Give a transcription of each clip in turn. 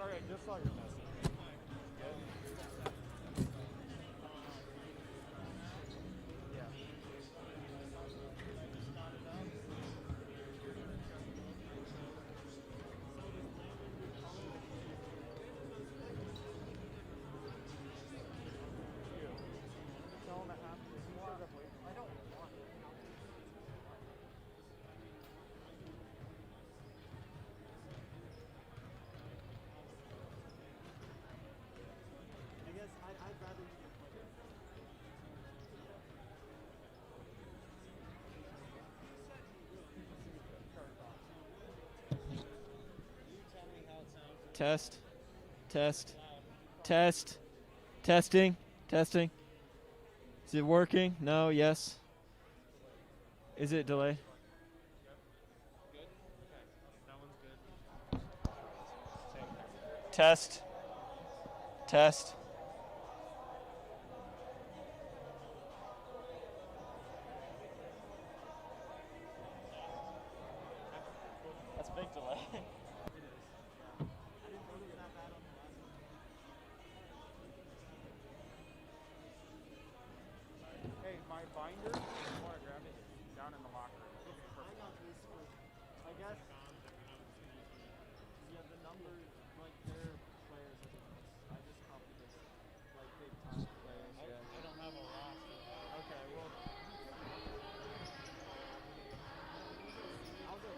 Sorry, I just saw your message. Yeah. Tell him it happened. If he shows up late, I don't want it. I guess I'd rather you get played. Test. Test. Test. Testing. Testing. Is it working? No. Yes. Is it delayed? Test. Test. That's a big delay. Hey, my binder, if you want to grab it, it's down in the locker room. I got this. I guess. Yeah, the numbers, like their players. I just copied this, like big time players. I don't have a roster. Okay, well. I'll go.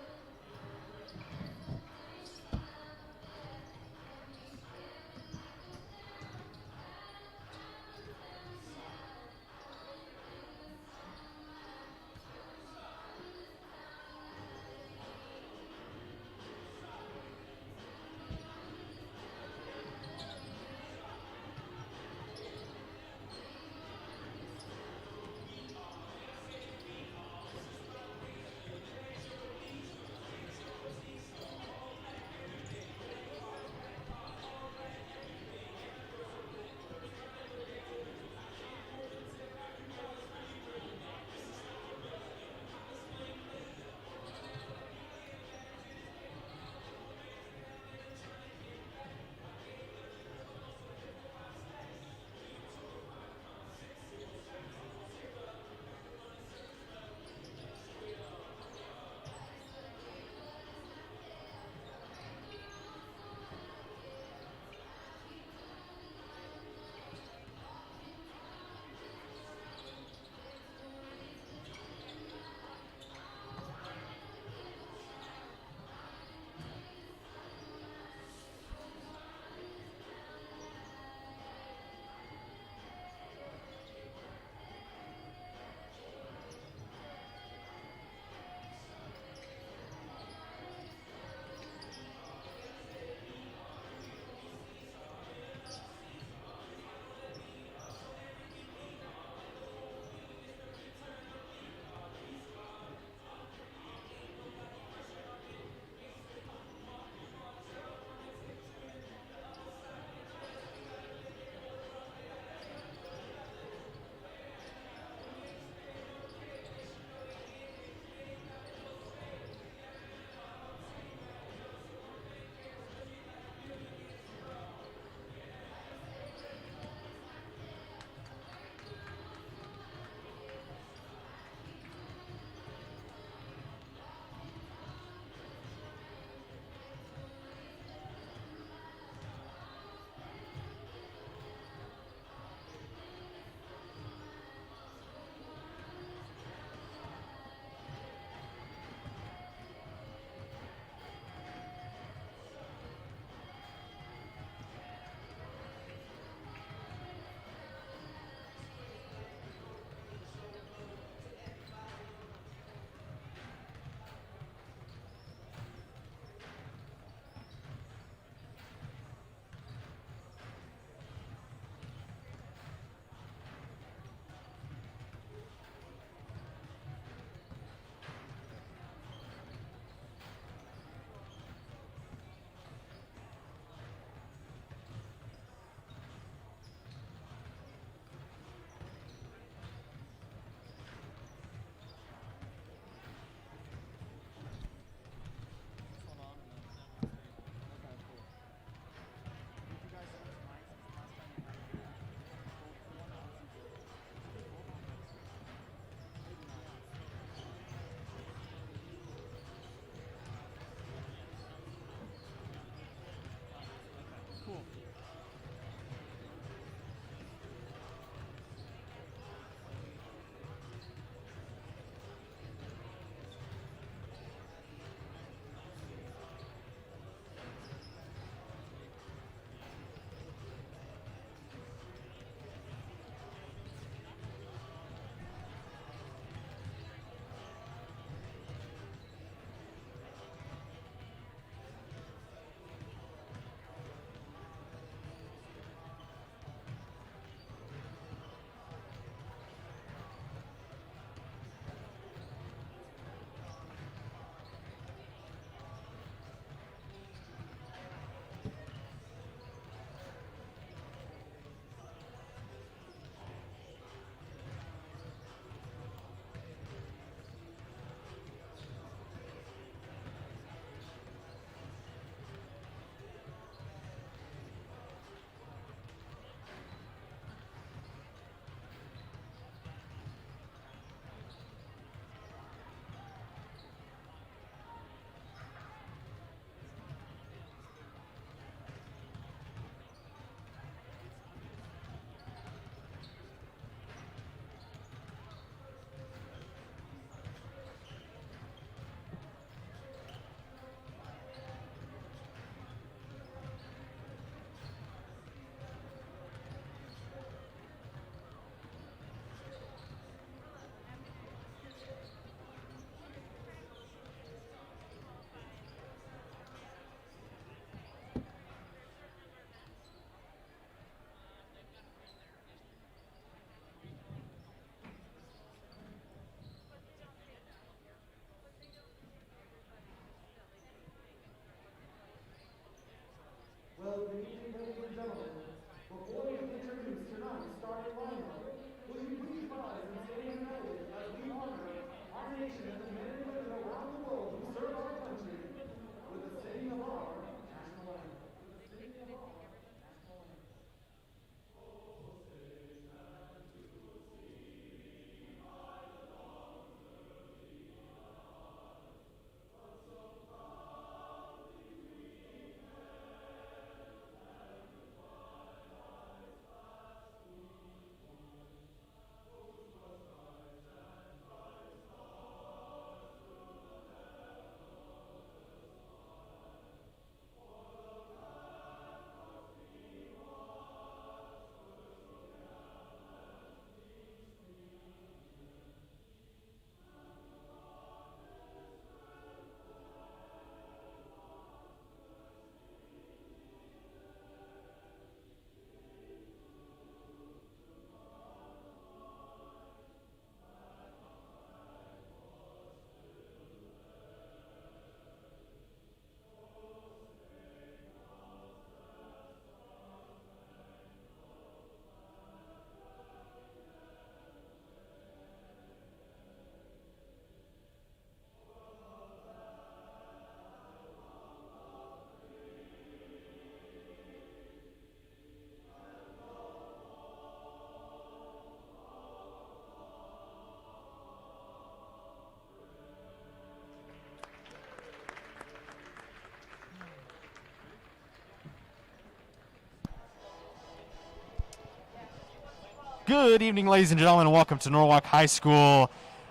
Good evening, ladies and gentlemen, and welcome to Norwalk High School.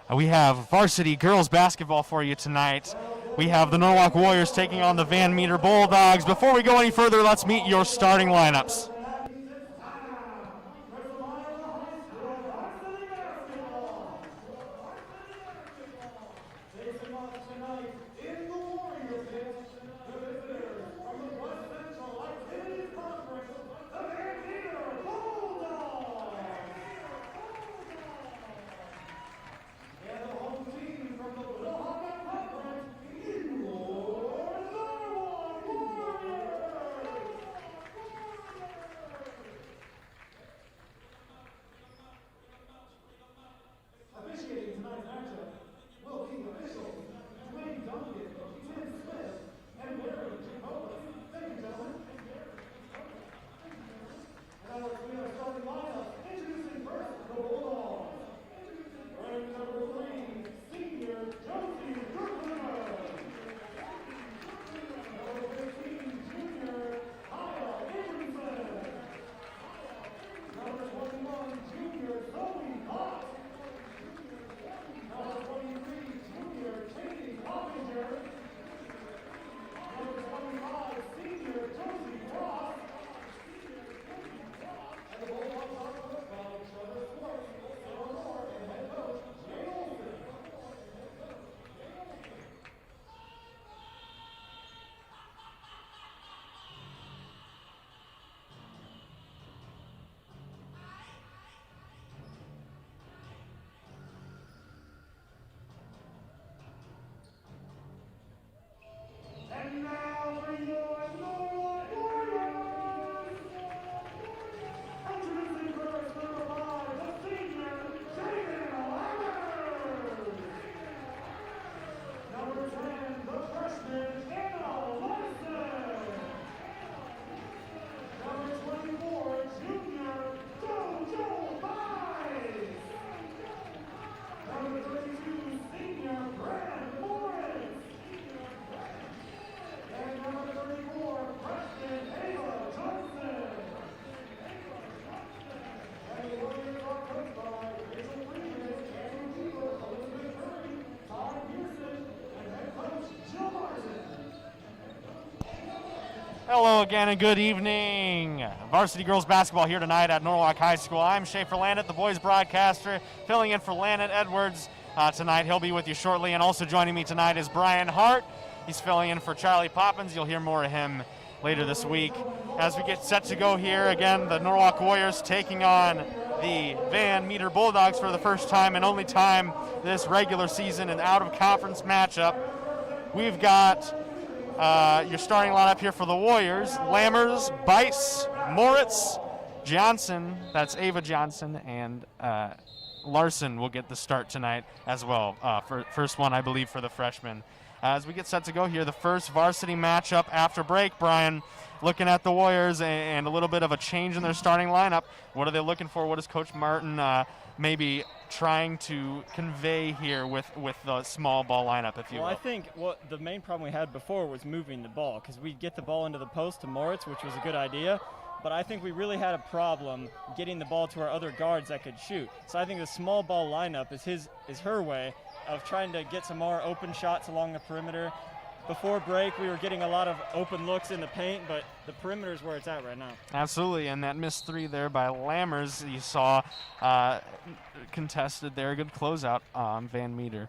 We have varsity girls basketball for you tonight. We have the Norwalk Warriors taking on the Van Meter Bulldogs. Before we go any further, let's meet your starting lineups. Hello again and good evening. Varsity girls basketball here tonight at Norwalk High School. I'm Schaefer Landit, the boys broadcaster, filling in for Landit Edwards tonight. He'll be with you shortly. And also joining me tonight is Brian Hart. He's filling in for Charlie Poppins. You'll hear more of him later this week. As we get set to go here, again, the Norwalk Warriors taking on the Van Meter Bulldogs for the first time and only time this regular season, an out-of-conference matchup. We've got your starting lineup here for the Warriors: Lammers, Bice, Moritz, Johnson, that's Ava Johnson, and Larson will get the start tonight as well. First one, I believe, for the freshmen. As we get set to go here, the first varsity matchup after break, Brian, looking at the Warriors and a little bit of a change in their starting lineup. What are they looking for? What is Coach Martin maybe trying to convey here with the small ball lineup, if you will? Well, I think what the main problem we had before was moving the ball, because we'd get the ball into the post to Moritz, which was a good idea, but I think we really had a problem getting the ball to our other guards that could shoot. So I think the small ball lineup is her way of trying to get some more open shots along the perimeter. Before break, we were getting a lot of open looks in the paint, but the perimeter is where it's at right now. Absolutely, and that missed three there by Lammers, you saw contested there. Good closeout on Van Meter.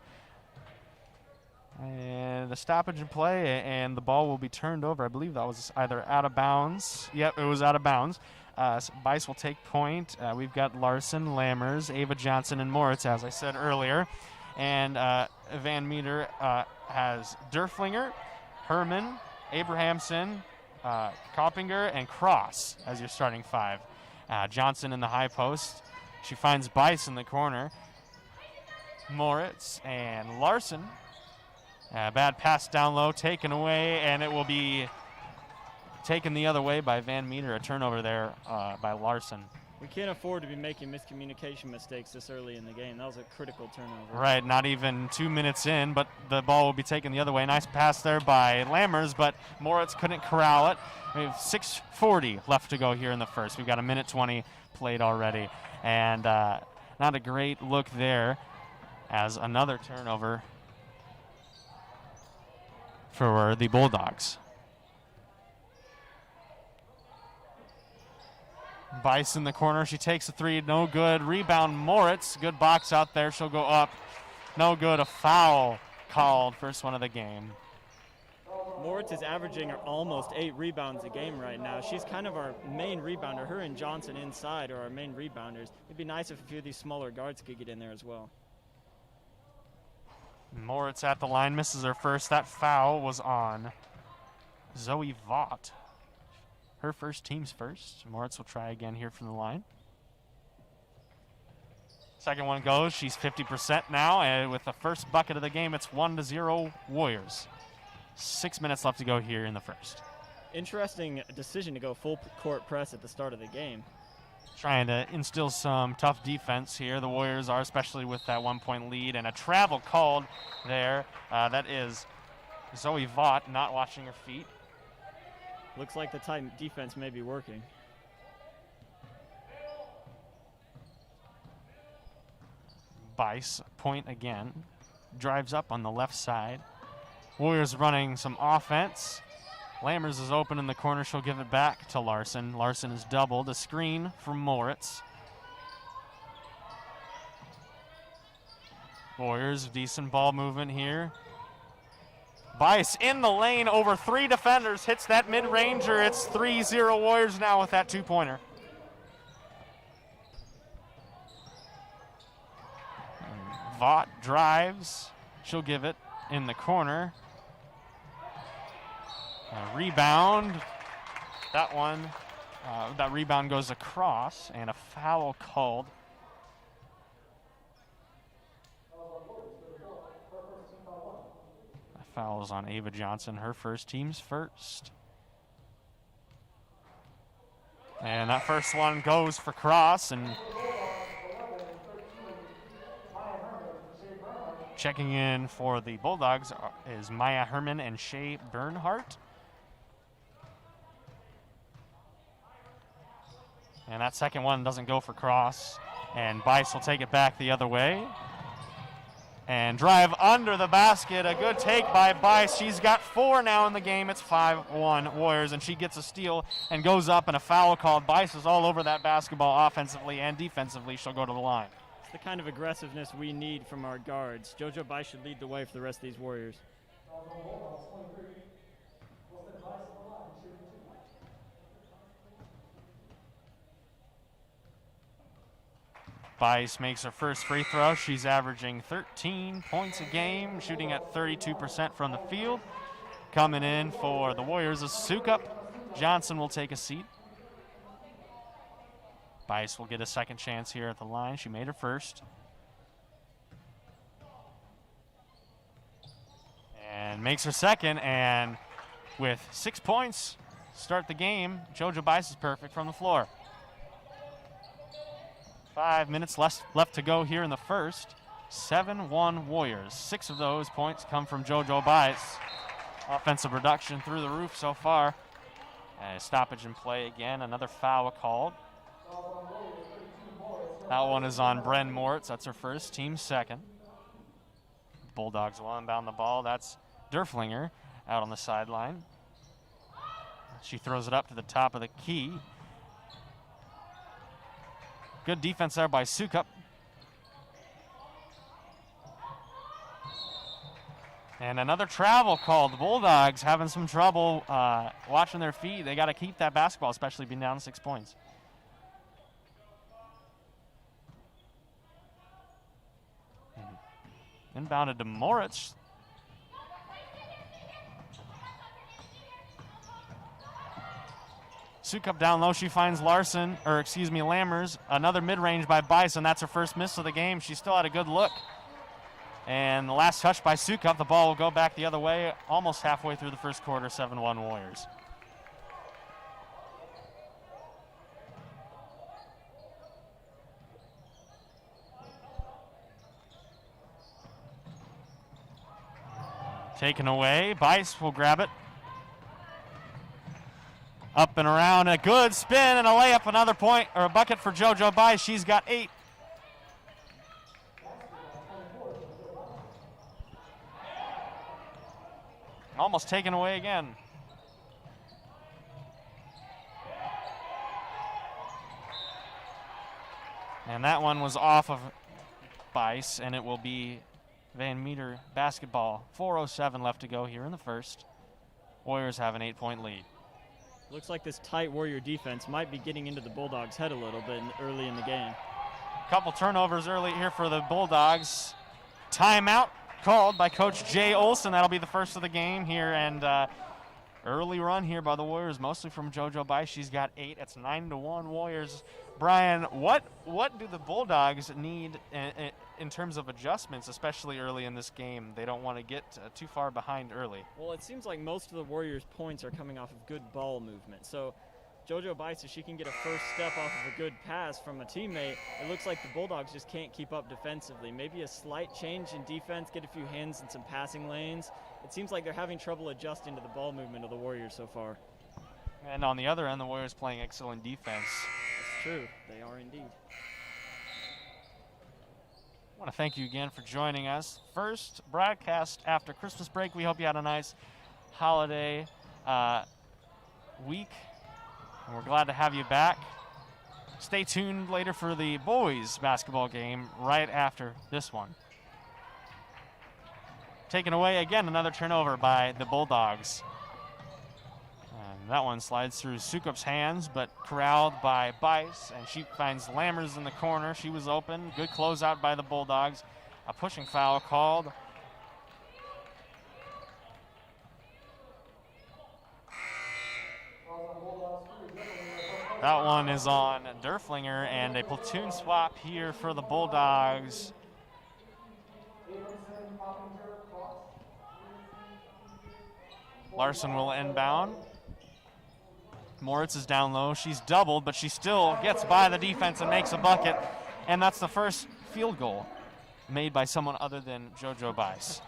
And the stoppage in play, and the ball will be turned over. I believe that was either out of bounds. Yep, it was out of bounds. So Bice will take point. We've got Larson, Lammers, Ava Johnson, and Moritz, as I said earlier. And Van Meter has Derflinger, Herman, Abrahamson, Koppinger, and Cross as your starting five. Johnson in the high post. She finds Bice in the corner. Moritz and Larson. Bad pass down low, taken away, and it will be taken the other way by Van Meter. A turnover there by Larson. We can't afford to be making miscommunication mistakes this early in the game. That was a critical turnover. Right, not even 2 minutes in, but the ball will be taken the other way. Nice pass there by Lammers, but Moritz couldn't corral it. We have 6:40 left to go here in the first. We've got a minute 20 played already. And not a great look there as another turnover for the Bulldogs. Bice in the corner. She takes a three. No good. Rebound Moritz. Good box out there. She'll go up. No good. A foul called. First one of the game. Moritz is averaging almost 8 rebounds a game right now. She's kind of our main rebounder. Her and Johnson inside are our main rebounders. It'd be nice if a few of these smaller guards could get in there as well. Moritz at the line. Misses her first. That foul was on Zoe Vaught. Her first, team's first. Moritz will try again here from the line. Second one goes. She's 50% now, and with the first bucket of the game, it's 1-0 Warriors. 6 minutes left to go here in the first. Interesting decision to go full court press at the start of the game. Trying to instill some tough defense here. The Warriors are, especially with that 1-point lead, and a travel called there. That is Zoe Vaught not watching her feet. Looks like the tight defense may be working. Bice, point again. Drives up on the left side. Warriors running some offense. Lammers is open in the corner. She'll give it back to Larson. Larson is doubled. A screen from Moritz. Warriors, decent ball movement here. Bice in the lane over 3 defenders, hits that mid-ranger. It's 3-0 Warriors now with that 2-pointer. Vaught drives. She'll give it in the corner. A rebound. That rebound goes across, and a foul called. Foul is on Ava Johnson, her first, team's first. And that first one goes for cross, and checking in for the Bulldogs is Maya Herman and Shay Bernhardt. And that second one doesn't go for cross, and Bice will take it back the other way. And drive under the basket. A good take by Bice. She's got 4 now in the game. It's 5-1 Warriors, and she gets a steal and goes up, and a foul called. Bice is all over that basketball offensively and defensively. She'll go to the line. It's the kind of aggressiveness we need from our guards. JoJo Bice should lead the way for the rest of these Warriors. Bice makes her first free throw. She's averaging 13 points a game, shooting at 32% from the field. Coming in for the Warriors is Sukup. Johnson will take a seat. Bice will get a second chance here at the line. She made her first. And makes her second, and with 6 points, start the game. JoJo Bice is perfect from the floor. 5 minutes left to go here in the first. 7-1 Warriors. 6 of those points come from JoJo Bice. Offensive production through the roof so far. Stoppage in play again. Another foul called. That one is on Bren Moritz. That's her first, team second. Bulldogs will inbound the ball. That's Derflinger out on the sideline. She throws it up to the top of the key. Good defense there by Sukup. And another travel call. The Bulldogs having some trouble watching their feet. They got to keep that basketball, especially being down 6 points. Inbounded to Moritz. Sukup down low. She finds Lammers. Another mid-range by Bice, and that's her first miss of the game. She still had a good look. And the last touch by Sukup. The ball will go back the other way almost halfway through the first quarter. 7-1 Warriors. Taken away. Bice will grab it. Up and around, a good spin and a layup, another point, or a bucket for JoJo Bice. She's got 8. Almost taken away again. And that one was off of Bice, and it will be Van Meter basketball. 4:07 left to go here in the first. Warriors have an 8-point lead. Looks like this tight Warrior defense might be getting into the Bulldogs' head a little bit early in the game. Couple turnovers early here for the Bulldogs. Timeout called by Coach Jay Olson. That'll be the first of the game here, and early run here by the Warriors, mostly from JoJo Bice. She's got 8. It's 9-1 Warriors. Brian, what do the Bulldogs need in terms of adjustments, especially early in this game? They don't want to get too far behind early. Well, it seems like most of the Warriors' points are coming off of good ball movement. So JoJo Bice, if she can get a first step off of a good pass from a teammate, it looks like the Bulldogs just can't keep up defensively. Maybe a slight change in defense, get a few hands in some passing lanes. It seems like they're having trouble adjusting to the ball movement of the Warriors so far. And on the other end, the Warriors playing excellent defense. That's true. They are indeed. I want to thank you again for joining us. First broadcast after Christmas break. We hope you had a nice holiday week, and we're glad to have you back. Stay tuned later for the boys basketball game right after this one. Taken away again, another turnover by the Bulldogs. And that one slides through Sukup's hands, but corralled by Bice, and she finds Lammers in the corner. She was open. Good closeout by the Bulldogs. A pushing foul called. That one is on Derflinger, and a platoon swap here for the Bulldogs. Larson will inbound. Moritz is down low. She's doubled, but she still gets by the defense and makes a bucket. And that's the first field goal made by someone other than JoJo Bice.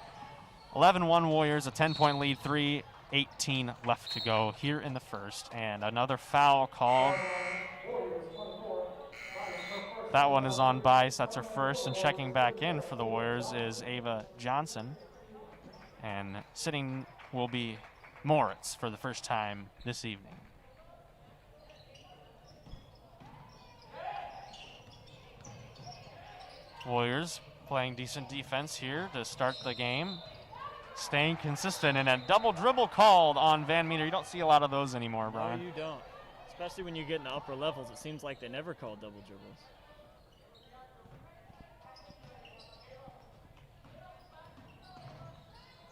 11-1 Warriors, a 10-point lead, 3:18 left to go here in the first. And another foul called. That one is on Bice. That's her first. And checking back in for the Warriors is Ava Johnson. And sitting will be Moritz for the first time this evening. Warriors playing decent defense here to start the game. Staying consistent, and a double dribble called on Van Meter. You don't see a lot of those anymore, Brian. No, you don't. Especially when you get in the upper levels, it seems like they never call double dribbles.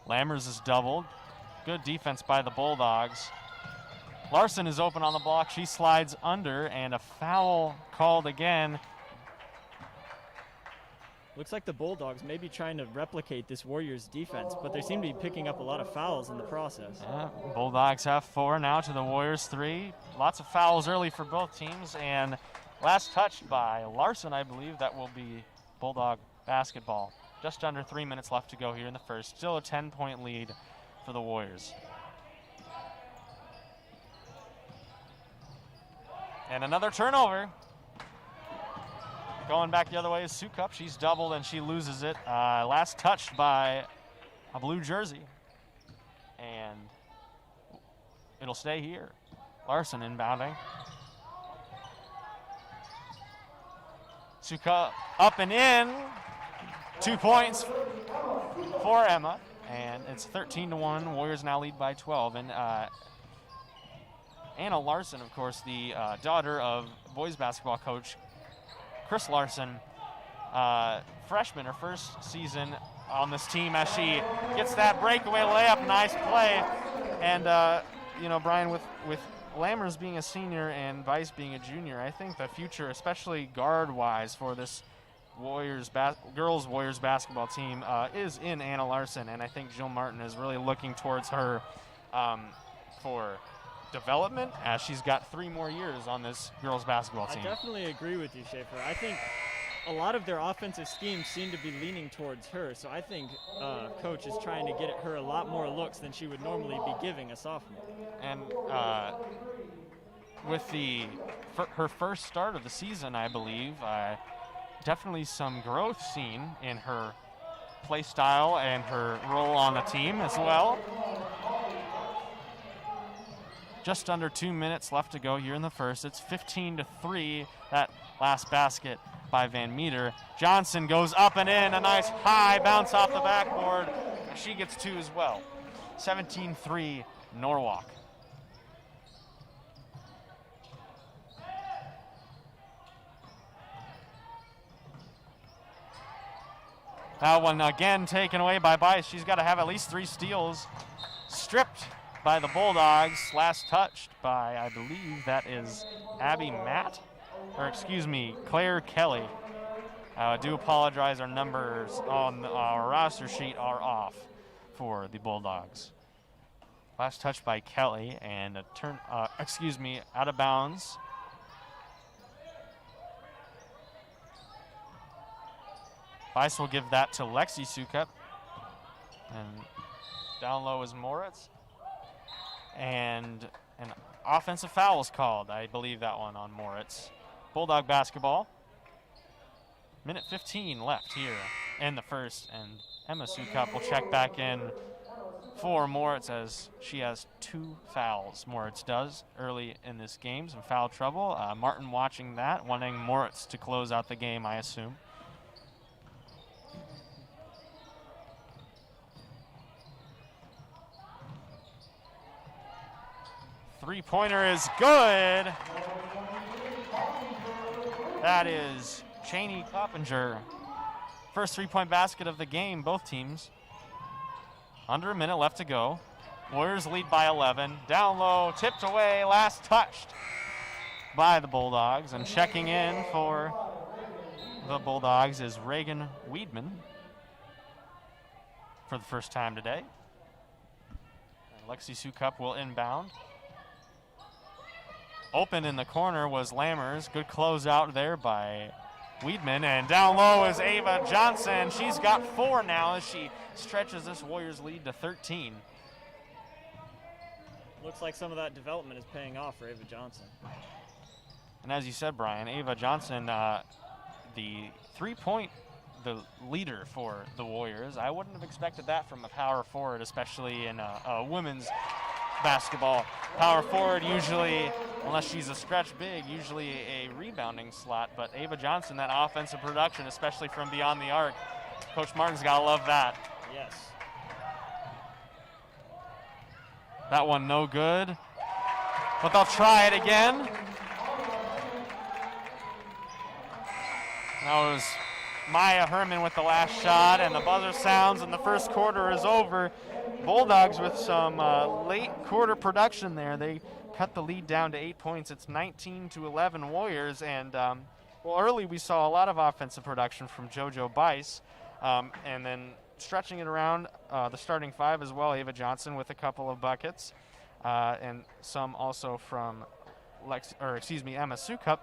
Lammers is doubled. Good defense by the Bulldogs. Larson is open on the block. She slides under, and a foul called again. Looks like the Bulldogs may be trying to replicate this Warriors defense, but they seem to be picking up a lot of fouls in the process. Yeah, Bulldogs have 4 now to the Warriors 3. Lots of fouls early for both teams, and last touched by Larson, I believe. That will be Bulldog basketball. Just under 3 minutes left to go here in the first. Still a 10-point lead for the Warriors. And another turnover. Going back the other way is Sukup. She's doubled and she loses it. Last touched by a blue jersey. And it'll stay here. Larson inbounding. Sukup up and in. 2 points for Emma. And it's 13-1. Warriors now lead by 12. And Anna Larson, of course, the daughter of boys basketball coach Chris Larson, freshman, her first season on this team, as she gets that breakaway layup. Nice play. And, you know, Brian, with Lammers being a senior and Bice being a junior, I think the future, especially guard-wise for this girls Warriors basketball team, is in Anna Larson. And I think Jill Martin is really looking towards her for development, as she's got 3 more years on this girls basketball team. I definitely agree with you, Schaefer. I think a lot of their offensive schemes seem to be leaning towards her. So I think coach is trying to get her a lot more looks than she would normally be giving a sophomore. And with her first start of the season, I believe, definitely some growth seen in her play style and her role on the team as well. Just under 2 minutes left to go here in the first. It's 15-3, that last basket by Van Meter. Johnson goes up and in, a nice high bounce off the backboard, and she gets 2 as well. 17-3 Norwalk. That one again taken away by Bice. She's got to have at least 3 steals. Stripped by the Bulldogs. Last touched by, I believe that is Claire Kelly. I do apologize, our numbers on our roster sheet are off for the Bulldogs. Last touch by Kelly and a turn, out of bounds. Bice will give that to Lexi Sukup. And down low is Moritz. And an offensive foul is called. I believe that one on Moritz. Bulldog basketball. Minute 15 left here in the first. And Emma Sukup will check back in for Moritz as she has 2 fouls. Moritz does early in this game, some foul trouble. Martin watching that, wanting Moritz to close out the game, I assume. Three-pointer is good. That is Cheney Coppinger. First three-point basket of the game, both teams. Under a minute left to go. Warriors lead by 11. Down low, tipped away, last touched by the Bulldogs. And checking in for the Bulldogs is Reagan Weedman for the first time today. And Lexi Sukup will inbound. Open in the corner was Lammers. Good closeout there by Weedman. And down low is Ava Johnson. She's got 4 now as she stretches this Warriors lead to 13. Looks like some of that development is paying off for Ava Johnson. And as you said, Brian, Ava Johnson, the the leader for the Warriors. I wouldn't have expected that from a power forward, especially in a women's basketball. Power forward usually, unless she's a stretch big, usually a rebounding slot. But Ava Johnson, that offensive production, especially from beyond the arc, Coach Martin's got to love that. Yes. That one no good, but they'll try it again. That was Maya Herman with the last shot, and the buzzer sounds, and the first quarter is over. Bulldogs with some late quarter production there. They cut the lead down to 8 points. It's 19-11 Warriors, and early we saw a lot of offensive production from JoJo Bice, and then stretching it around the starting 5 as well. Ava Johnson with a couple of buckets, and some also from Emma Sukup.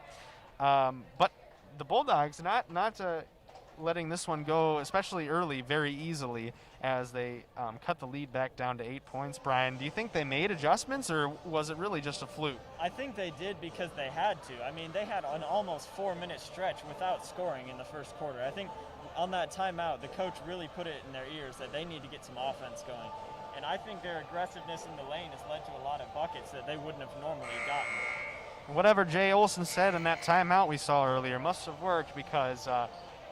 But the Bulldogs not letting this one go, especially early, very easily as they cut the lead back down to 8 points. Brian, do you think they made adjustments, or was it really just a fluke? I think they did because they had to. I mean, they had an almost 4-minute stretch without scoring in the first quarter. I think on that timeout, the coach really put it in their ears that they need to get some offense going. And I think their aggressiveness in the lane has led to a lot of buckets that they wouldn't have normally gotten. Whatever Jay Olson said in that timeout we saw earlier must have worked, because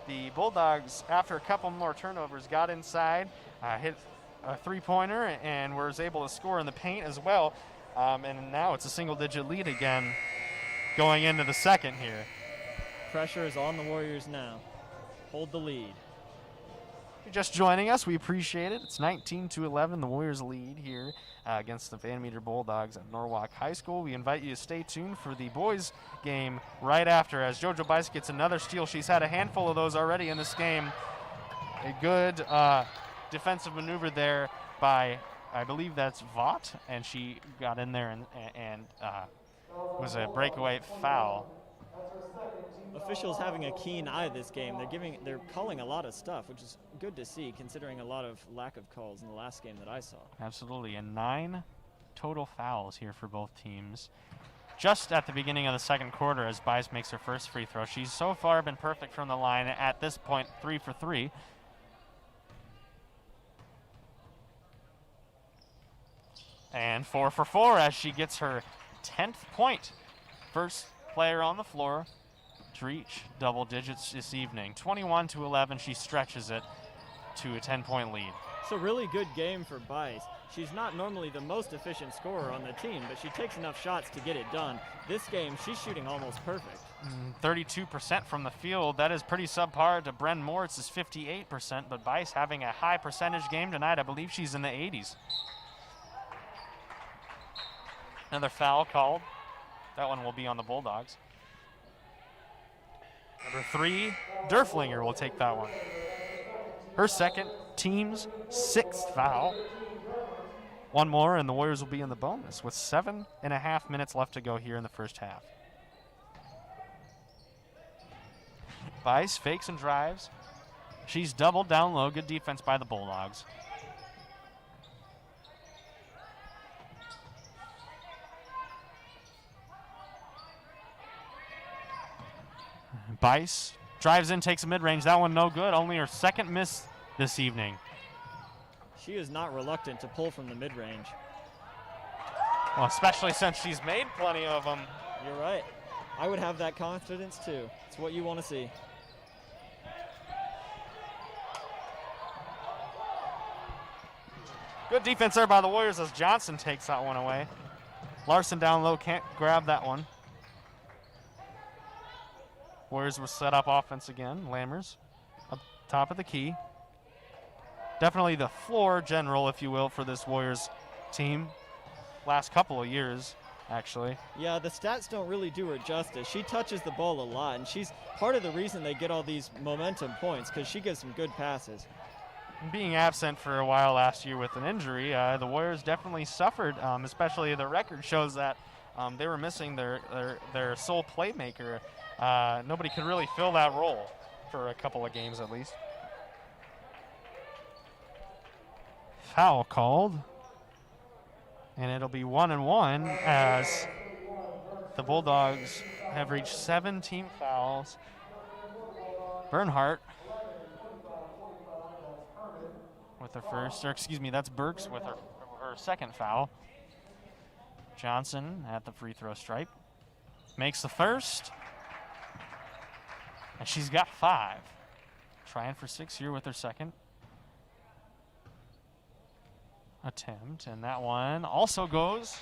the Bulldogs, after a couple more turnovers, got inside, hit a three-pointer, and was able to score in the paint as well. And now it's a single-digit lead again going into the second here. Pressure is on the Warriors now. Hold the lead. If you're just joining us, we appreciate it. It's 19-11, the Warriors lead here against the Van Meter Bulldogs at Norwalk High School. We invite you to stay tuned for the boys game right after, as JoJo Bice gets another steal. She's had a handful of those already in this game. A good defensive maneuver there by, I believe that's Vaught, and she got in there and was a breakaway foul. officials having a keen eye this game. They're calling a lot of stuff, which is good to see considering a lot of lack of calls in the last game that I saw. Absolutely, and 9 total fouls here for both teams. Just at the beginning of the second quarter as Bice makes her first free throw. She's so far been perfect from the line. At this point, 3 for 3. And 4 for 4 as she gets her 10th point. First player on the floor to reach double digits this evening. 21-11, she stretches it to a 10-point lead. It's a really good game for Bice. She's not normally the most efficient scorer on the team, but she takes enough shots to get it done. This game, she's shooting almost perfect. 32% from the field. That is pretty subpar to Bren Moritz's 58%, but Bice having a high percentage game tonight. I believe she's in the 80s. Another foul called. That one will be on the Bulldogs. Number 3, Derflinger will take that one. Her second, team's 6th foul. One more and the Warriors will be in the bonus with 7.5 minutes left to go here in the first half. Bice fakes and drives. She's doubled down low. Good defense by the Bulldogs. Bice drives in, takes a mid-range. That one no good. Only her second miss this evening. She is not reluctant to pull from the mid-range. Well, especially since she's made plenty of them. You're right. I would have that confidence too. It's what you want to see. Good defense there by the Warriors as Johnson takes that one away. Larson down low, can't grab that one. Warriors will set up offense again. Lammers up top of the key. Definitely the floor general, if you will, for this Warriors team. Last couple of years, actually. Yeah, the stats don't really do her justice. She touches the ball a lot, and she's part of the reason they get all these momentum points because she gives some good passes. Being absent for a while last year with an injury, the Warriors definitely suffered, especially the record shows that they were missing their sole playmaker. Nobody could really fill that role for a couple of games at least. Foul called. And it'll be 1-1 as the Bulldogs have reached 7 team fouls. Bernhardt with her first, or excuse me, that's Burks with her second foul. Johnson at the free throw stripe. Makes the first. And she's got 5. Trying for 6 here with her second attempt. And that one also goes.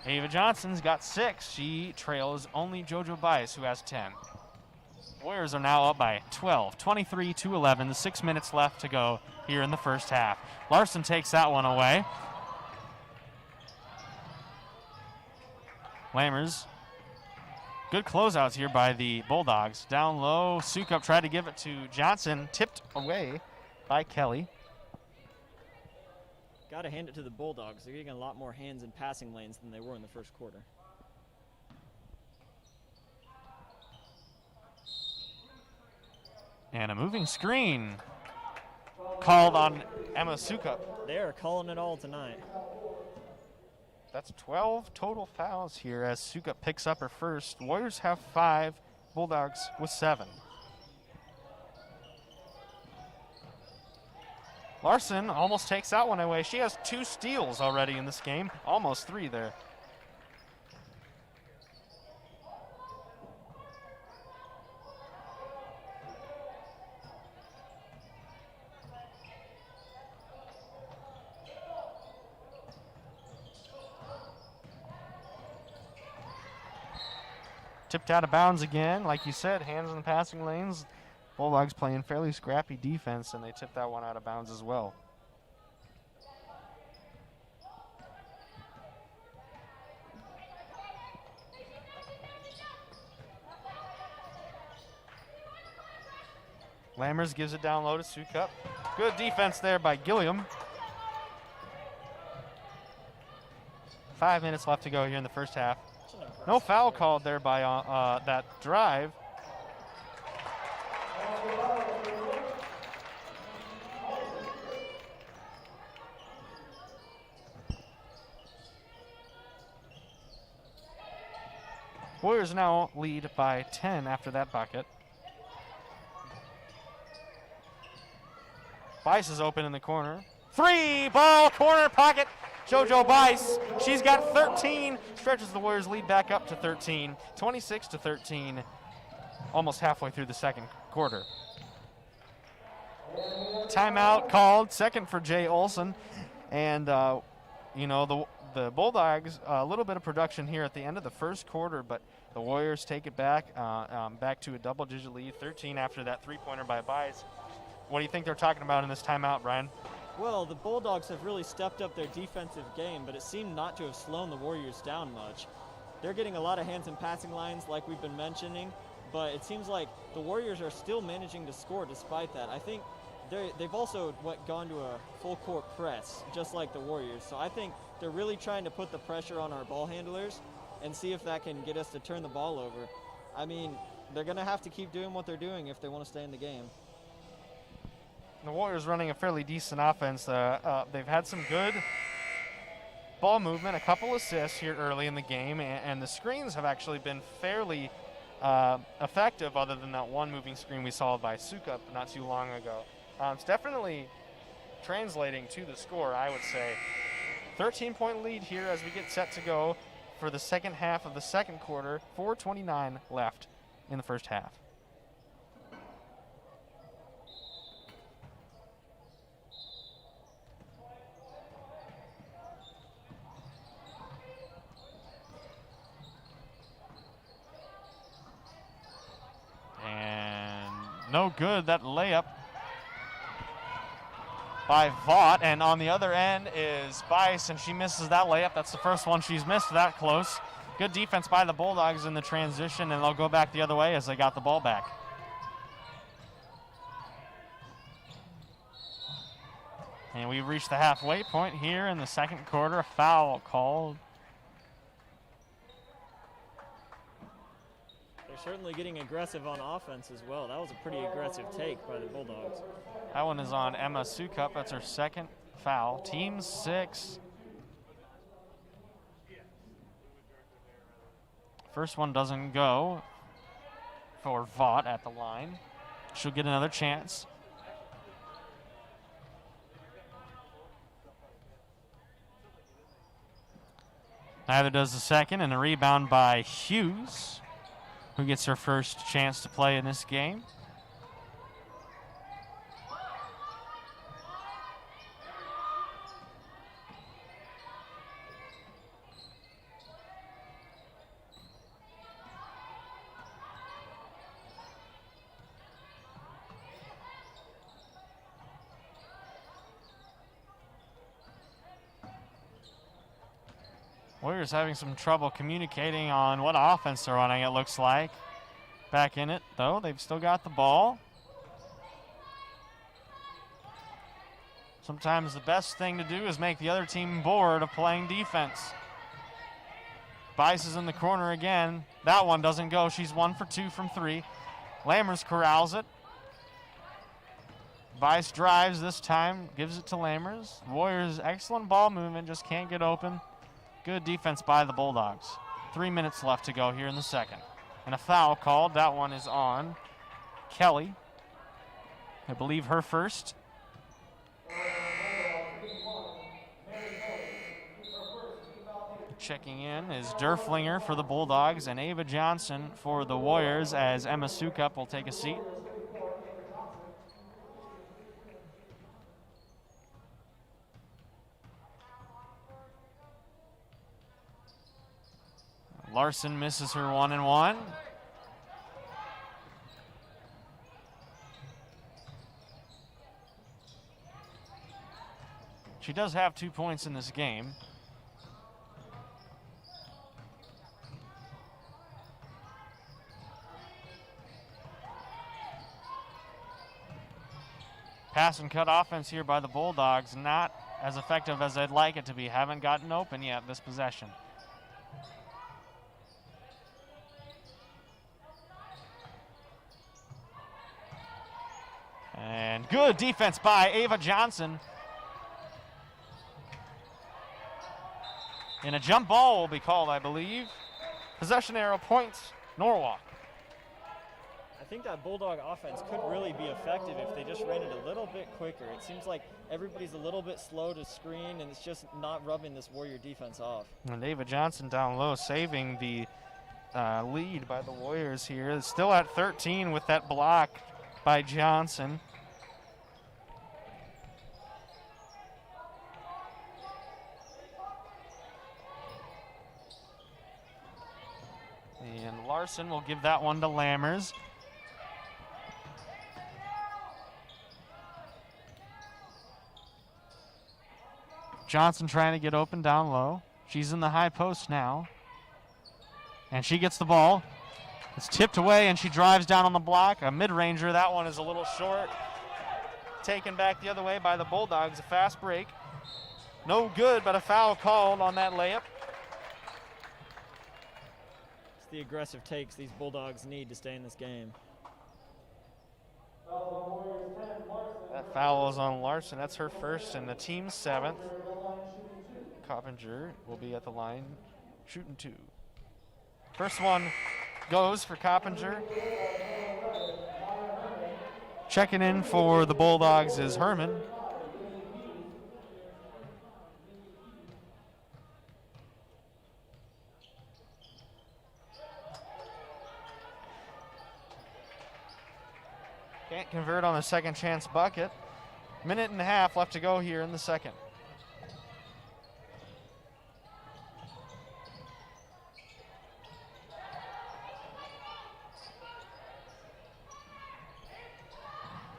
Ava Johnson's got 6. She trails only JoJo Bice, who has 10. Warriors are now up by 12, 23-11. 6 minutes left to go here in the first half. Larson takes that one away. Lammers. Good closeouts here by the Bulldogs. Down low, Sukup tried to give it to Johnson. Tipped away by Kelly. Got to hand it to the Bulldogs. They're getting a lot more hands in passing lanes than they were in the first quarter. And a moving screen called on Emma Sukup. They are calling it all tonight. That's 12 total fouls here as Sukup picks up her first. Warriors have 5, Bulldogs with 7. Larson almost takes that one away. She has 2 steals already in this game, almost 3 there. Tipped out of bounds again. Like you said, hands in the passing lanes. Bulldogs playing fairly scrappy defense, and they tipped that one out of bounds as well. Lammers gives it down low to Sukup. Good defense there by Gilliam. 5 minutes left to go here in the first half. No foul called there by that drive. Warriors now lead by 10 after that bucket. Bice is open in the corner. 3-ball corner pocket. JoJo Bice, she's got 13, stretches the Warriors lead back up to 13, 26-13, almost halfway through the second quarter. Timeout called, second for Jay Olson, and the Bulldogs, a little bit of production here at the end of the first quarter, but the Warriors take it back to a double-digit lead, 13 after that three-pointer by Bice. What do you think they're talking about in this timeout, Brian? Well, the Bulldogs have really stepped up their defensive game, but it seemed not to have slowed the Warriors down much. They're getting a lot of hands and passing lines like we've been mentioning, but it seems like the Warriors are still managing to score despite that. I think they've also gone to a full-court press, just like the Warriors. So I think they're really trying to put the pressure on our ball handlers and see if that can get us to turn the ball over. I mean, they're going to have to keep doing what they're doing if they want to stay in the game. The Warriors running a fairly decent offense. They've had some good ball movement, a couple assists here early in the game, and the screens have actually been fairly effective other than that one moving screen we saw by Sukup not too long ago. It's definitely translating to the score, I would say. 13-point lead here as we get set to go for the second half of the second quarter. 4:29 left in the first half. And no good, that layup by Vaught, and on the other end is Bice, and she misses that layup. That's the first one she's missed that close. Good defense by the Bulldogs in the transition, and they'll go back the other way as they got the ball back. And we've reached the halfway point here in the second quarter. A foul called. They're certainly getting aggressive on offense as well. That was a pretty aggressive take by the Bulldogs. That one is on Emma Sukup. That's her second foul. Team 6. First one doesn't go for Vaught at the line. She'll get another chance. Neither does the second, and a rebound by Hughes, who gets her first chance to play in this game. Warriors having some trouble communicating on what offense they're running, it looks like. Back in it, though. They've still got the ball. Sometimes the best thing to do is make the other team bored of playing defense. Bice is in the corner again. That one doesn't go. She's 1 for 2 from 3. Lammers corrals it. Bice drives this time, gives it to Lammers. Warriors, excellent ball movement, just can't get open. Good defense by the Bulldogs. 3 minutes left to go here in the second. And a foul called. That one is on Kelly. I believe her first. Checking in is Derflinger for the Bulldogs and Ava Johnson for the Warriors as Emma Sukup will take a seat. Larson misses her 1-and-1. She does have 2 points in this game. Pass and cut offense here by the Bulldogs, not as effective as I'd like it to be. Haven't gotten open yet this possession. Good defense by Ava Johnson. And a jump ball will be called, I believe. Possession arrow points, Norwalk. I think that Bulldog offense could really be effective if they just ran it a little bit quicker. It seems like everybody's a little bit slow to screen, and it's just not rubbing this Warrior defense off. And Ava Johnson down low, saving the lead by the Warriors here. It's still at 13 with that block by Johnson. And Larson will give that one to Lammers. Johnson trying to get open down low. She's in the high post now. And she gets the ball. It's tipped away, and she drives down on the block. A mid-ranger. That one is a little short. Taken back the other way by the Bulldogs. A fast break. No good, but a foul called on that layup. It's the aggressive takes these Bulldogs need to stay in this game. That foul is on Larson. That's her first and the team's 7th. Coppinger will be at the line shooting 2. First one goes for Coppinger. Checking in for the Bulldogs is Herman. Can't convert on a second chance bucket. Minute and a half left to go here in the second.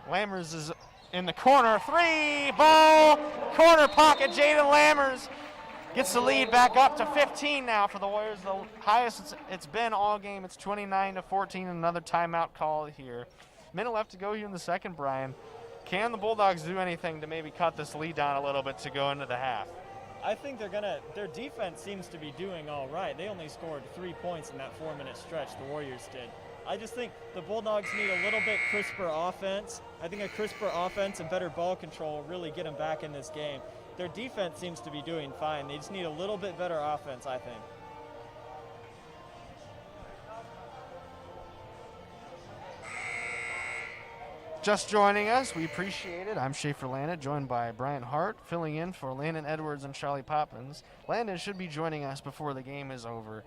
Lammers is in the corner. 3 ball, corner pocket. Jaden Lammers gets the lead back up to 15 now for the Warriors. The highest it's been all game. It's 29-14. Another timeout call here. Minute left to go here in the second, Brian. Can the Bulldogs do anything to maybe cut this lead down a little bit to go into the half? I think their defense seems to be doing all right. They only scored 3 points in that 4-minute stretch, the Warriors did. I just think the Bulldogs need a little bit crisper offense. I think a crisper offense and better ball control will really get them back in this game. Their defense seems to be doing fine. They just need a little bit better offense, I think. Just joining us, we appreciate it. I'm Schaefer Landon, joined by Brian Hart, filling in for Landon Edwards and Charlie Poppins. Landon should be joining us before the game is over.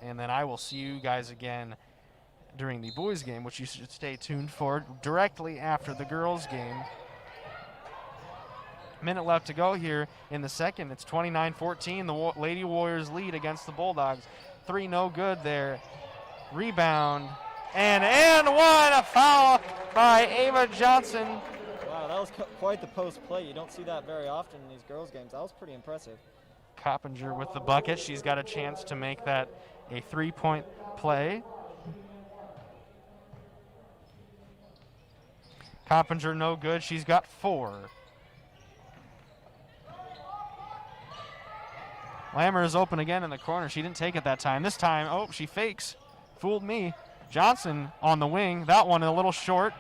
And then I will see you guys again during the boys' game, which you should stay tuned for directly after the girls' game. Minute left to go here in the second. It's 29-14. The Lady Warriors lead against the Bulldogs. 3 no good there. Rebound. And one, a foul by Ava Johnson. Wow, that was quite the post play. You don't see that very often in these girls' games. That was pretty impressive. Coppinger with the bucket. She's got a chance to make that a 3-point play. Coppinger no good. She's got 4. Lammer is open again in the corner. She didn't take it that time. This time, oh, she fakes. Fooled me. Johnson on the wing. That one a little short.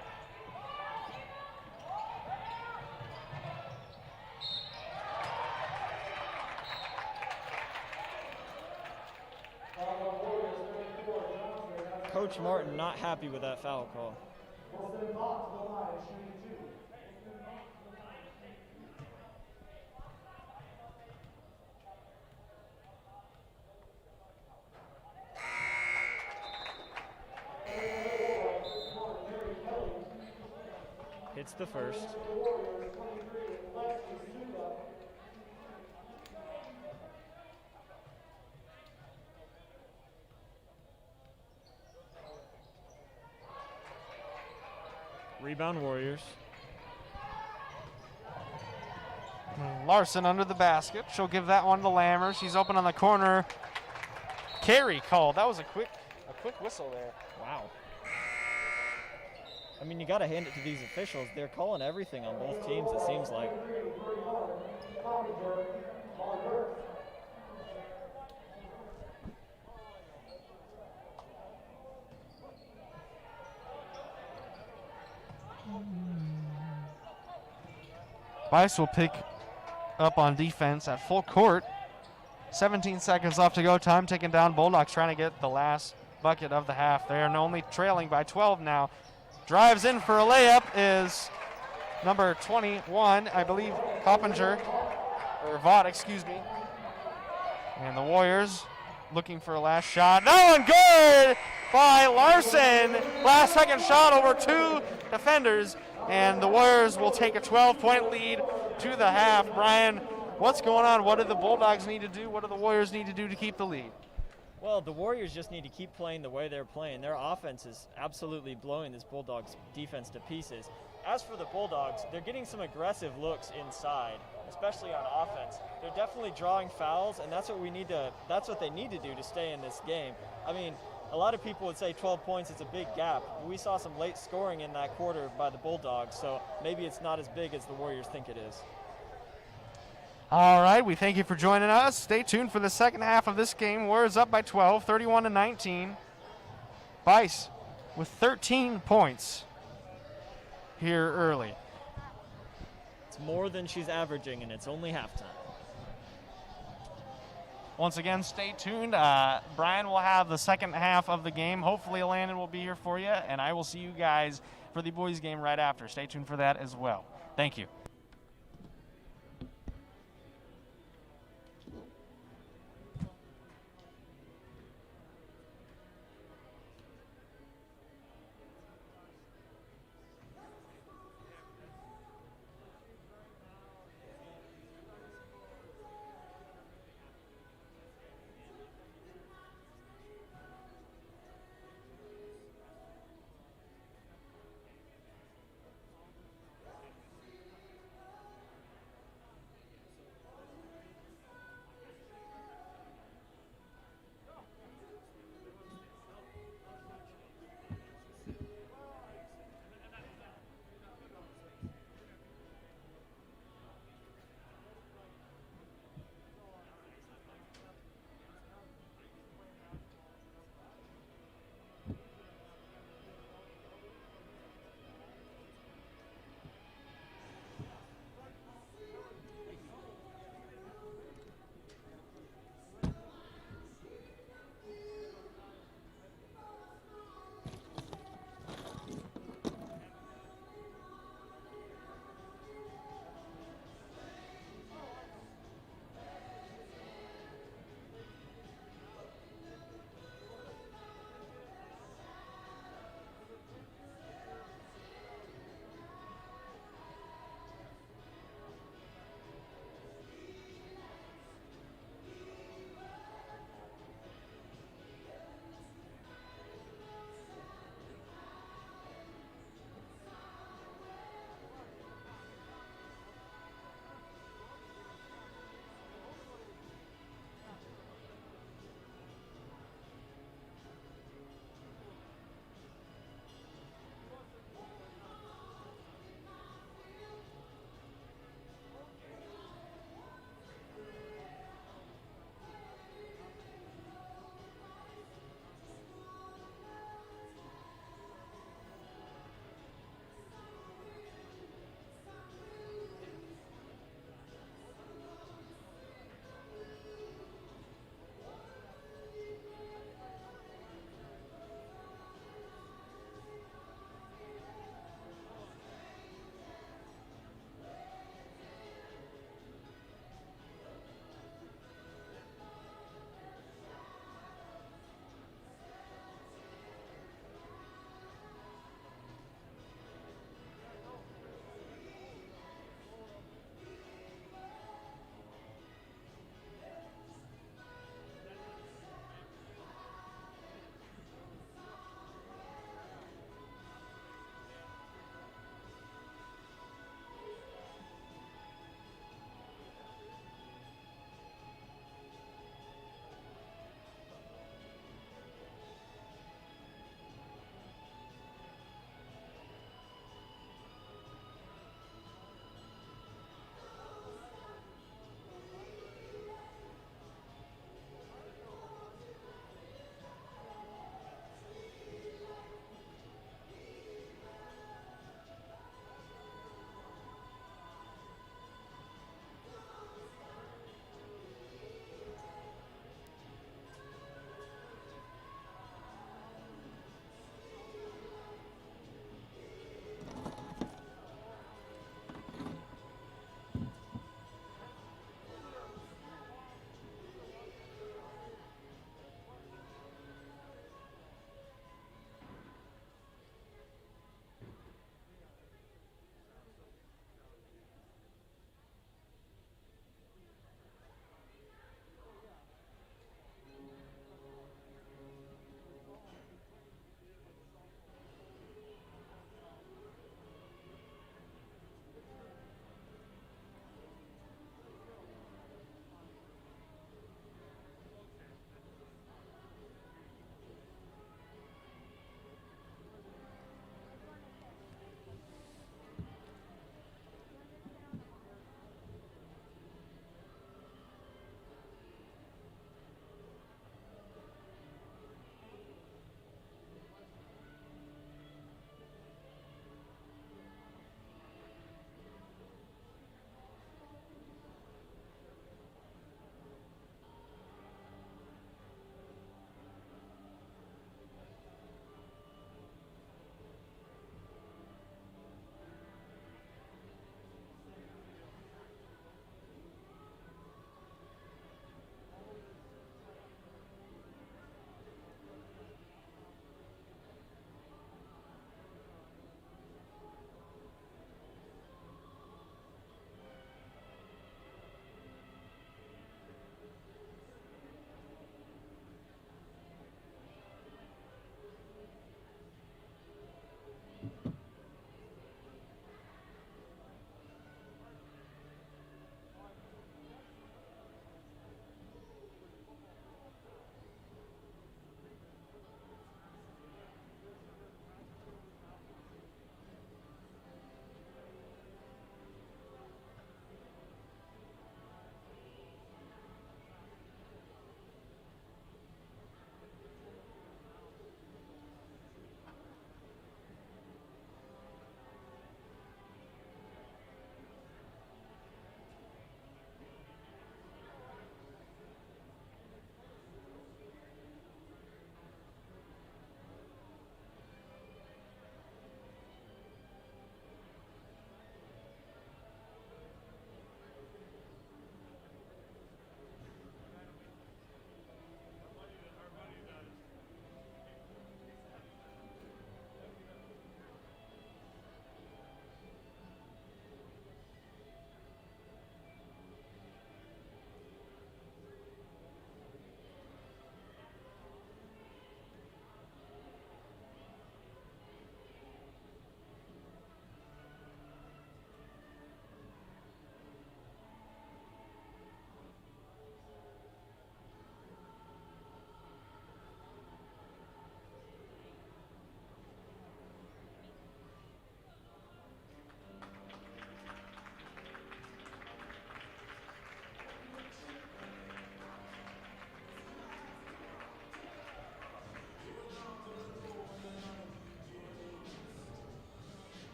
Coach Martin not happy with that foul call. Hits the first. Rebound Warriors. Larson under the basket. She'll give that one to Lammer. She's open on the corner. Carry called. That was a quick whistle there. Wow. I mean, you got to hand it to these officials. They're calling everything on both teams, it seems like. Bice will pick up on defense at full court. 17 seconds left to go. Time ticking down. Bulldogs trying to get the last bucket of the half. They are only trailing by 12 now. Drives in for a layup is number 21, I believe, Coppinger, or Vaught, excuse me. And the Warriors looking for a last shot. No, and good by Larson. Last second shot over 2 defenders, and the Warriors will take a 12-point lead to the half. Brian, what's going on? What do the Bulldogs need to do? What do the Warriors need to do to keep the lead? Well, the Warriors just need to keep playing the way they're playing. Their offense is absolutely blowing this Bulldogs defense to pieces. As for the Bulldogs, they're getting some aggressive looks inside, especially on offense. They're definitely drawing fouls, and that's what they need to do to stay in this game. I mean, a lot of people would say 12 points is a big gap. We saw some late scoring in that quarter by the Bulldogs, so maybe it's not as big as the Warriors think it is. All right, we thank you for joining us. Stay tuned for the second half of this game. Warriors up by 12, 31-19. Bice with 13 points here early. It's more than she's averaging, and it's only halftime. Once again, stay tuned. Brian will have the second half of the game. Hopefully, Landon will be here for you, and I will see you guys for the boys' game right after. Stay tuned for that as well. Thank you.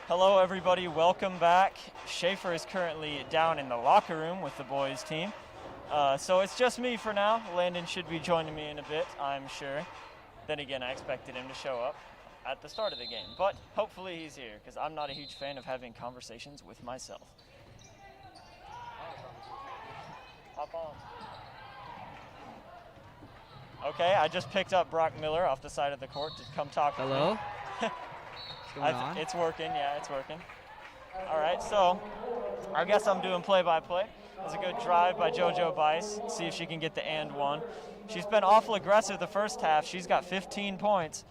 Hello, everybody. Welcome back. Schaefer is currently down in the locker room with the boys' team. So it's just me for now. Landon should be joining me in a bit, I'm sure. Then again, I expected him to show up at the start of the game. But hopefully he's here, because I'm not a huge fan of having conversations with myself. Hop on. Okay, I just picked up Brock Miller off the side of the court to come talk with me. Hello? What's going on? It's working, yeah, it's working. All right, so I guess I'm doing play-by-play. It was a good drive by JoJo Bice. See if she can get the and one. She's been awful aggressive the first half. She's got 15 points.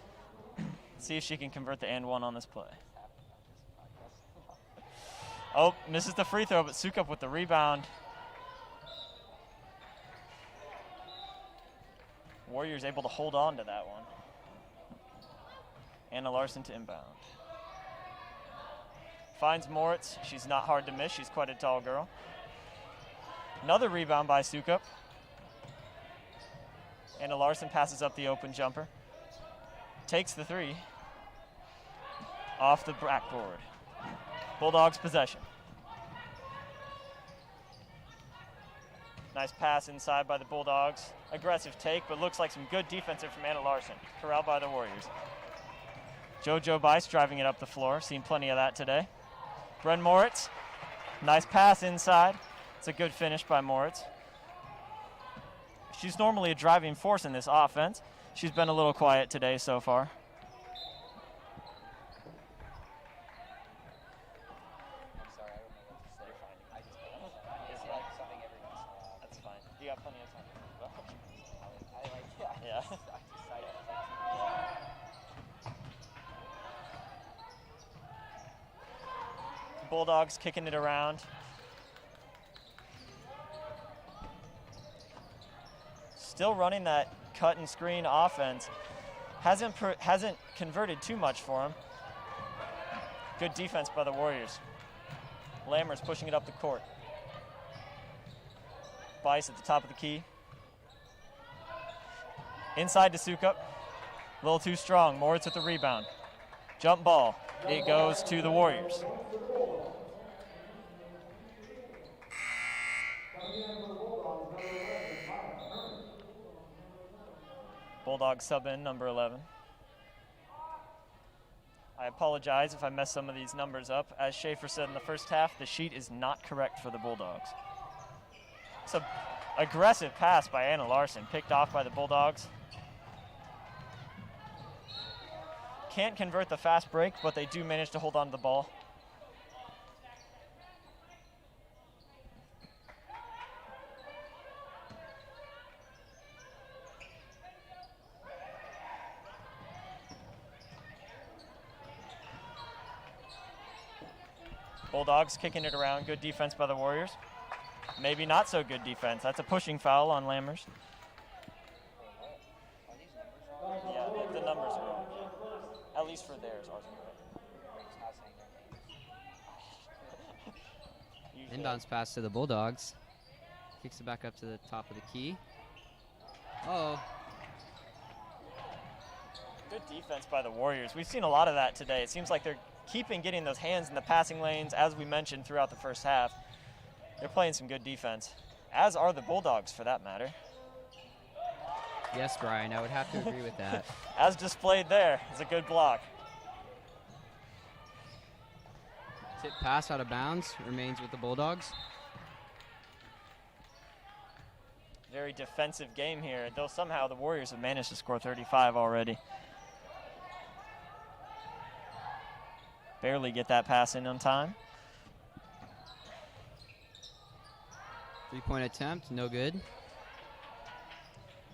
See if she can convert the and one on this play. Oh, misses the free throw, but Sukup with the rebound. Warriors able to hold on to that one. Anna Larson to inbound. Finds Moritz. She's not hard to miss. She's quite a tall girl. Another rebound by Sukup. Anna Larson passes up the open jumper. Takes the three. Off the backboard. Bulldogs possession. Nice pass inside by the Bulldogs. Aggressive take, but looks like some good defensive from Anna Larson. Corralled by the Warriors. JoJo Bice driving it up the floor. Seen plenty of that today. Bren Moritz. Nice pass inside. It's a good finish by Moritz. She's normally a driving force in this offense. She's been a little quiet today so far. That's fine. You got plenty of time. Yeah. Bulldogs kicking it around. Still running that cut and screen offense. Hasn't converted too much for him. Good defense by the Warriors. Lammers pushing it up the court. Bice at the top of the key. Inside to Sukup. A little too strong. Moritz with the rebound. Jump ball. It goes to the Warriors. Bulldogs sub in, number 11. I apologize if I mess some of these numbers up. As Schaefer said in the first half, the sheet is not correct for the Bulldogs. It's an aggressive pass by Anna Larson, picked off by the Bulldogs. Can't convert the fast break, but they do manage to hold on to the ball. Bulldogs kicking it around. Good defense by the Warriors. Maybe not so good defense. That's a pushing foul on Lammers. Yeah, the numbers are wrong. At least for theirs. Ours are right. Inbounds pass to the Bulldogs. Kicks it back up to the top of the key. Oh. Good defense by the Warriors. We've seen a lot of that today. It seems like they're getting those hands in the passing lanes, as we mentioned throughout the first half. They're playing some good defense, as are the Bulldogs for that matter. Yes, Brian, I would have to agree with that. As displayed there, it's a good block. Tip pass out of bounds, remains with the Bulldogs. Very defensive game here, though somehow the Warriors have managed to score 35 already. Barely get that pass in on time. 3-point attempt, no good.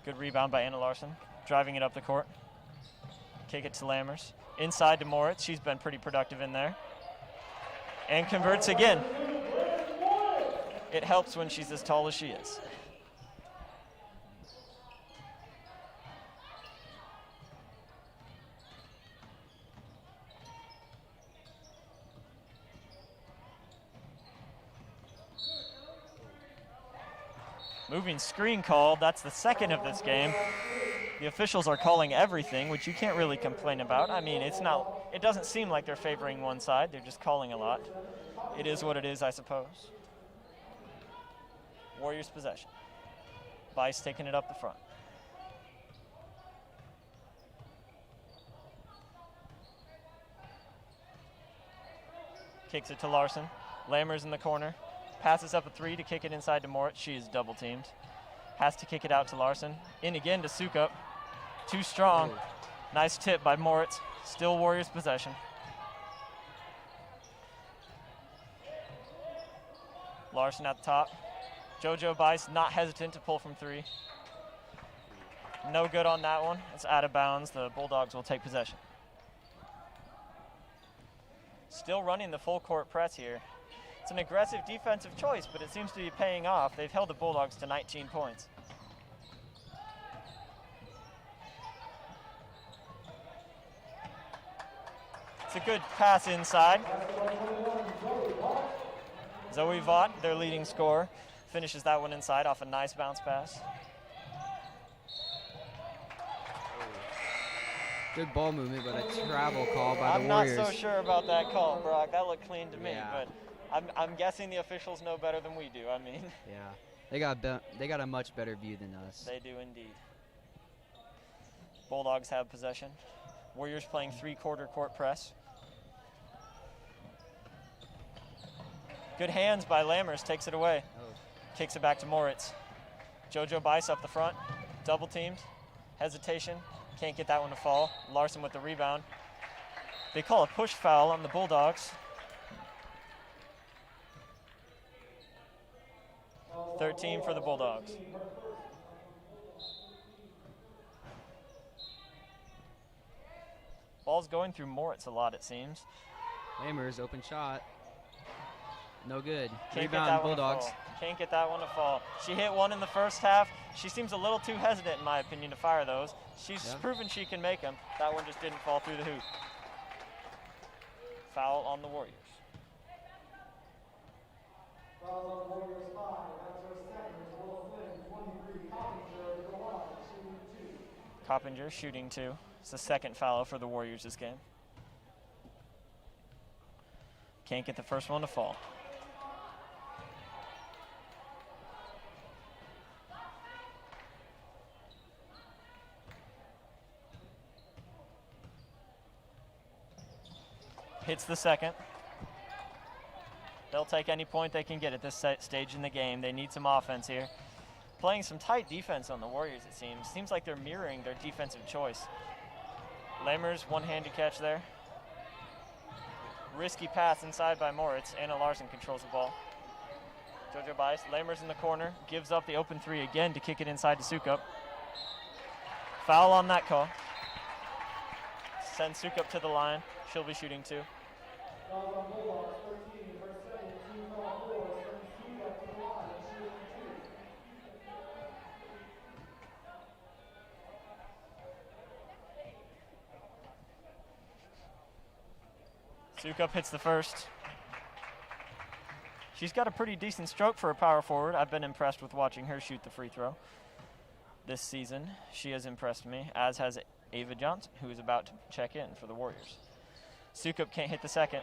Good rebound by Anna Larson, driving it up the court. Kick it to Lammers. Inside to Moritz. She's been pretty productive in there. And converts again. It helps when she's as tall as she is. Moving screen called. That's the second of this game. The officials are calling everything, which you can't really complain about. I mean, it doesn't seem like they're favoring one side. They're just calling a lot. It is what it is, I suppose. Warriors possession. Vice taking it up the front. Kicks it to Larson. Lammers in the corner. Passes up a 3 to kick it inside to Moritz. She is double teamed. Has to kick it out to Larson. In again to Sukup. Too strong. Oh. Nice tip by Moritz. Still Warriors possession. Larson at the top. JoJo Bice not hesitant to pull from 3. No good on that one. It's out of bounds. The Bulldogs will take possession. Still running the full court press here. It's an aggressive defensive choice, but it seems to be paying off. They've held the Bulldogs to 19 points. It's a good pass inside. Zoe Vaught, their leading scorer, finishes that one inside off a nice bounce pass. Good ball movement, but a travel call by I'm the not Warriors. so sure about that call, Brock. That looked clean to me, Yeah. but I'm guessing the officials know better than we do. I mean, Yeah, they got a much better view than us. they do indeed. Bulldogs have possession. Warriors playing 3-quarter court press. Good hands by Lammers, takes it away. Oh. Kicks it back to Moritz. JoJo Bice up the front, double teamed, hesitation, can't get that one to fall. Larson with the rebound. They call a push foul on the Bulldogs. 13 for the Bulldogs. Ball's going through Moritz a lot, it seems. Lammers, open shot. No good. Can't get Rebound, that one to Bulldogs. fall. Can't get that one to fall. She hit one in the first half. She seems a little too hesitant, in my opinion, to fire those. She's Yeah. proven she can make them. That one just didn't fall through the hoop. Foul on the Warriors. Coppinger shooting 2. It's the second foul for the Warriors this game. Can't get the first one to fall. Hits the second. They'll take any point they can get at this stage in the game. They need some offense here. Playing some tight defense on the Warriors, it seems. Seems like they're mirroring their defensive choice. Lammers, one-handed catch there. Risky pass inside by Moritz. Anna Larson controls the ball. JoJo Bice, Lammers in the corner, gives up the open 3 again to kick it inside to Sukup. Foul on that call. Send Sukup to the line. She'll be shooting 2. Sukup hits the first. She's got a pretty decent stroke for a power forward. I've been impressed with watching her shoot the free throw this season. She has impressed me, as has Ava Johnson, who is about to check in for the Warriors. Sukup can't hit the second.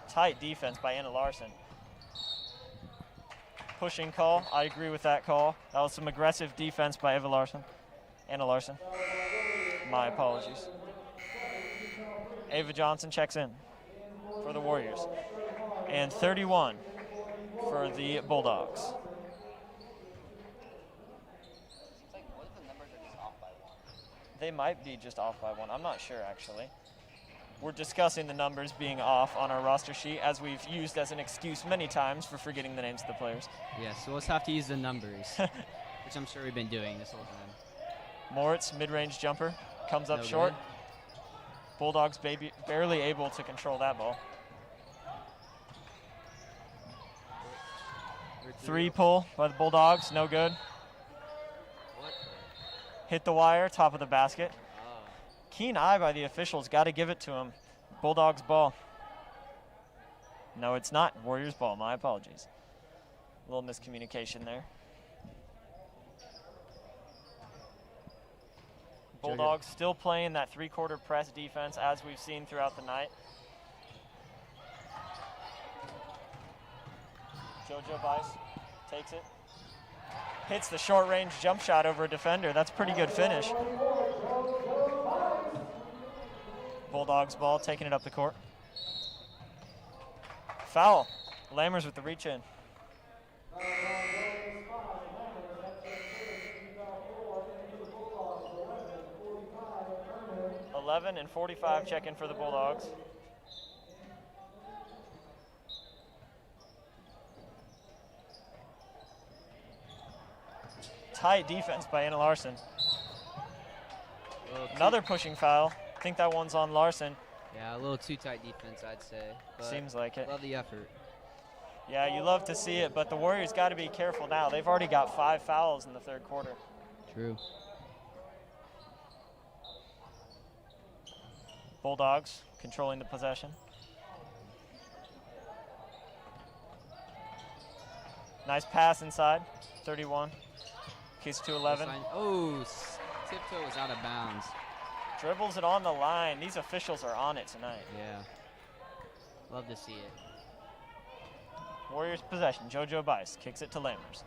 Tight defense by Anna Larson. Pushing call. I agree with that call. That was some aggressive defense by Anna Larson. My apologies. Ava Johnson checks in for the Warriors. And 31 for the Bulldogs. Seems like what if the numbers are just off by 1? They might be just off by 1. I'm not sure, actually. We're discussing the numbers being off on our roster sheet, as we've used as an excuse many times for forgetting the names of the players. Yeah, so we'll just have to use the numbers, which I'm sure we've been doing this whole time. Moritz, mid-range jumper, comes up No short. good. Bulldogs barely able to control that ball. 3 pull by the Bulldogs, no good. What? Hit the wire, top of the basket. Oh. Keen eye by the officials, got to give it to him. Bulldogs ball. No, it's not. Warriors ball. My apologies. A little miscommunication there. Bulldogs still playing that three-quarter press defense as we've seen throughout the night. JoJo Bice takes it. Hits the short-range jump shot over a defender. That's a pretty good finish. Bulldogs ball, taking it up the court. Foul. Lammers with the reach in. 11:45 check in for the Bulldogs. Tight defense by Anna Larson. Another pushing foul. I think that one's on Larson. Yeah, a little too tight defense, I'd say. But seems like it. Love the effort. Yeah, you love to see it, but the Warriors got to be careful now. They've already got 5 fouls in the third quarter. True. Bulldogs controlling the possession. Nice pass inside, 31. Kicks to 11. Oh, tiptoe was out of bounds. Dribbles it on the line. These officials are on it tonight. Yeah. Love to see it. Warriors possession. JoJo Bice kicks it to Lammers.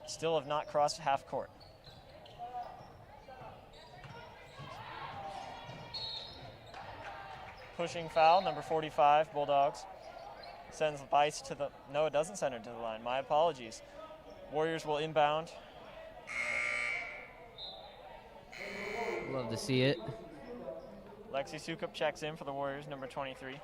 Still have not crossed half court. Pushing foul, number 45, Bulldogs. Sends Bice to the, no, it doesn't send her to the line. My apologies. Warriors will inbound. Love to see it. Lexi Sukup checks in for the Warriors, number 23.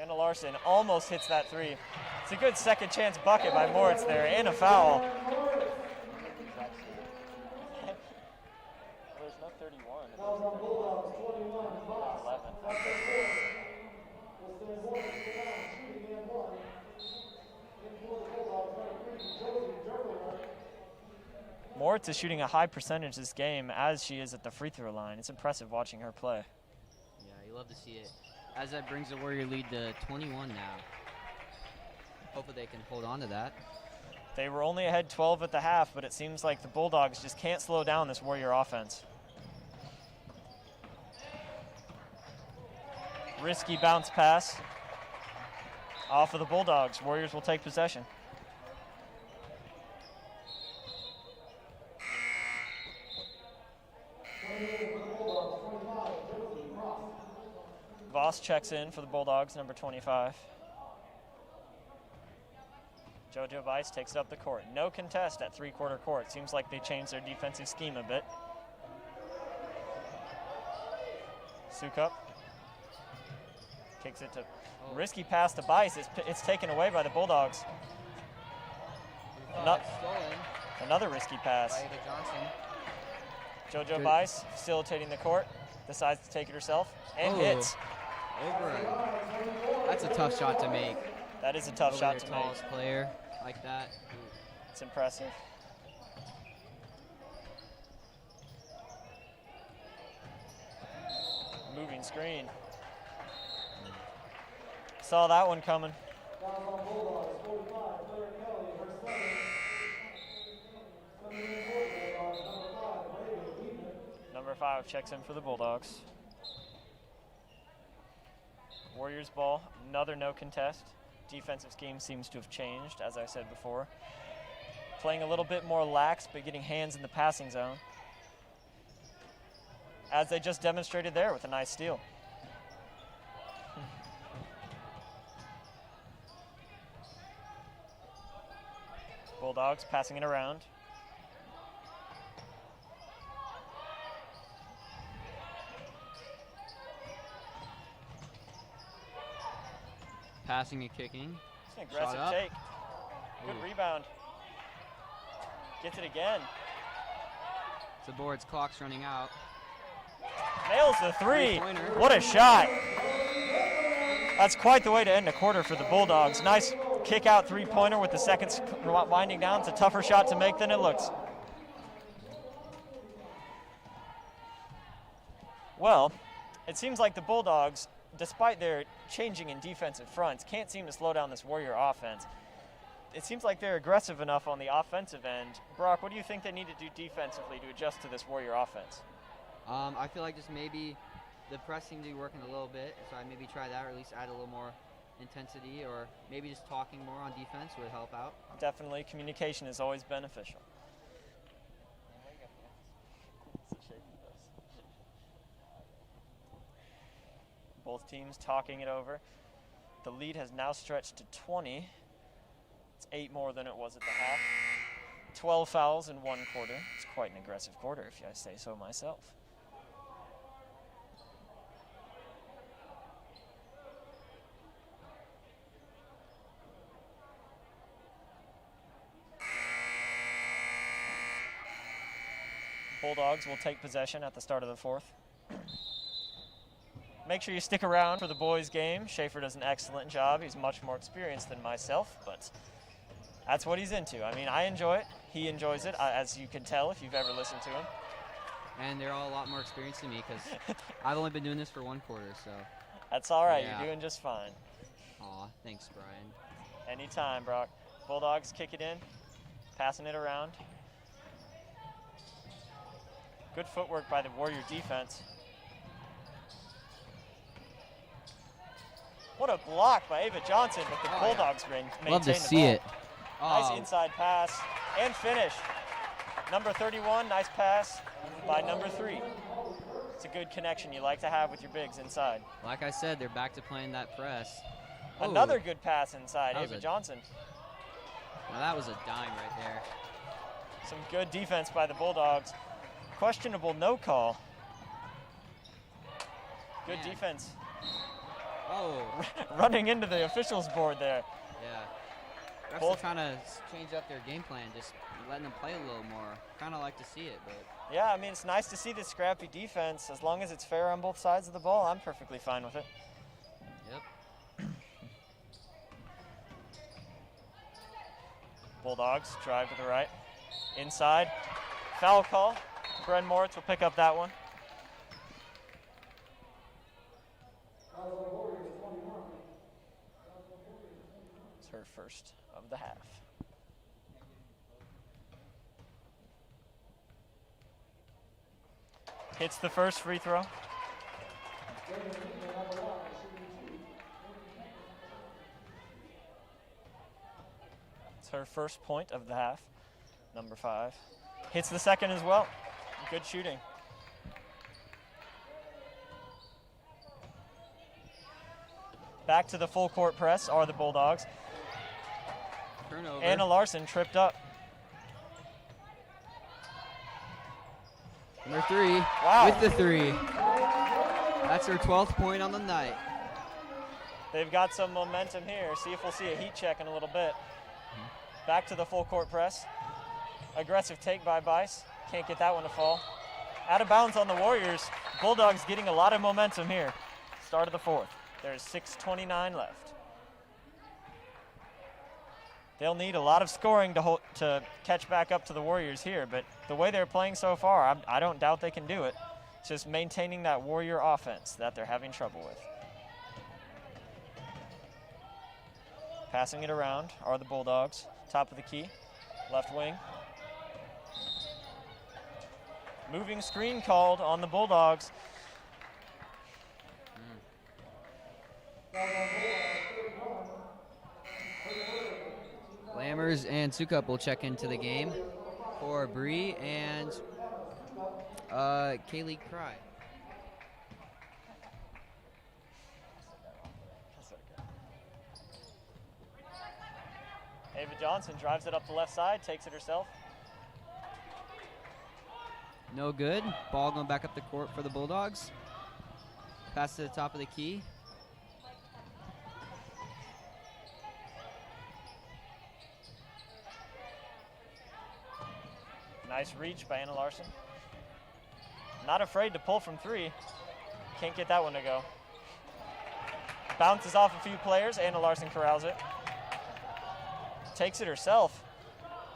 Anna Larson almost hits that three. It's a good second chance bucket by Moritz there, and a foul. There's no 31. Moritz is shooting a high percentage this game as she is at the free throw line. It's impressive watching her play. Yeah, you love to see it. As that brings the Warrior lead to 21 now. Hopefully they can hold on to that. They were only ahead 12 at the half, but it seems like the Bulldogs just can't slow down this Warrior offense. Risky bounce pass off of the Bulldogs. Warriors will take possession. Voss checks in for the Bulldogs, number 25. JoJo Bice takes it up the court. No contest at three-quarter court. Seems like they changed their defensive scheme a bit. Sukup kicks it to risky pass to Bice. It's taken away by the Bulldogs. Another risky pass. JoJo Bice facilitating the court. Decides to take it herself and hits. That's a tough shot to make. That is a tough shot to make. Tallest player like that. It's impressive. Moving screen. Saw that one coming. Number 5 checks in for the Bulldogs. Warriors ball, another no contest. Defensive scheme seems to have changed, as I said before. Playing a little bit more lax, but getting hands in the passing zone. As they just demonstrated there with a nice steal. Bulldogs passing it around. Passing and kicking. It's an aggressive take. Good rebound. Gets it again. The board's clock's running out. Nails the three. What a shot. That's quite the way to end a quarter for the Bulldogs. Nice kick out three-pointer with the seconds winding down. It's a tougher shot to make than it looks. Well, it seems like the Bulldogs, despite their changing in defensive fronts, can't seem to slow down this Warrior offense. It seems like they're aggressive enough on the offensive end. Brock, what do you think they need to do defensively to adjust to this Warrior offense? I feel like just maybe the press seemed to be working a little bit, so I maybe try that, or at least add a little more intensity, or maybe just talking more on defense would help out. Definitely, communication is always beneficial. Both teams talking it over. The lead has now stretched to 20. It's 8 more than it was at the half. 12 fouls in 1 quarter. It's quite an aggressive quarter, if I say so myself. Bulldogs will take possession at the start of the 4th. Make sure you stick around for the boys' game. Schaefer does an excellent job. He's much more experienced than myself, but that's what he's into. I mean, I enjoy it. He enjoys it, as you can tell if you've ever listened to him. And they're all a lot more experienced than me because I've only been doing this for 1 quarter, so. That's all right. Yeah. You're doing just fine. Aw, thanks, Brian. Anytime, Brock. Bulldogs kick it in, passing it around. Good footwork by the Warrior defense. What a block by Ava Johnson, but the Bulldogs maintain Love to the see ball. it. Nice inside pass and finish. Number 31, nice pass by number 3. It's a good connection you like to have with your bigs inside. Like I said, they're back to playing that press. Another good pass inside, That was Ava a- Johnson. Now that was a dime right there. Some good defense by the Bulldogs. Questionable no call. Good Man. defense. Oh, Running into the officials board there. yeah. Refs Both- are trying to change up their game plan, just letting them play a little more. Kind of like to see it, but Yeah, I mean, it's nice to see this scrappy defense. As long as it's fair on both sides of the ball, I'm perfectly fine with it. yep. Bulldogs drive to the right. Inside. Foul call. Bren Moritz will pick up that one. It's her first of the half. Hits the first free throw. It's her first point of the half. Number 5. Hits the second as well. Good shooting. Back to the full court press are the Bulldogs. Turnover. Anna Larson tripped up. Number 3. Wow. With the 3. That's her 12th point on the night. They've got some momentum here. See if we'll see a heat check in a little bit. Back to the full court press. Aggressive take by Bice. Can't get that one to fall. Out of bounds on the Warriors. Bulldogs getting a lot of momentum here. Start of the 4th. There's 6:29 left. They'll need a lot of scoring to catch back up to the Warriors here, but the way they're playing so far, I don't doubt they can do it. It's just maintaining that Warrior offense that they're having trouble with. Passing it around are the Bulldogs. Top of the key, left wing. Moving screen called on the Bulldogs. Lammers and Sukup will check into the game for Bree and Kaylee Cry. Ava Johnson drives it up the left side, takes it herself. No good. Ball going back up the court for the Bulldogs. Pass to the top of the key. Nice reach by Anna Larson. Not afraid to pull from 3. Can't get that one to go. Bounces off a few players. Anna Larson corrals it. takes it herself.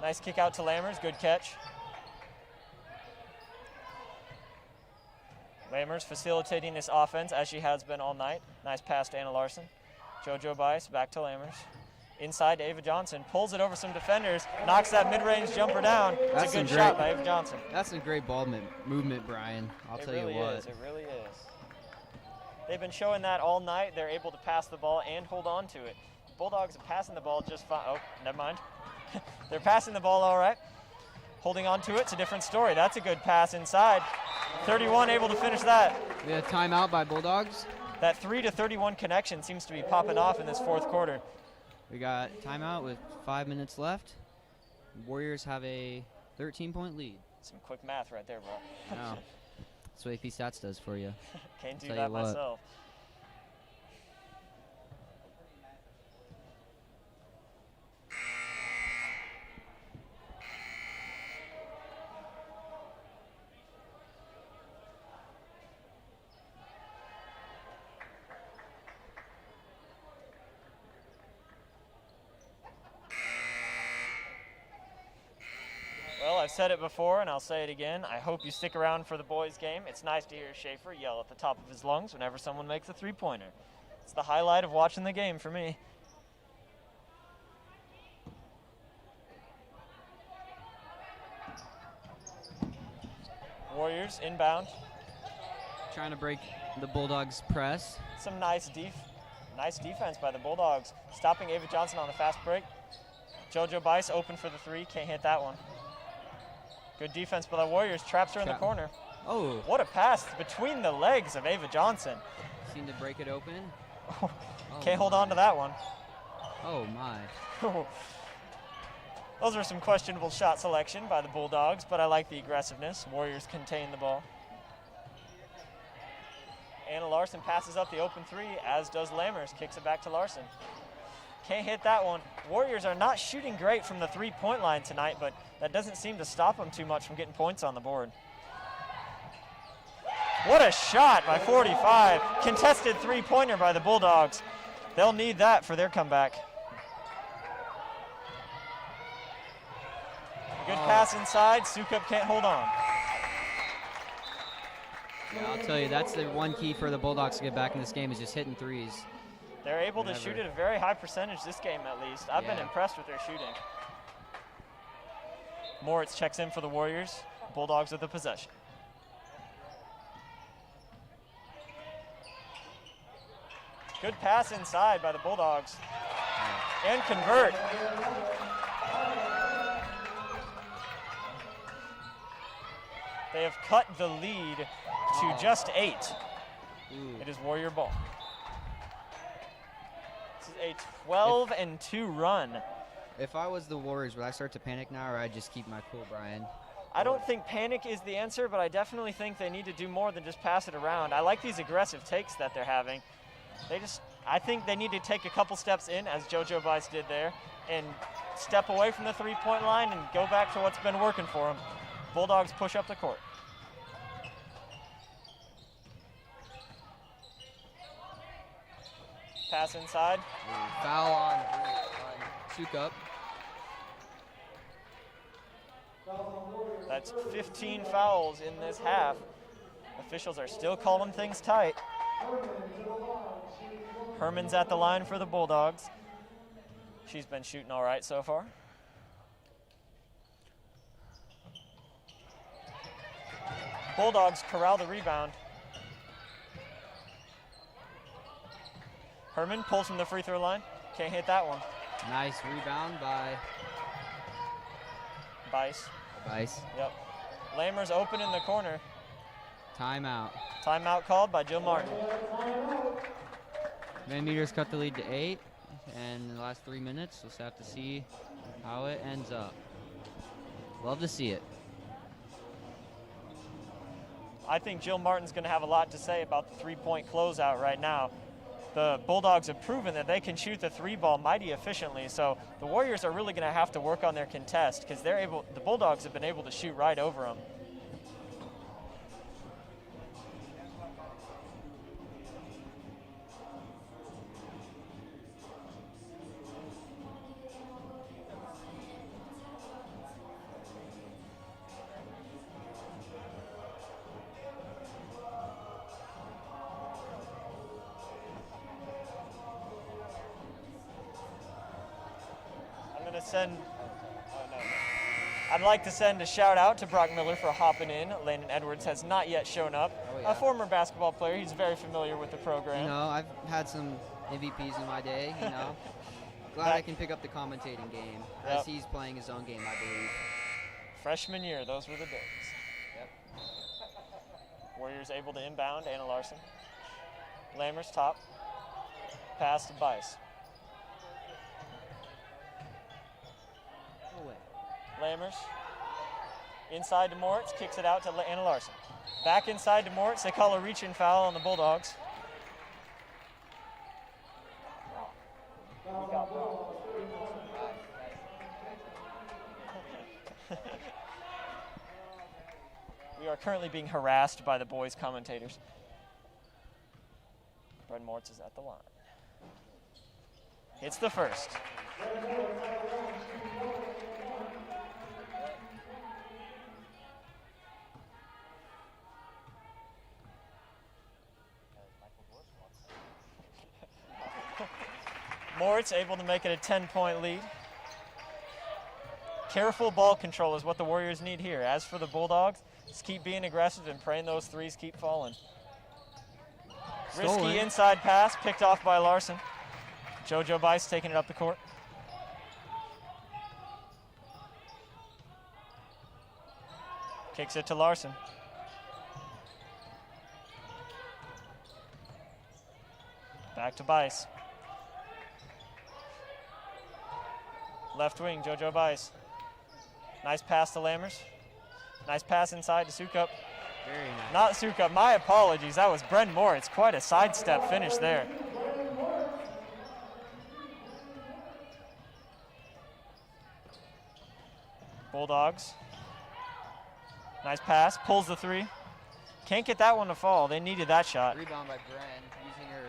Nice kick out to Lammers, good catch. Lammers facilitating this offense as she has been all night. Nice pass to Anna Larson. JoJo Bice back to Lammers. Inside to Ava Johnson, pulls it over some defenders, knocks that mid-range jumper down. It's a good shot by Ava Johnson. That's some great ball movement, Brian. I'll tell you what. It really is. They've been showing that all night. They're able to pass the ball and hold on to it. Bulldogs are passing the ball just fine. Oh, never mind. They're passing the ball all right. Holding on to it's a different story. That's a good pass inside. 31 able to finish that. We have timeout by Bulldogs. That 3 to 31 connection seems to be popping off in this fourth quarter. We got timeout with 5 minutes left. Warriors have a 13-point lead. Some quick math right there, bro. Wow. That's what AP Stats does for you. Can't do Tell that you what. myself. Well, I've said it before and I'll say it again. I hope you stick around for the boys' game. It's nice to hear Schaefer yell at the top of his lungs whenever someone makes a three-pointer. It's the highlight of watching the game for me. Warriors inbound. Trying to break the Bulldogs' press. Some nice defense by the Bulldogs. Stopping Ava Johnson on the fast break. JoJo Bice open for the three. Can't hit that one. Good defense by the Warriors. Traps her in the corner. Oh. What a pass between the legs of Ava Johnson. Seemed to break it open. Can't hold on to that one. Oh, my. Those are some questionable shot selection by the Bulldogs, but I like the aggressiveness. Warriors contain the ball. Anna Larson passes up the open three, as does Lammers. Kicks it back to Larson. Can't hit that one. Warriors are not shooting great from the three-point line tonight, but that doesn't seem to stop them too much from getting points on the board. What a shot by 45. Contested three-pointer by the Bulldogs. They'll need that for their comeback. Good pass inside. Sukup can't hold on. Yeah, I'll tell you, that's the one key for the Bulldogs to get back in this game is just hitting threes. They're able to shoot at a very high percentage this game, at least. I've been impressed with their shooting. Moritz checks in for the Warriors. Bulldogs with the possession. Good pass inside by the Bulldogs. And convert. They have cut the lead to just 8. It is Warrior ball. This is a 12-2 run. If I was the Warriors, would I start to panic now, or I'd just keep my cool, Brian? I don't think panic is the answer, but I definitely think they need to do more than just pass it around. I like these aggressive takes that they're having. I think they need to take a couple steps in, as JoJo Bice did there, and step away from the three-point line and go back to what's been working for them. Bulldogs push up the court. Pass inside. Foul on Sukup. That's 15 fouls in this half. Officials are still calling things tight. Herman's at the line for the Bulldogs. She's been shooting all right so far. Bulldogs corral the rebound. Herman pulls from the free throw line. Can't hit that one. Nice rebound by Bice. Yep. Lammers open in the corner. Timeout. Timeout called by Jill Martin. Millimeters cut the lead to 8, and in the last 3 minutes, we'll just have to see how it ends up. Love to see it. I think Jill Martin's going to have a lot to say about the three-point closeout right now. The Bulldogs have proven that they can shoot the three ball mighty efficiently, so the Warriors are really going to have to work on their contest because the Bulldogs have been able to shoot right over them. send I'd like to send a shout out to Brock Miller for hopping in. Landon Edwards has not yet shown up. Oh, yeah. A former basketball player. He's very familiar with the program. You know, I've had some MVPs in my day, you know. Glad I can pick up the commentating game as he's playing his own game, I believe. Freshman year, those were the days. Yep. Warriors able to inbound. Anna Larson. Lammers top. Pass to Bice. No way. Lammers. Inside to Moritz. Kicks it out to Anna Larson. Back inside to Moritz. They call a reach-in foul on the Bulldogs. We are currently being harassed by the boys' commentators. Brett Moritz is at the line. Hits the first. Moritz able to make it a 10-point lead. Careful ball control is what the Warriors need here. As for the Bulldogs, just keep being aggressive and praying those threes keep falling. Stolen. Risky inside pass, picked off by Larson. JoJo Bice taking it up the court. Kicks it to Larson. Back to Bice. Left wing, JoJo Bice. Nice pass to Lammers. Nice pass inside to Sukup. Very nice. Not Sukup, my apologies. That was Bren Moritz. Quite a sidestep finish there. Bulldogs. Nice pass, pulls the three. Can't get that one to fall. They needed that shot. Rebound by Bren using her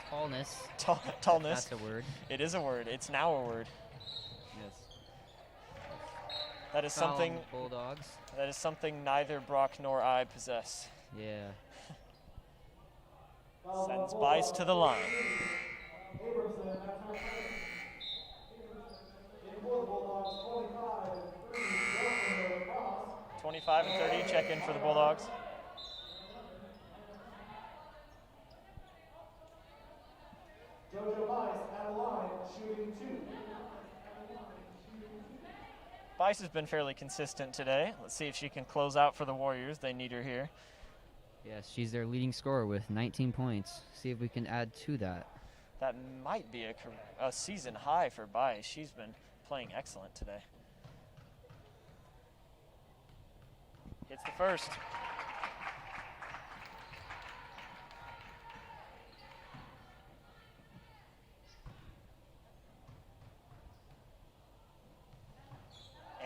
tallness. Tallness. That's a word. It is a word. It's now a word. Yes. That is Foul on something. the Bulldogs. That is something neither Brock nor I possess. Yeah. Sends Bice to the line. 25 and 30, check in for the Bulldogs. JoJo Bice at the line, shooting 2. Bice has been fairly consistent today. Let's see if she can close out for the Warriors. They need her here. Yes, she's their leading scorer with 19 points. See if we can add to that. That might be a season high for Bice. She's been playing excellent today. Hits the first.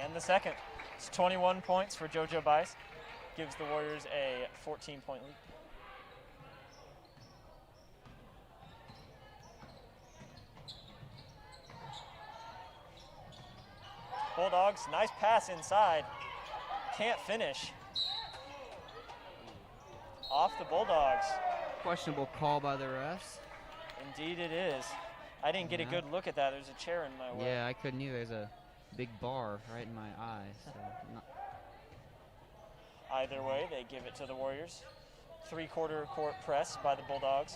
And the second. It's 21 points for JoJo Bice. Gives the Warriors a 14-point lead. Bulldogs, nice pass inside. Can't finish. Off the Bulldogs. Questionable call by the refs. Indeed it is. I didn't get a good look at that. There's a chair in my way. Yeah, I couldn't either. There's a big bar right in my eye. So Either way, they give it to the Warriors. Three-quarter court press by the Bulldogs.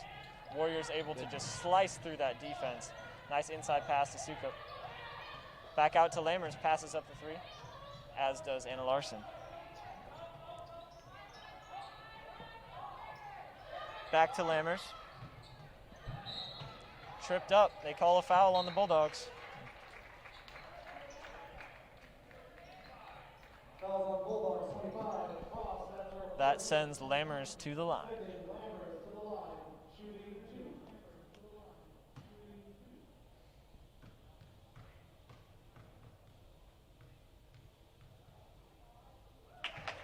Warriors able to just slice through that defense. Nice inside pass to Sukup. Back out to Lammers, passes up the three, as does Anna Larson. Back to Lammers. Tripped up. They call a foul on the Bulldogs. That sends Lammers to the line.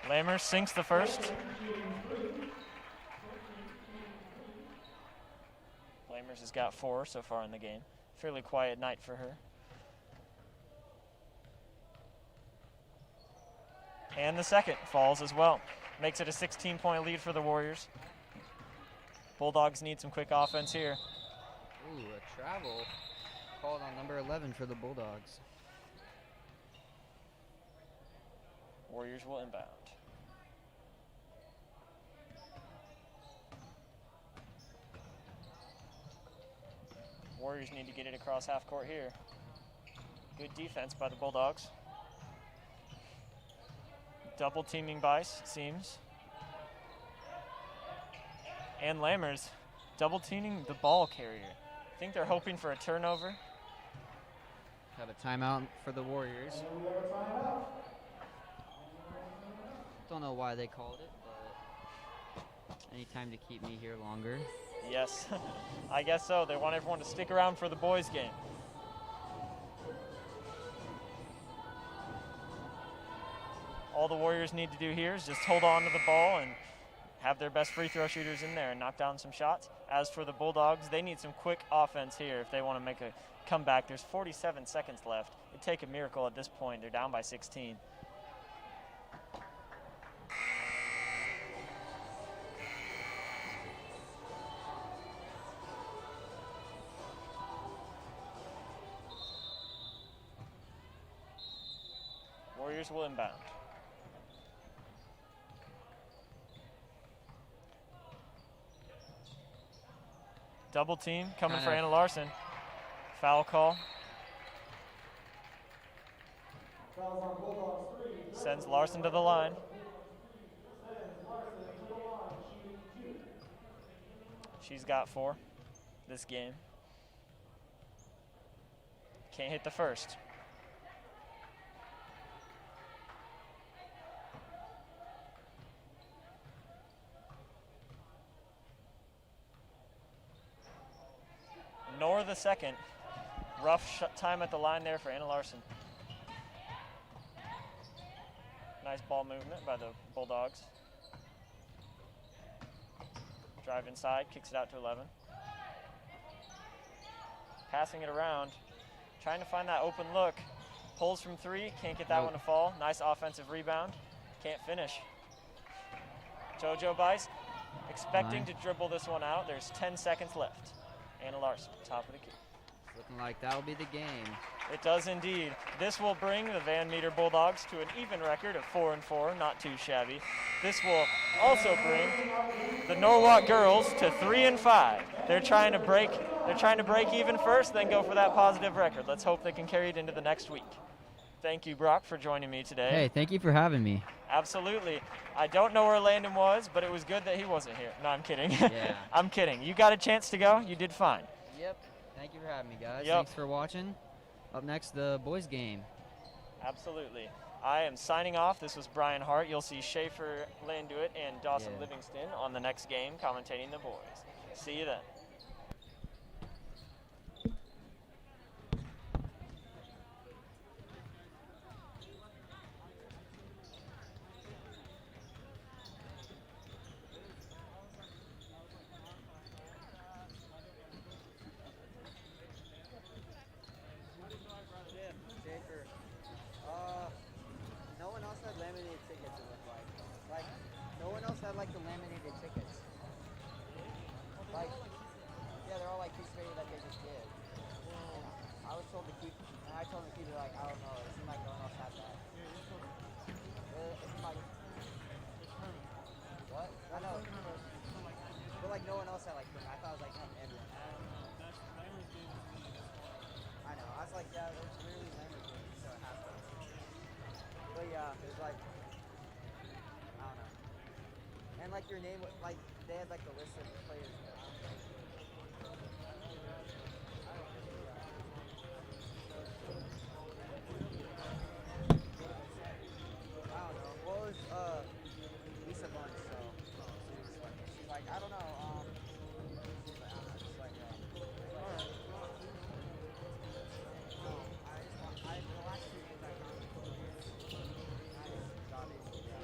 Lammers sinks the first. Lammers has got 4 so far in the game. Fairly quiet night for her. And the second falls as well. Makes it a 16-point lead for the Warriors. Bulldogs need some quick offense here. ooh, a travel called on number 11 for the Bulldogs. Warriors will inbound. Warriors need to get it across half court here. Good defense by the Bulldogs. Double teaming Bice, it seems. And Lammers double teaming the ball carrier. I think they're hoping for a turnover. Have a timeout for the Warriors. Don't know why they called it, but any time to keep me here longer. Yes, I guess so. They want everyone to stick around for the boys' game. All the Warriors need to do here is just hold on to the ball and have their best free throw shooters in there and knock down some shots. As for the Bulldogs, they need some quick offense here if they want to make a comeback. There's 47 seconds left. It'd take a miracle at this point. They're down by 16. Warriors will inbound. Double team coming for Anna Larson. Foul call. Sends Larson to the line. She's got 4 this game. Can't hit the first. Nor the second. Rough time at the line there for Anna Larson. Nice ball movement by the Bulldogs. Drive inside, kicks it out to 11. Passing it around, trying to find that open look. Pulls from 3, can't get that one to fall. Nice offensive rebound, can't finish. JoJo Bice expecting to dribble this one out. There's 10 seconds left. Anna Larson, top of the key. Looking like that'll be the game. It does indeed. This will bring the Van Meter Bulldogs to an even record of 4-4, not too shabby. This will also bring the Norwalk girls to 3-5. They're trying to break even first, then go for that positive record. Let's hope they can carry it into the next week. Thank you, Brock, for joining me today. Hey, thank you for having me. Absolutely. I don't know where Landon was, but it was good that he wasn't here. No, I'm kidding. Yeah. I'm kidding. You got a chance to go. You did fine. Yep. Thank you for having me, guys. Yep. Thanks for watching. Up next, the boys' game. Absolutely. I am signing off. This was Brian Hart. You'll see Schaefer Landuit and Dawson Livingston on the next game commentating the boys. See you then. No one else had laminated tickets, it looked like. Like, no one else had, like, the laminated tickets. Like, yeah, they're all, like, piece of paper that they just did. And I was told to keep, and I told them to keep it, like, I don't know, it seemed like no one else had that. It seemed like, what? I know. But, like, no one else had, like, I thought it was, like, everyone. I know, I was like, yeah, there's really laminated, so it has to. But yeah, there's like, I don't know. And like your name, like they had like the list of the players. I don't know. What was Lisa Bunch? So she's like, I don't know. She's like, I don't know. Just like, alright. The last 2 games I counted. Got it. Yeah.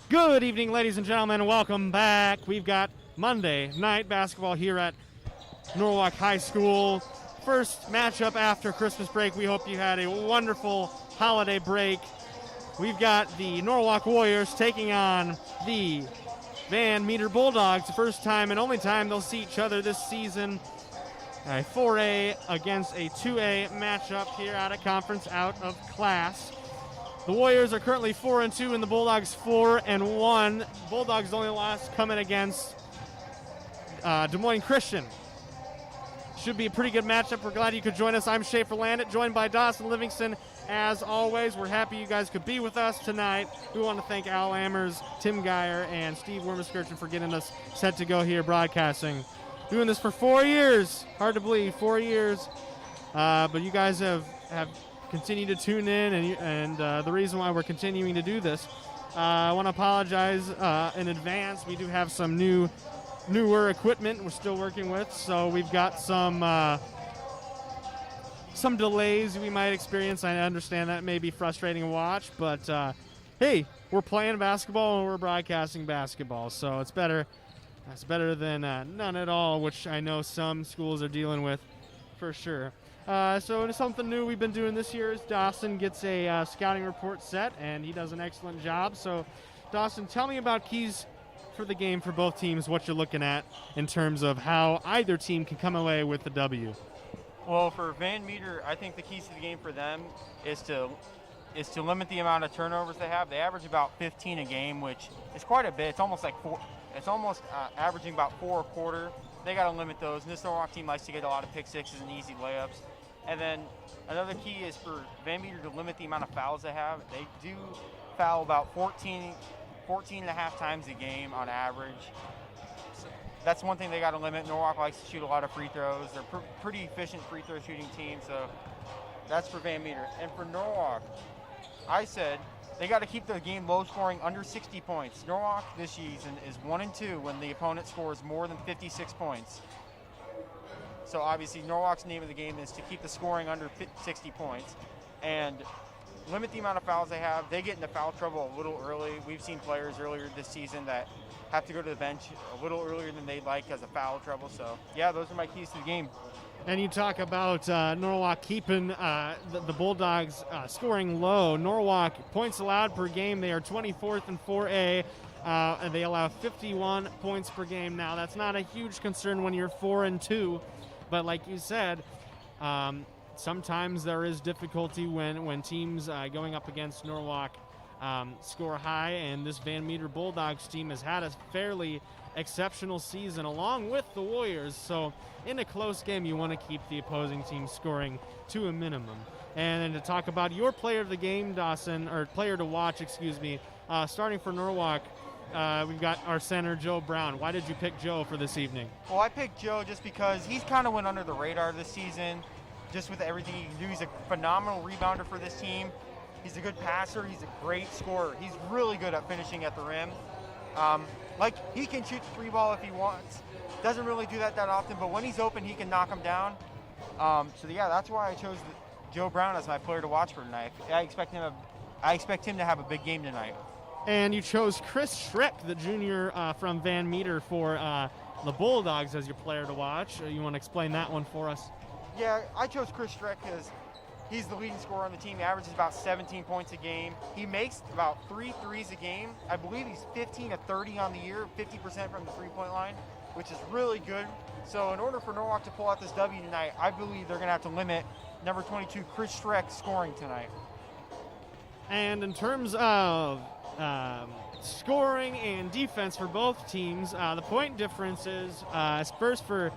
Good evening, ladies and gentlemen. Welcome back. We've got Monday night basketball here at Norwalk High School. First matchup after Christmas break. We hope you had a wonderful holiday break. We've got the Norwalk Warriors taking on the Van Meter Bulldogs. The first time and only time they'll see each other this season. A 4A against a 2A matchup here out of conference, out of class. The Warriors are currently 4-2 and the Bulldogs 4-1. Bulldogs' only loss coming against Des Moines Christian. Should be a pretty good matchup. We're glad you could join us. I'm Schaefer Landit, joined by Dawson Livingston. As always, we're happy you guys could be with us tonight. We want to thank Al Ammers, Tim Geyer, and Steve Wormuskirchen for getting us set to go here broadcasting. Doing this for 4 years. Hard to believe, 4 years. But you guys have continued to tune in, and the reason why we're continuing to do this, I want to apologize in advance. We do have some newer equipment we're still working with, so we've got some delays we might experience. I understand that may be frustrating to watch, but hey, we're playing basketball and we're broadcasting basketball, so it's better. That's better than none at all, which I know some schools are dealing with for sure. So something new we've been doing this year is Dawson gets a scouting report set, and he does an excellent job. So, Dawson, tell me about keys for the game for both teams, what you're looking at in terms of how either team can come away with the W. Well, for Van Meter, I think the keys to the game for them is to limit the amount of turnovers they have. They average about 15 a game, which is quite a bit. It's almost like averaging about 4 a quarter. They got to limit those. And this Norwalk team likes to get a lot of pick sixes and easy layups. And then another key is for Van Meter to limit the amount of fouls they have. They do foul about 14 and a half times a game on average. So that's one thing they got to limit. Norwalk likes to shoot a lot of free throws. They're pretty efficient free throw shooting team, so that's for Van Meter. And for Norwalk, I said they got to keep the game low scoring, under 60 points. Norwalk this season is 1-2 when the opponent scores more than 56 points. So obviously Norwalk's name of the game is to keep the scoring under 60 points and limit the amount of fouls they have. They get into foul trouble a little early. We've seen players earlier this season that have to go to the bench a little earlier than they'd like as a foul trouble. So yeah, those are my keys to the game. And you talk about Norwalk keeping the Bulldogs scoring low. Norwalk points allowed per game, they are 24th in 4A, and they allow 51 points per game. Now, that's not a huge concern when you're 4-2, but like you said, sometimes there is difficulty when teams going up against Norwalk score high, and this Van Meter Bulldogs team has had a fairly exceptional season along with the Warriors, so in a close game you want to keep the opposing team scoring to a minimum. And then to talk about your player of the game, Dawson, or player to watch, excuse me, starting for Norwalk, we've got our center, Joe Brown. Why did you pick Joe for this evening? Well, I picked Joe just because he's kind of went under the radar this season, just with everything he can do. He's a phenomenal rebounder for this team. He's a good passer. He's a great scorer. He's really good at finishing at the rim. He can shoot the free ball if he wants. Doesn't really do that often, but when he's open, he can knock him down. So yeah, that's why I chose Joe Brown as my player to watch for tonight. I expect him to have a big game tonight. And you chose Chris Schreck, the junior from Van Meter, for the Bulldogs as your player to watch. You want to explain that one for us? Yeah, I chose Chris Schreck because he's the leading scorer on the team. He averages about 17 points a game. He makes about 3 threes a game. I believe he's 15 to 30 on the year, 50% from the three-point line, which is really good. So in order for Norwalk to pull out this W tonight, I believe they're going to have to limit number 22, Chris Schreck, scoring tonight. And in terms of scoring and defense for both teams, the point difference is first for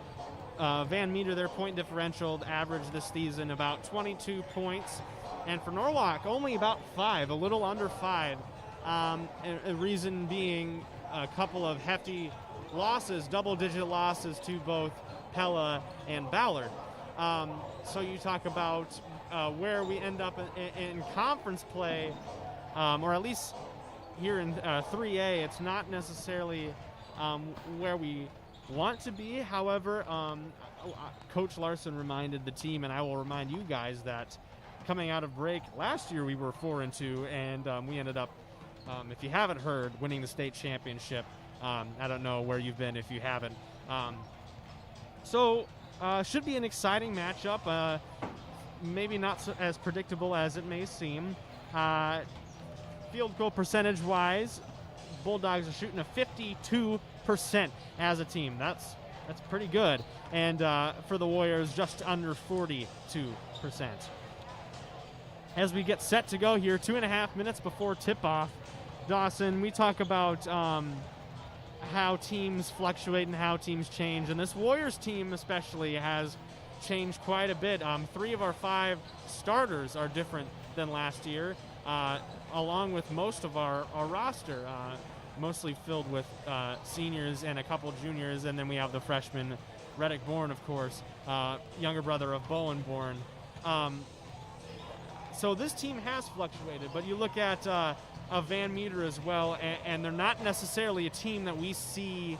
Van Meter, their point differential average this season about 22 points, and for Norwalk only about 5, a little under 5. And a reason being a couple of hefty losses, double-digit losses to both Pella and Ballard. So you talk about where we end up in conference play, or at least here in 3A, it's not necessarily where we want to be. However, Coach Larson reminded the team, and I will remind you guys, that coming out of break last year we were 4-2, and we ended up if you haven't heard, winning the state championship. I don't know where you've been if you haven't. So should be an exciting matchup. Maybe not as predictable as it may seem. Field goal percentage-wise, Bulldogs are shooting a 52% as a team. That's pretty good. And for the Warriors, just under 42%. As we get set to go here, 2.5 minutes before tip-off, Dawson, we talk about how teams fluctuate and how teams change. And this Warriors team especially has changed quite a bit. 3 of our 5 starters are different than last year, along with most of our roster, mostly filled with seniors and a couple juniors. And then we have the freshman, Reddick Bourne, of course, younger brother of Bowen Bourne. So this team has fluctuated, but you look at Van Meter as well, and they're not necessarily a team that we see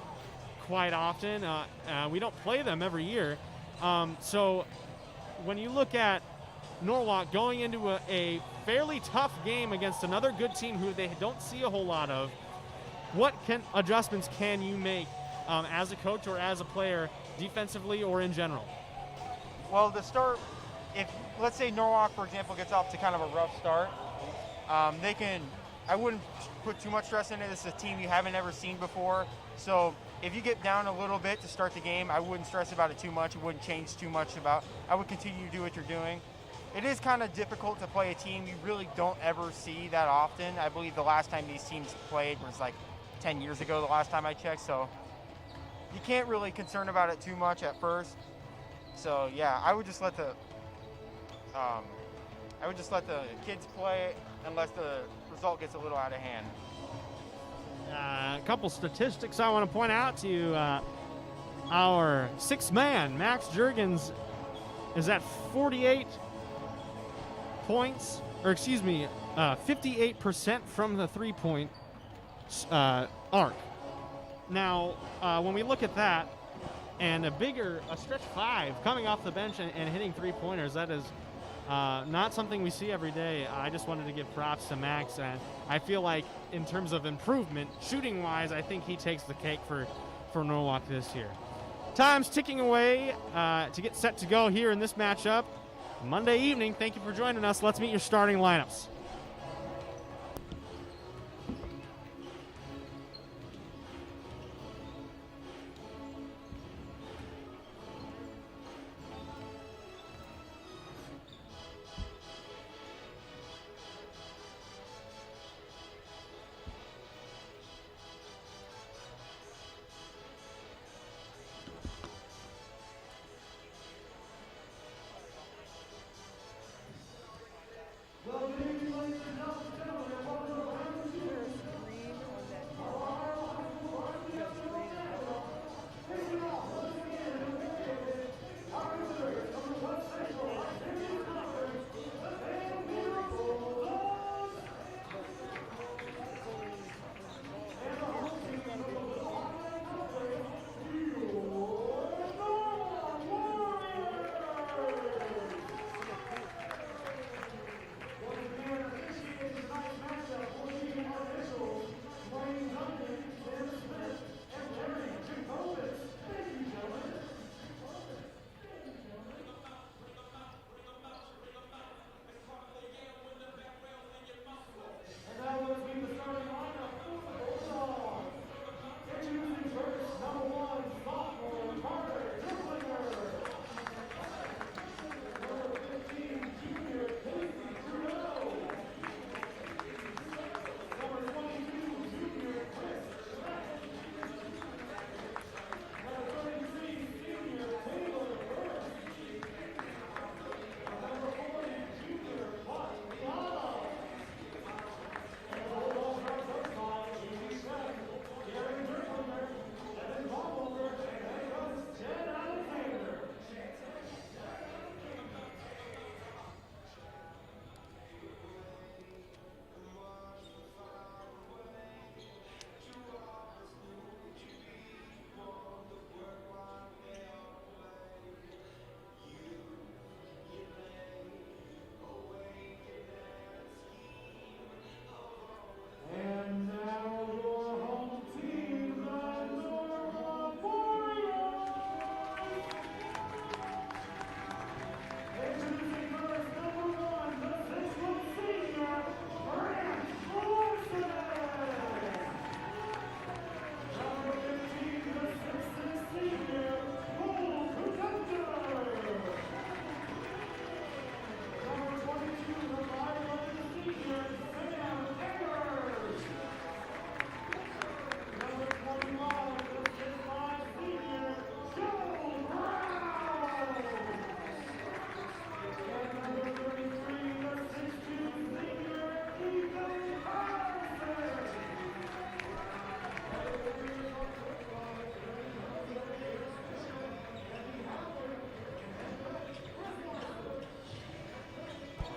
quite often. We don't play them every year. So when you look at Norwalk going into a fairly tough game against another good team who they don't see a whole lot of, what adjustments can you make as a coach or as a player, defensively or in general? Well, the start, if let's say Norwalk, for example, gets off to kind of a rough start, I wouldn't put too much stress into it. This is a team you haven't ever seen before. So if you get down a little bit to start the game, I wouldn't stress about it too much. It wouldn't change too much I would continue to do what you're doing. It is kind of difficult to play a team you really don't ever see that often. I believe the last time these teams played was like 10 years ago, the last time I checked. So you can't really concern about it too much at first. So yeah, I would just let the kids play unless the result gets a little out of hand. A couple statistics I want to point out to you. Our 6th man, Max Juergens, is at 48 points, 58% from the 3-point arc. Now, when we look at that, and a stretch 5 coming off the bench and hitting 3-pointers, that is not something we see every day. I just wanted to give props to Max, and I feel like in terms of improvement, shooting-wise, I think he takes the cake for Norwalk this year. Time's ticking away to get set to go here in this matchup. Monday evening, thank you for joining us. Let's meet your starting lineups. Welcome to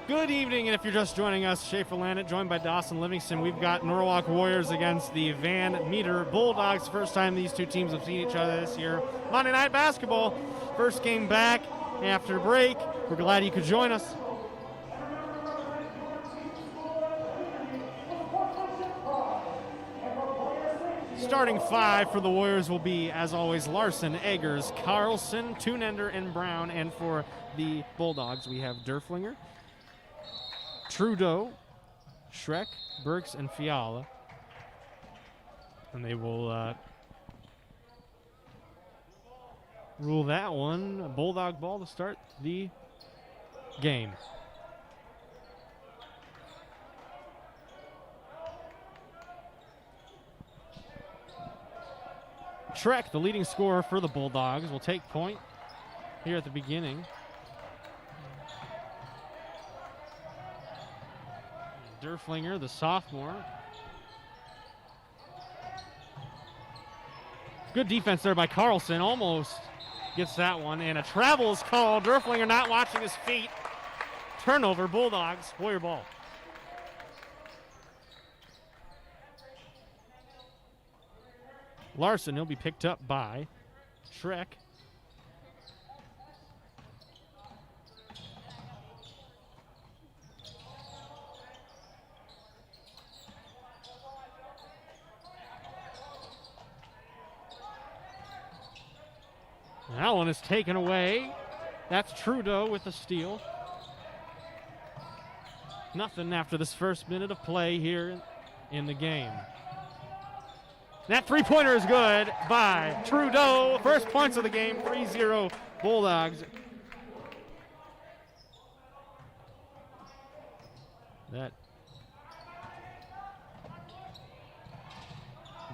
Good evening, and if you're just joining us, Schaefer Landit, joined by Dawson Livingston. We've got Norwalk Warriors against the Van Meter Bulldogs. First time these two teams have seen each other this year. Monday Night Basketball, first game back after break. We're glad you could join us. Starting five for the Warriors will be, as always, Larson, Eggers, Carlson, Tunender, and Brown. And for the Bulldogs, we have Derflinger, Trudeau, Schreck, Burks, and Fiala. And they will rule that one a Bulldog ball to start the game. Schreck, the leading scorer for the Bulldogs, will take point here at the beginning. Derflinger, the sophomore. Good defense there by Carlson. Almost gets that one. And a travel is called. Derflinger not watching his feet. Turnover, Bulldogs. Warrior ball. Larson, he'll be picked up by Schreck. That one is taken away. That's Trudeau with the steal. Nothing after this first minute of play here in the game. That three-pointer is good by Trudeau. First points of the game, 3-0 Bulldogs. That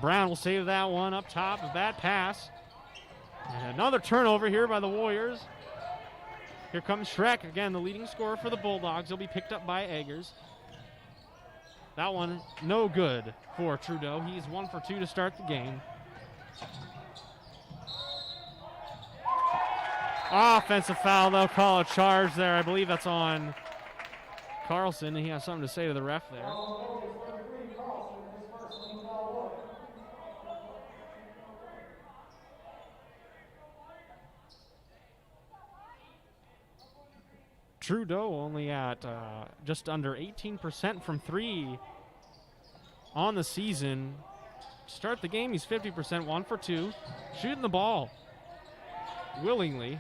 Brown will save that one up top. A bad pass. And another turnover here by the Warriors. Here comes Schreck, again, the leading scorer for the Bulldogs. He'll be picked up by Eggers. That one, no good for Trudeau. He's 1 for 2 to start the game. Offensive foul, they'll call a charge there. I believe that's on Carlson. He has something to say to the ref there. Trudeau only at just under 18% from three on the season. Start the game, he's 50%, 1 for 2. Shooting the ball willingly.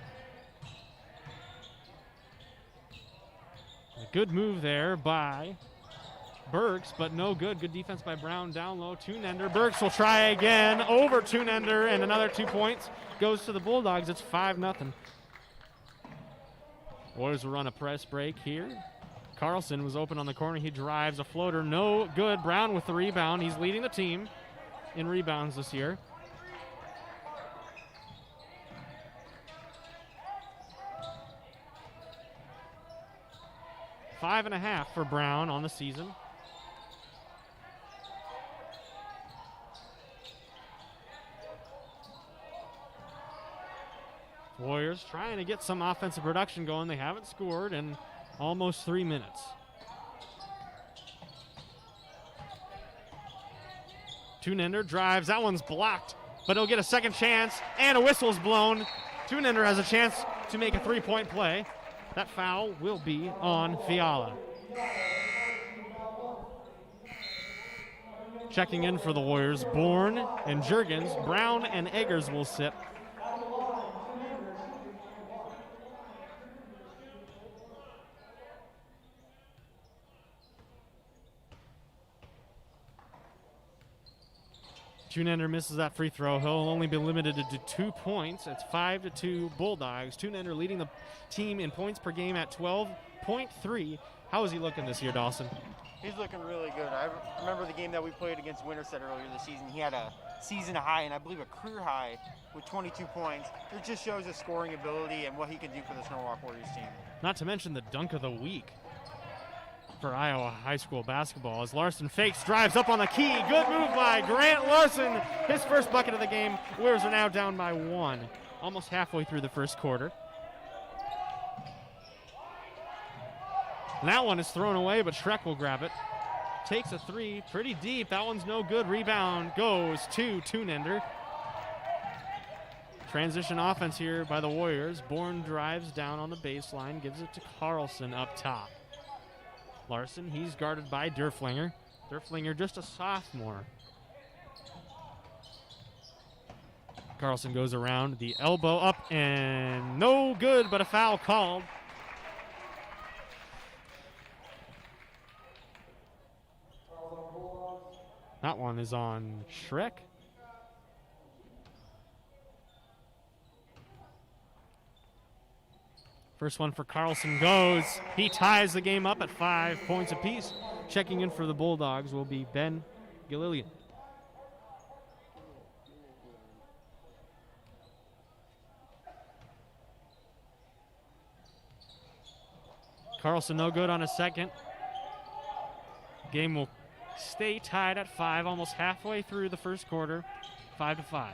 A good move there by Burks, but no good. Good defense by Brown down low. Tunender. Burks will try again over Tunender, and another 2 points goes to the Bulldogs. It's 5-0. Warriors will run a press break here. Carlson was open on the corner. He drives a floater. No good. Brown with the rebound. He's leading the team in rebounds this year. Five and a half for Brown on the season. Warriors trying to get some offensive production going. They haven't scored in almost 3 minutes. Tunender drives. That one's blocked, but he'll get a second chance, and a whistle's blown. Tunender has a chance to make a three-point play. That foul will be on Fiala. Checking in for the Warriors, Bourne and Juergens. Brown and Eggers will sit. Tunender misses that free throw. He'll only be limited to 2 points. It's 5-2 Bulldogs. Tunender leading the team in points per game at 12.3. How is he looking this year, Dawson? He's looking really good. I remember the game that we played against Winterset earlier this season. He had a season high and I believe a career high with 22 points. It just shows his scoring ability and what he can do for this Norwalk Warriors team. Not to mention the dunk of the week for Iowa high school basketball as Larson fakes, drives up on the key. Good move by Grant Larson. His first bucket of the game. Warriors are now down by 1, almost halfway through the first quarter. And that one is thrown away, but Shrek will grab it. Takes a three, pretty deep. That one's no good. Rebound goes to Tunender. Transition offense here by the Warriors. Bourne drives down on the baseline, gives it to Carlson up top. Larson, he's guarded by Derflinger. Derflinger just a sophomore. Carlson goes around, the elbow up and no good, but a foul called. That one is on Shrek. First one for Carlson goes. He ties the game up at 5 points apiece. Checking in for the Bulldogs will be Ben Gilillian. Carlson no good on a second. Game will stay tied at 5, almost halfway through the first quarter, 5-5.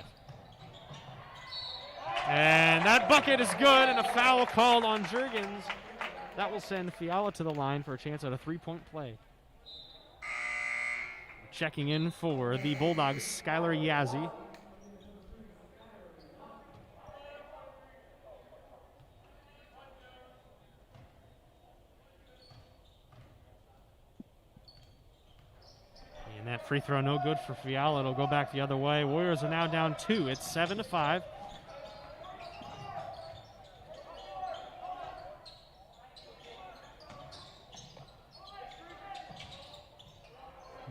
And that bucket is good, and a foul called on Juergens. That will send Fiala to the line for a chance at a 3-point play. Checking in for the Bulldogs, Skylar Yazzie. And that free throw no good for Fiala. It'll go back the other way. Warriors are now down 2. It's 7-5.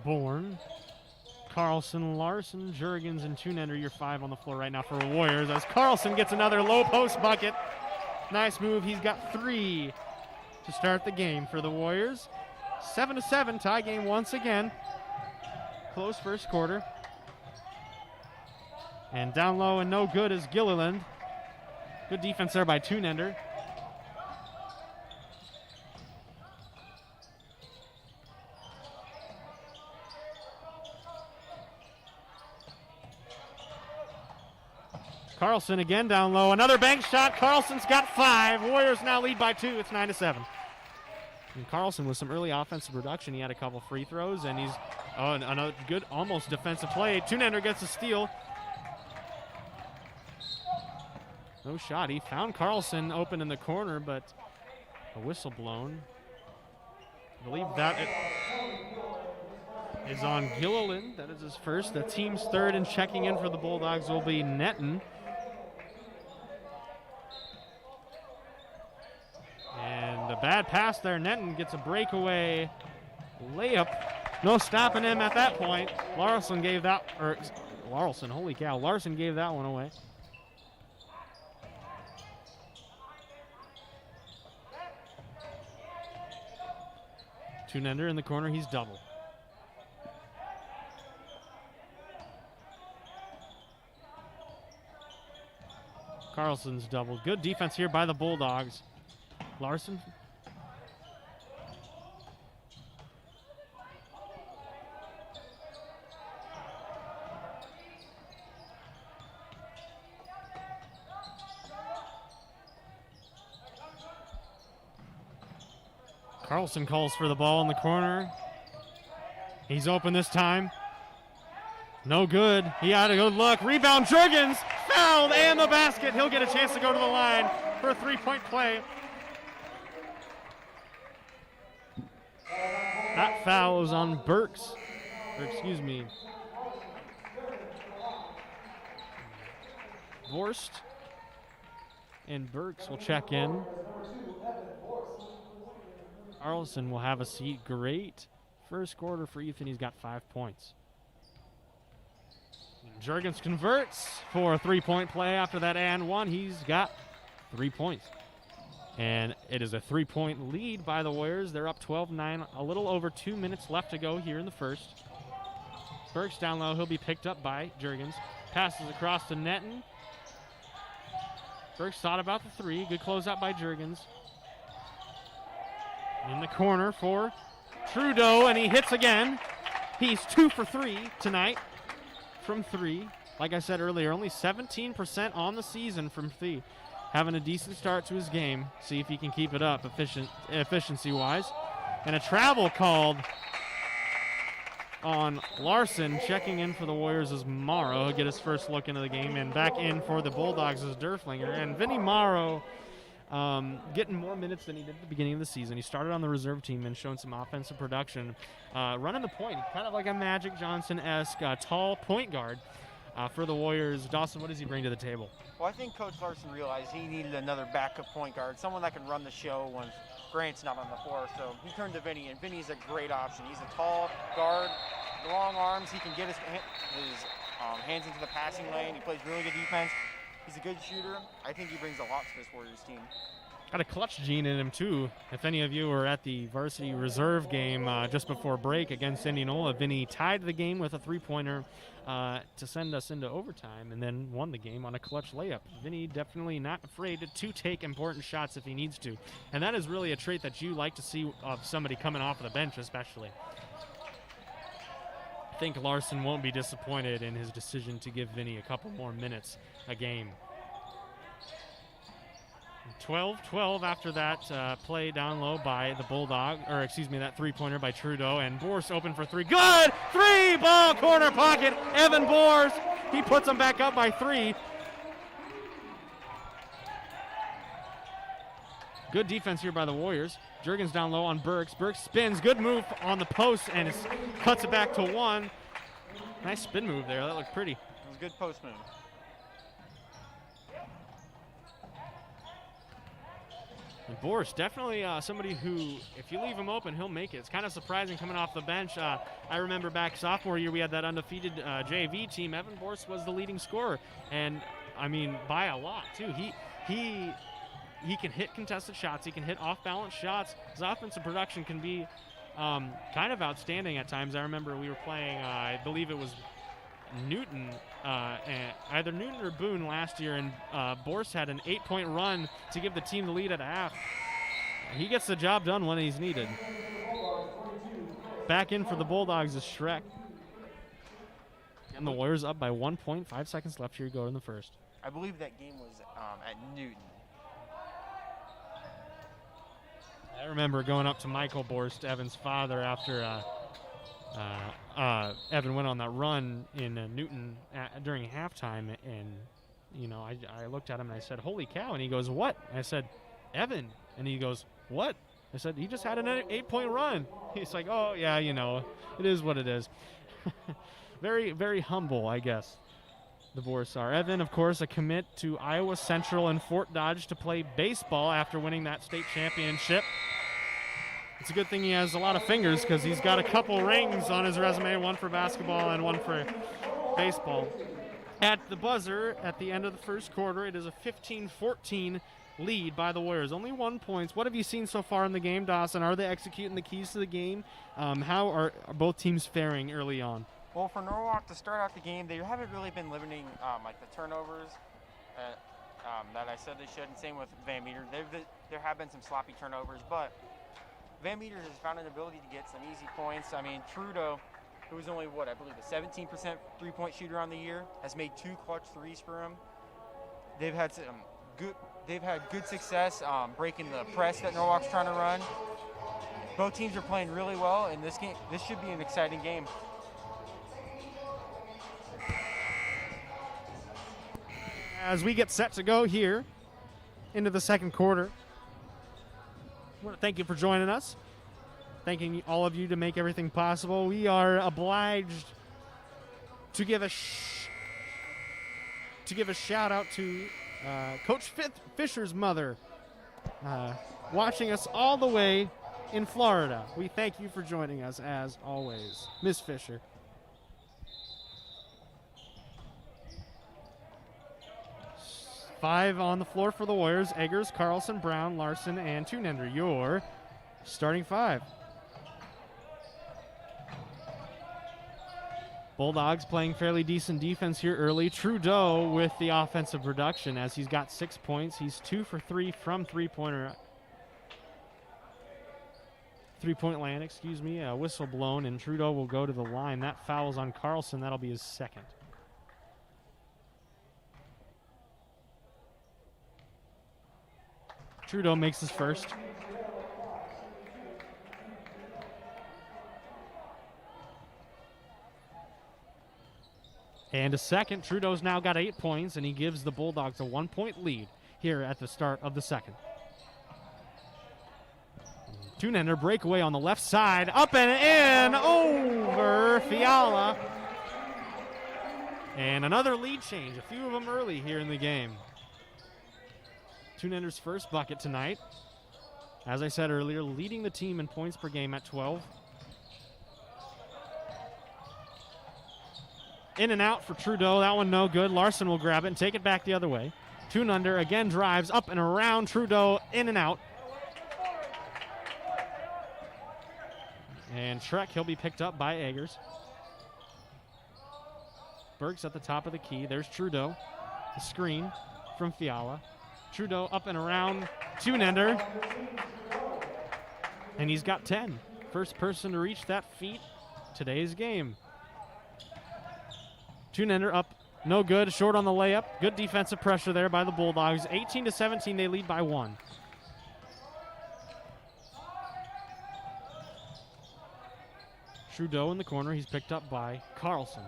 Bourne, Carlson, Larson, Juergens, and Tunender, your 5 on the floor right now for Warriors as Carlson gets another low post bucket. Nice move. He's got 3 to start the game for the Warriors. 7-7, tie game once again. Close first quarter. And down low and no good is Gilliland. Good defense there by Tunender. Carlson again down low. Another bank shot. Carlson's got 5. Warriors now lead by 2. It's 9-7. And Carlson with some early offensive production. He had a couple free throws, and he's another good almost defensive play. Tunender gets a steal. No shot. He found Carlson open in the corner, but a whistle blown. I believe that is on Gilliland. That is his first. The team's third, and checking in for the Bulldogs will be Netton. And a bad pass there. Netton gets a breakaway layup. No stopping him at that point. Larson gave that, or Larson, holy cow. Larson gave that one away. Tunender in the corner, he's double. Carlson's double. Good defense here by the Bulldogs. Larson. Carlson calls for the ball in the corner. He's open this time. No good. He had a good look. Rebound, Juergens. Fouled and the basket. He'll get a chance to go to the line for a 3-point play. That foul is on Burks. Or excuse me. Vorst and Burks will check in. Carlson will have a seat. Great first quarter for Ethan. He's got 5 points. Juergens converts for a 3-point play after that and one. He's got 3 points. And it is a 3-point lead by the Warriors. They're up 12-9, a little over 2 minutes left to go here in the first. Burks down low. He'll be picked up by Juergens. Passes across to Netton. Burks thought about the 3. Good closeout by Juergens. In the corner for Trudeau, and he hits again. He's 2 for 3 tonight from 3. Like I said earlier, only 17% on the season from 3. Having a decent start to his game. See if he can keep it up efficiency-wise. And a travel called on Larson. Checking in for the Warriors is Morrow. He'll get his first look into the game. And back in for the Bulldogs is Derflinger. And Vinny Morrow getting more minutes than he did at the beginning of the season. He started on the reserve team and showing some offensive production. Running the point, kind of like a Magic Johnson-esque tall point guard for the Warriors. Dawson, what does he bring to the table? Well, I think Coach Larson realized he needed another backup point guard, someone that can run the show when Grant's not on the floor. So he turned to Vinny, and Vinny's a great option. He's a tall guard, long arms. He can get his hands into the passing lane. He plays really good defense. He's a good shooter. I think he brings a lot to this Warriors team. Got a clutch gene in him, too. If any of you were at the varsity reserve game just before break against Indianola, Vinny tied the game with a three-pointer to send us into overtime and then won the game on a clutch layup. Vinny definitely not afraid to take important shots if he needs to. And that is really a trait that you like to see of somebody coming off of the bench especially. I think Larson won't be disappointed in his decision to give Vinny a couple more minutes a game. 12-12 after that play down low by the Bulldog, or excuse me, that three-pointer by Trudeau, and Borst open for three. Good! Three ball corner pocket. Evan Borst, he puts them back up by three. Good defense here by the Warriors. Juergens down low on Burks. Burks spins. Good move on the post and cuts it back to one. Nice spin move there. That looked pretty. It was a good post move. And Boris, definitely somebody who, if you leave him open, he'll make it. It's kind of surprising coming off the bench. I remember back sophomore year, we had that undefeated JV team. Evan Boris was the leading scorer, and I mean by a lot too. He can hit contested shots. He can hit off-balance shots. His offensive production can be kind of outstanding at times. I remember we were playing, I believe it was Newton, either Newton or Boone last year, and Boris had an 8-point run to give the team the lead at a half. He gets the job done when he's needed. Back in for the Bulldogs is Schreck. And the Warriors up by 1 point, 5 seconds left. Here you go in the first. I believe that game was at Newton. I remember going up to Michael Borst, Evan's father, after Evan went on that run in Newton during halftime, and you know, I looked at him and I said, "Holy cow!" And he goes, "What?" And I said, "Evan." And he goes, "What?" I said, "He just had an 8-point run." He's like, "Oh yeah, you know, it is what it is." Very, very humble, I guess. The Boris are. Evan, of course, a commit to Iowa Central and Fort Dodge to play baseball after winning that state championship. It's a good thing he has a lot of fingers because he's got a couple rings on his resume, one for basketball and one for baseball. At the buzzer, at the end of the first quarter, it is a 15-14 lead by the Warriors. Only 1 point. What have you seen so far in the game, Dawson? Are they executing the keys to the game? How are both teams faring early on? Well, for Norwalk to start out the game, they haven't really been limiting like the turnovers that I said they should, and same with Van Meter. There have been some sloppy turnovers, but Van Meter has found an ability to get some easy points. I mean, Trudeau, who was only, I believe a 17% three-point shooter on the year, has made 2 clutch threes for him. They've had good success breaking the press that Norwalk's trying to run. Both teams are playing really well, and this should be an exciting game. As we get set to go here into the second quarter, I want to thank you for joining us. Thanking all of you to make everything possible. We are obliged to give a shout out to Coach Fisher's mother, watching us all the way in Florida. We thank you for joining us as always, Miss Fisher. Five on the floor for the Warriors: Eggers, Carlson, Brown, Larson, and Tunender. Your starting five. Bulldogs playing fairly decent defense here early. Trudeau with the offensive production as he's got 6 points. He's 2 for 3 from three-point land, excuse me. A whistle blown, and Trudeau will go to the line. That foul's on Carlson. That'll be his second. Trudeau makes his first. And a second. Trudeau's now got 8 points, and he gives the Bulldogs a 1-point lead here at the start of the second. Two-Nender breakaway on the left side. Up and in over Fiala. And another lead change. A few of them early here in the game. Two-Nender's first bucket tonight. As I said earlier, leading the team in points per game at 12. In and out for Trudeau. That one no good. Larson will grab it and take it back the other way. Two-Nender again drives up and around Trudeau. In and out. And Trek, he'll be picked up by Eggers. Burks at the top of the key. There's Trudeau. The screen from Fiala. Trudeau up and around Two-Nender. And he's got 10. First person to reach that feat today's game. Two-Nender up, no good, short on the layup. Good defensive pressure there by the Bulldogs. 18-17, they lead by 1. Trudeau in the corner, he's picked up by Carlson.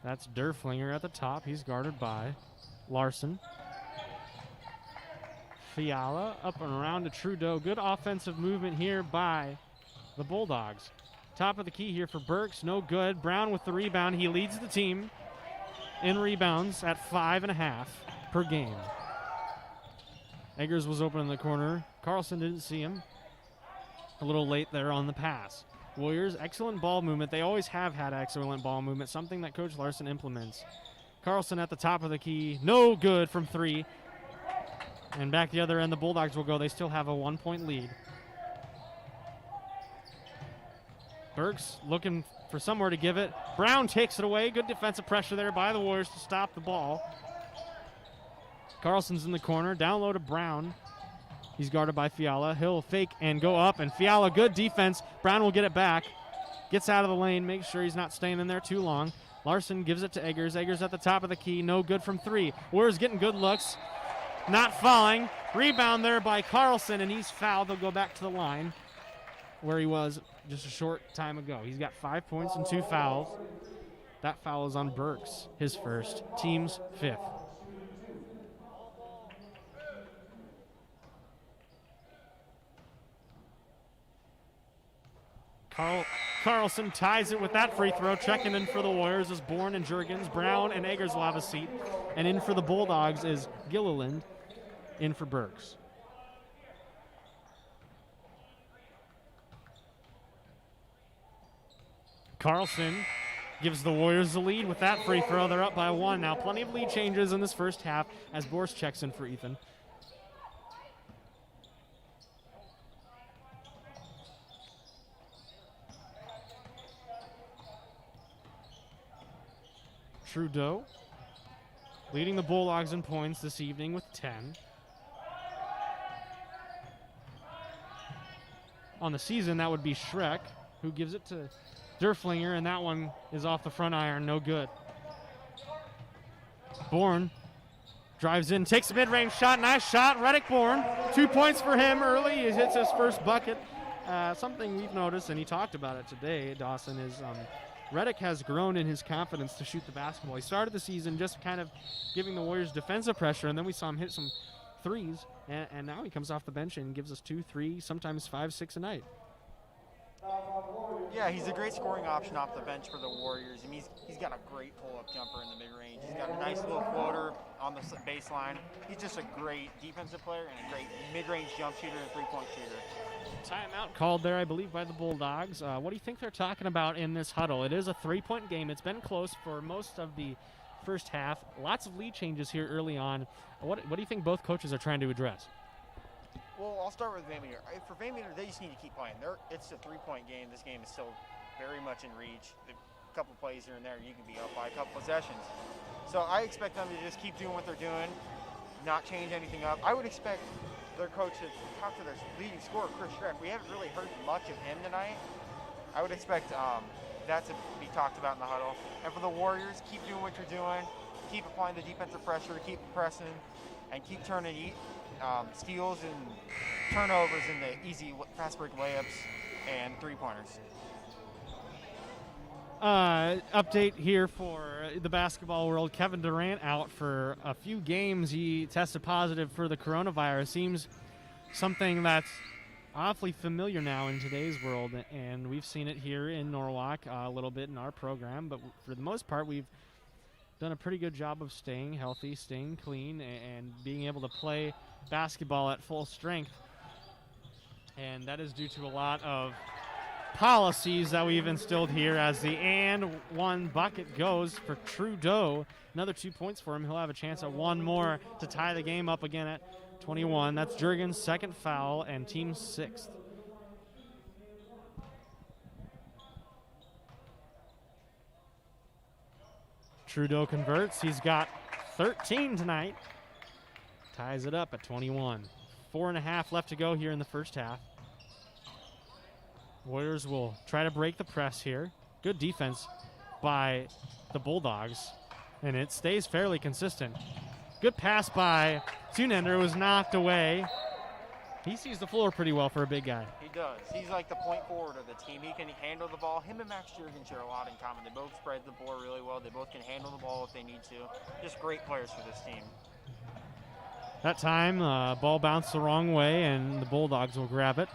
That's Derflinger at the top. He's guarded by Larson. Fiala up and around to Trudeau. Good offensive movement here by the Bulldogs. Top of the key here for Burks. No good. Brown with the rebound. He leads the team in rebounds at 5.5 per game. Eggers was open in the corner. Carlson didn't see him. A little late there on the pass. Warriors, excellent ball movement. They always have had excellent ball movement, something that Coach Larson implements. Carlson at the top of the key. No good from 3. And back the other end, the Bulldogs will go. They still have a 1-point lead. Burks looking for somewhere to give it. Brown takes it away. Good defensive pressure there by the Warriors to stop the ball. Carlson's in the corner. Down low to Brown. He's guarded by Fiala. He'll fake and go up, and Fiala, good defense. Brown will get it back. Gets out of the lane, makes sure he's not staying in there too long. Larson gives it to Eggers. Eggers at the top of the key. No good from 3. Warriors getting good looks. Not falling. Rebound there by Carlson, and he's fouled. They'll go back to the line where he was just a short time ago. He's got 5 points and 2 fouls. That foul is on Burks, his first, team's 5th. Carlson ties it with that free throw. Checking in for the Warriors is Bourne and Juergens. Brown and Eggers will have a seat. And in for the Bulldogs is Gilliland. In for Burks. Carlson gives the Warriors the lead with that free throw. They're up by 1 now. Plenty of lead changes in this first half as Borst checks in for Ethan. Trudeau leading the Bulldogs in points this evening with 10. On the season, that would be Schreck, who gives it to Derflinger, and that one is off the front iron, no good. Bourne drives in, takes a mid-range shot, nice shot, Reddick Bourne. 2 points for him early, he hits his first bucket. Something we've noticed, and he talked about it today, Dawson, is Reddick has grown in his confidence to shoot the basketball. He started the season just kind of giving the Warriors defensive pressure, and then we saw him hit some threes, and now he comes off the bench and gives us 2, 3, sometimes 5, 6 a night. Yeah, he's a great scoring option off the bench for the Warriors. I mean, he's got a great pull-up jumper in the mid-range. He's got a nice little floater on the baseline. He's just a great defensive player and a great mid-range jump shooter and three-point shooter. Timeout called there, I believe, by the Bulldogs. What do you think they're talking about in this huddle? It is a 3-point game. It's been close for most of the first half. Lots of lead changes here early on. What do you think both coaches are trying to address? Well, I'll start with Van Meter. For Van Meter, they just need to keep playing. It's a 3-point game. This game is still very much in reach. A couple plays here and there, you can be up by a couple possessions. So I expect them to just keep doing what they're doing, not change anything up. I would expect their coach to talk to their leading scorer, Chris Schreck. We haven't really heard much of him tonight. I would expect that to be talked about in the huddle. And for the Warriors, keep doing what you're doing. Keep applying the defensive pressure. Keep pressing. and keep turning steals and turnovers in the easy fast break layups and three-pointers. Update here for the basketball world. Kevin Durant out for a few games. He tested positive for the coronavirus. Seems something that's awfully familiar now in today's world, and we've seen it here in Norwalk a little bit in our program, but for the most part we've done a pretty good job of staying healthy, staying clean, and being able to play basketball at full strength. And that is due to a lot of policies that we've instilled here as the and one bucket goes for Trudeau. Another 2 points for him. He'll have a chance at one more to tie the game up again at 21. That's Jurgens' second foul and team's sixth. Trudeau converts. He's got 13 tonight. Ties it up at 21. 4.5 left to go here in the first half. Warriors will try to break the press here. Good defense by the Bulldogs, and it stays fairly consistent. Good pass by Tunender, was knocked away. He sees the floor pretty well for a big guy. He does. He's like the point forward of the team. He can handle the ball. Him and Max Jurgens share a lot in common. They both spread the floor really well. They both can handle the ball if they need to. Just great players for this team. That time, ball bounced the wrong way, and the Bulldogs will grab it.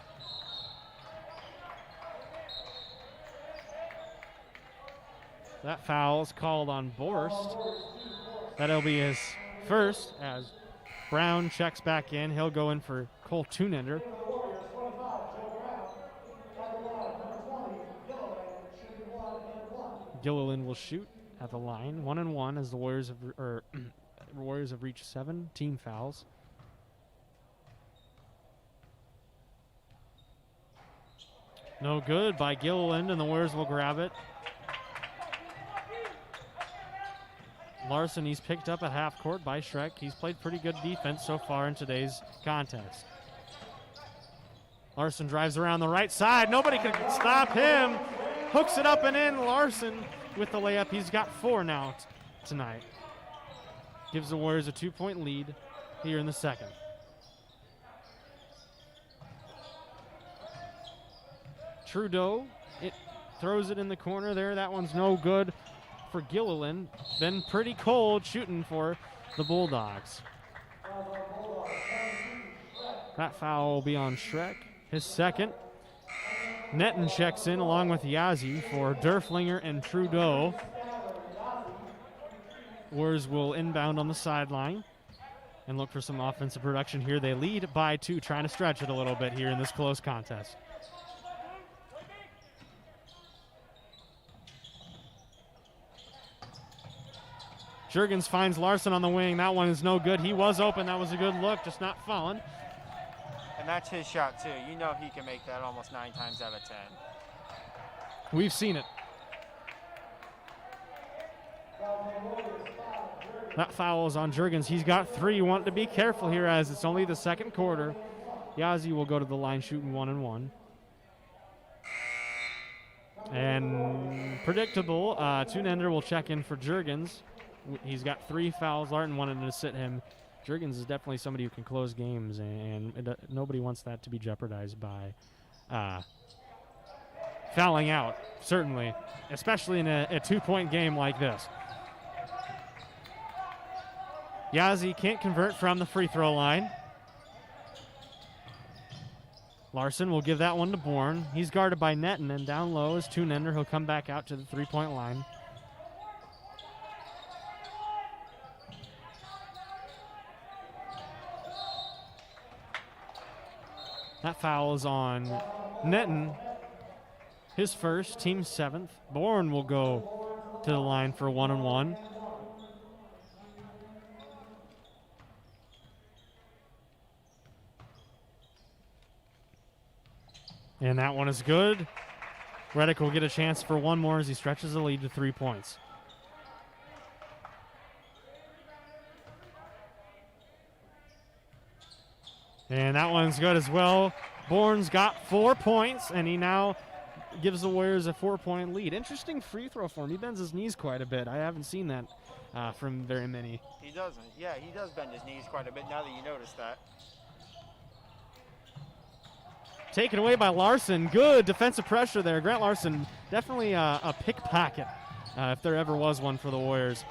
That foul is called on Borst. That'll be his first as Brown checks back in. He'll go in for Cole Tunender. Gilliland will shoot at the line. 1-1 as the Warriors have reached 7 team fouls. No good by Gilliland, and the Warriors will grab it. Larson, he's picked up at half court by Schreck. He's played pretty good defense so far in today's contest. Larson drives around the right side. Nobody can stop him. Hooks it up and in. Larson with the layup. He's got 4 now tonight. Gives the Warriors a 2-point lead here in the second. Trudeau, it throws it in the corner there. That one's no good for Gilliland. Been pretty cold shooting for the Bulldogs. That foul will be on Schreck, his second. Netten checks in along with Yazzie for Derflinger and Trudeau. Warriors will inbound on the sideline and look for some offensive production here. They lead by 2, trying to stretch it a little bit here in this close contest. Jurgens finds Larson on the wing. That one is no good. He was open. That was a good look, just not falling. And that's his shot, too. You know he can make that almost 9 times out of 10. We've seen it. That foul is on Jurgens. He's got 3. You want to be careful here as it's only the second quarter. Yazzie will go to the line shooting 1-1. And predictable, Tunender will check in for Jurgens. He's got 3 fouls. Larton wanted to sit him. Jurgens is definitely somebody who can close games, and nobody wants that to be jeopardized by fouling out, certainly, especially in a 2-point game like this. Yazzie can't convert from the free throw line. Larson will give that one to Bourne. He's guarded by Netten, and down low is Tunender. He'll come back out to the 3-point line. That foul is on Netten. His first, team 7th. Bourne will go to the line for 1-1. And that one is good. Reddick will get a chance for one more as he stretches the lead to 3 points. And that one's good as well. Bourne's got 4 points, and he now gives the Warriors a 4-point lead. Interesting free throw form. He bends his knees quite a bit. I haven't seen that from very many. He doesn't. Yeah, he does bend his knees quite a bit now that you notice that. Taken away by Larson. Good defensive pressure there. Grant Larson, definitely a pickpocket if there ever was one for the Warriors.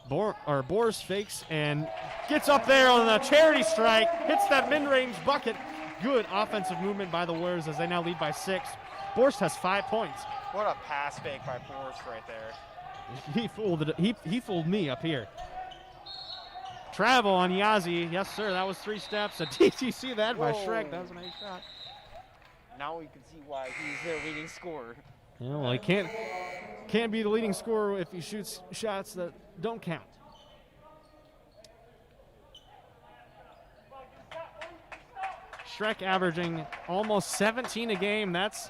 Boris fakes and gets up there on the charity strike, hits that mid-range bucket. Good offensive movement by the Warriors as they now lead by 6. Boris has 5 points. What a pass fake by Boris right there. He fooled me up here. Travel on Yazi. Yes, sir. That was 3 steps. Did you see that by Shrek? That was a nice shot. Now we can see why he's their leading scorer. Yeah, well, he can't be the leading scorer if he shoots shots that don't count. Shrek averaging almost 17 a game. That's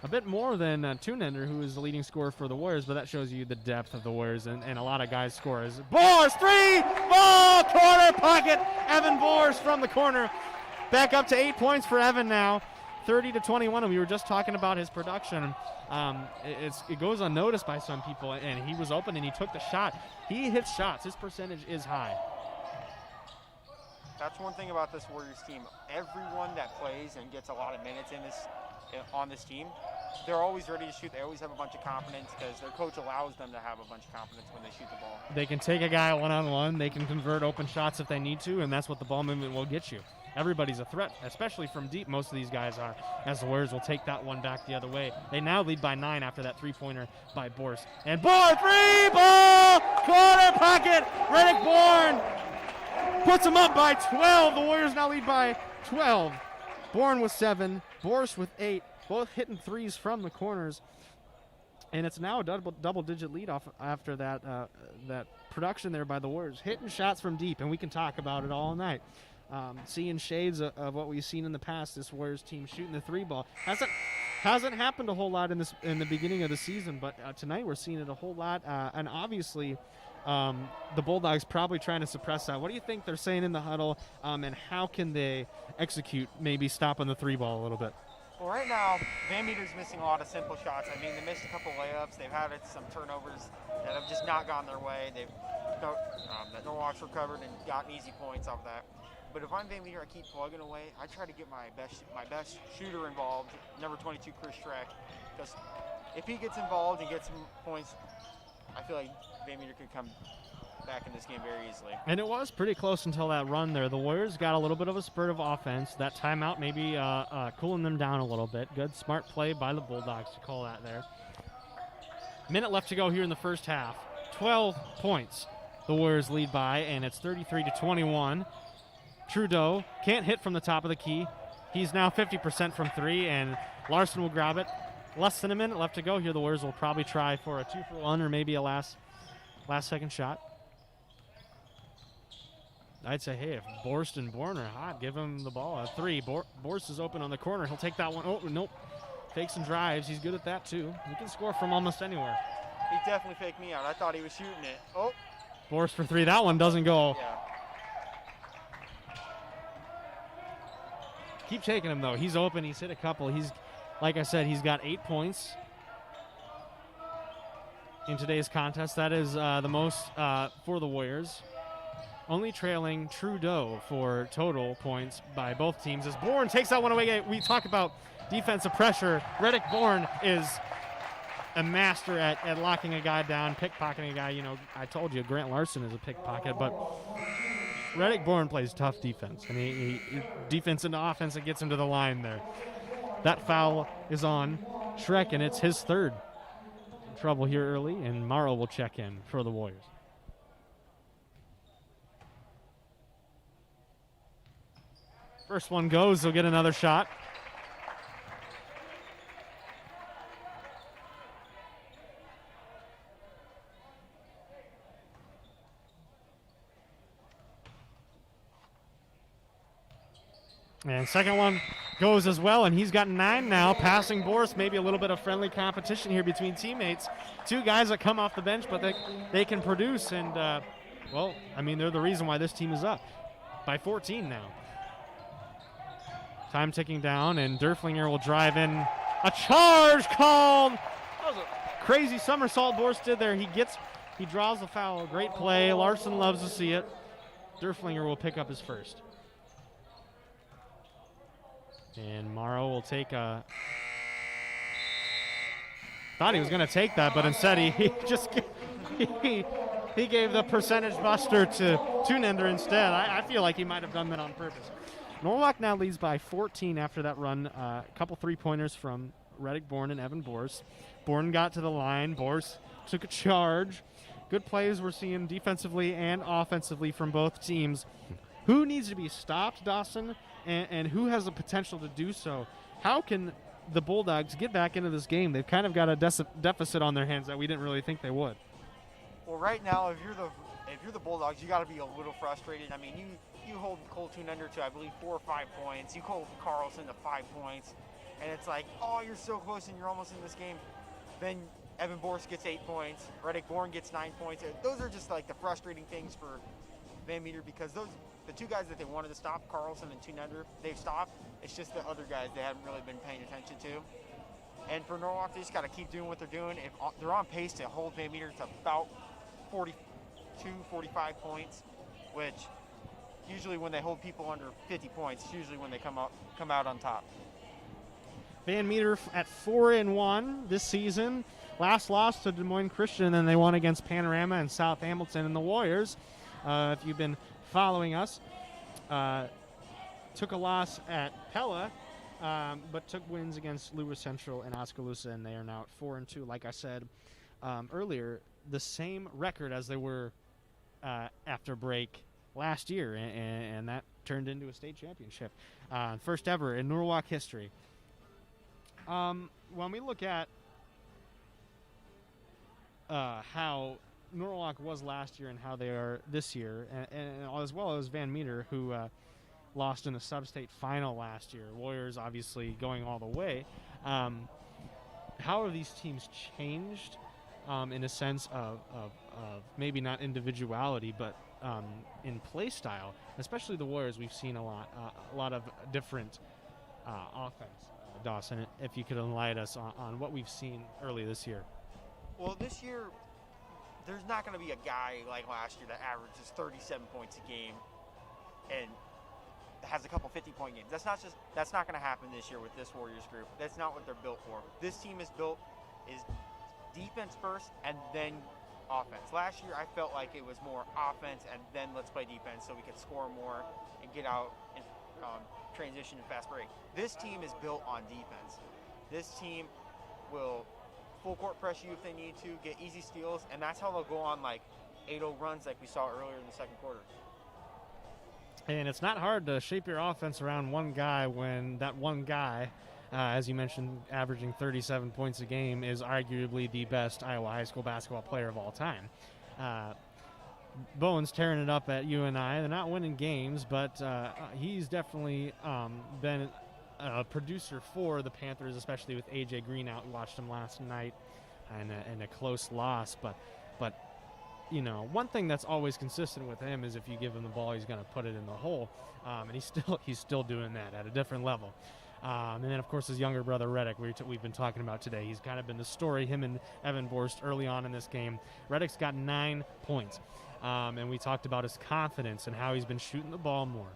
a bit more than Tunender, who is the leading scorer for the Warriors, but that shows you the depth of the Warriors, and a lot of guys score. Boers, 3, ball, corner, pocket. Evan Boers from the corner. Back up to 8 points for Evan now. 30-21, and we were just talking about his production. It goes unnoticed by some people, and he was open and he took the shot. He hits shots. His percentage is high. That's one thing about this Warriors team. Everyone that plays and gets a lot of minutes on this team, they're always ready to shoot. They always have a bunch of confidence because their coach allows them to have a bunch of confidence when they shoot the ball. They can take a guy one-on-one. They can convert open shots if they need to, and that's what the ball movement will get you. Everybody's a threat, especially from deep. Most of these guys are, as the Warriors will take that one back the other way. They now lead by 9 after that three-pointer by Boers. And Bourne, 3, ball, corner, pocket. Reddick Bourne puts him up by 12. The Warriors now lead by 12. Bourne with 7, Boers with 8, both hitting threes from the corners. And it's now a double-digit lead off after that production there by the Warriors. Hitting shots from deep, and we can talk about it all night. Seeing shades of what we've seen in the past, this Warriors team shooting the 3-ball. Hasn't happened a whole lot in the beginning of the season, but tonight we're seeing it a whole lot. And obviously, the Bulldogs probably trying to suppress that. What do you think they're saying in the huddle, and how can they execute maybe stopping the 3-ball a little bit? Well, right now, Van Meter's missing a lot of simple shots. I mean, they missed a couple layups. They've had some turnovers that have just not gone their way. That Norwalk's recovered and gotten easy points off that. But if I'm Van Meter, I keep plugging away. I try to get my best shooter involved, number 22, Chris Schreck. Because if he gets involved and gets some points, I feel like Van Meter could come back in this game very easily. And it was pretty close until that run there. The Warriors got a little bit of a spurt of offense. That timeout maybe cooling them down a little bit. Good, smart play by the Bulldogs to call that there. Minute left to go here in the first half. 12 points the Warriors lead by, and it's 33-21. Trudeau can't hit from the top of the key. He's now 50% from 3, and Larson will grab it. Less than a minute left to go here. The Warriors will probably try for a 2-for-1 or maybe a last second shot. I'd say, hey, if Borst and Bourne are hot, give him the ball. A 3. Borst is open on the corner. He'll take that one. Oh, nope. Fakes and drives. He's good at that, too. He can score from almost anywhere. He definitely faked me out. I thought he was shooting it. Oh. Borst for 3. That one doesn't go. Yeah. Keep taking him, though. He's open. He's hit a couple. Like I said, he's got 8 points in today's contest. That is the most for the Warriors. Only trailing Trudeau for total points by both teams as Bourne takes that one away. We talk about defensive pressure. Reddick Bourne is a master at locking a guy down, pickpocketing a guy. You know, I told you Grant Larson is a pickpocket, but Reddick Bourne plays tough defense. I mean, he defense into offense that gets him to the line there. That foul is on Shrek, and it's his 3rd. Trouble here early, and Morrow will check in for the Warriors. First one goes, he'll get another shot. And second one goes as well, and he's got 9 now, passing Boris. Maybe a little bit of friendly competition here between teammates. 2 guys that come off the bench, but they can produce, and, well, I mean, they're the reason why this team is up by 14 now. Time ticking down, and Derflinger will drive in A charge called. That was a crazy somersault Borst did there. He draws the foul. Great play. Larson loves to see it. Derflinger will pick up his first. And Morrow will take a. Thought he was going to take that, but instead he just he gave the percentage buster to Tunender instead. I feel like he might have done that on purpose. Norwalk now leads by 14 after that run. A couple three-pointers from Reddick Bourne and Evan Bors. Bourne got to the line. Bors took a charge. Good plays we're seeing defensively and offensively from both teams. Who needs to be stopped, Dawson, and who has the potential to do so? How can the Bulldogs get back into this game? They've kind of got a deficit on their hands that we didn't really think they would. Well, right now, if you're the Bulldogs, you got to be a little frustrated. I mean, you hold Cole Tunender to, I believe, 4 or 5 points. You hold Carlson to 5 points, and it's like, oh, you're so close and you're almost in this game. Then Evan Bors gets 8 points. Reddick Bourne gets 9 points. Those are just like the frustrating things for Van Meter, because the two guys that they wanted to stop, Carlson and Tunender, they've stopped. It's just the other guys they haven't really been paying attention to. And for Norwalk, they just got to keep doing what they're doing. If they're on pace to hold Van Meter to about 42, 45 points, which usually when they hold people under 50 points, it's usually when they come out on top. Van Meter at 4-1 this season. Last loss to Des Moines Christian, and then they won against Panorama and South Hamilton and the Warriors. If you've been following us, took a loss at Pella, but took wins against Lewis Central and Oskaloosa, and they are now at 4-2. Like I said earlier, the same record as they were after break last year, and that turned into a state championship. First ever in Norwalk history. When we look at how Norwalk was last year and how they are this year, and as well as Van Meter, who lost in the sub-state final last year. Warriors obviously going all the way. How have these teams changed in a sense of maybe not individuality, but in play style? Especially the Warriors, we've seen a lot of different offense. Dawson, if you could enlighten us on what we've seen early this year. Well, this year, there's not going to be a guy like last year that averages 37 points a game and has a couple 50-point games. That's not going to happen this year with this Warriors group. That's not what they're built for. This team is defense first and then offense. Last year, I felt like it was more offense and then let's play defense so we could score more and get out and transition and fast break. This team is built on defense. This team will full court press you if they need to, get easy steals, and that's how they'll go on like 8-0 runs like we saw earlier in the second quarter. And it's not hard to shape your offense around one guy when that one guy, as you mentioned, averaging 37 points a game, is arguably the best Iowa high school basketball player of all time. Bowen's tearing it up at UNI. They're not winning games, but he's definitely been a producer for the Panthers, especially with A.J. Green out. We watched him last night in a close loss. But you know, one thing that's always consistent with him is if you give him the ball, he's going to put it in the hole. And he's still doing that at a different level. And then, of course, his younger brother, Reddick, we've been talking about today. He's kind of been the story, him and Evan Borst early on in this game. Reddick's got 9 points. And we talked about his confidence and how he's been shooting the ball more.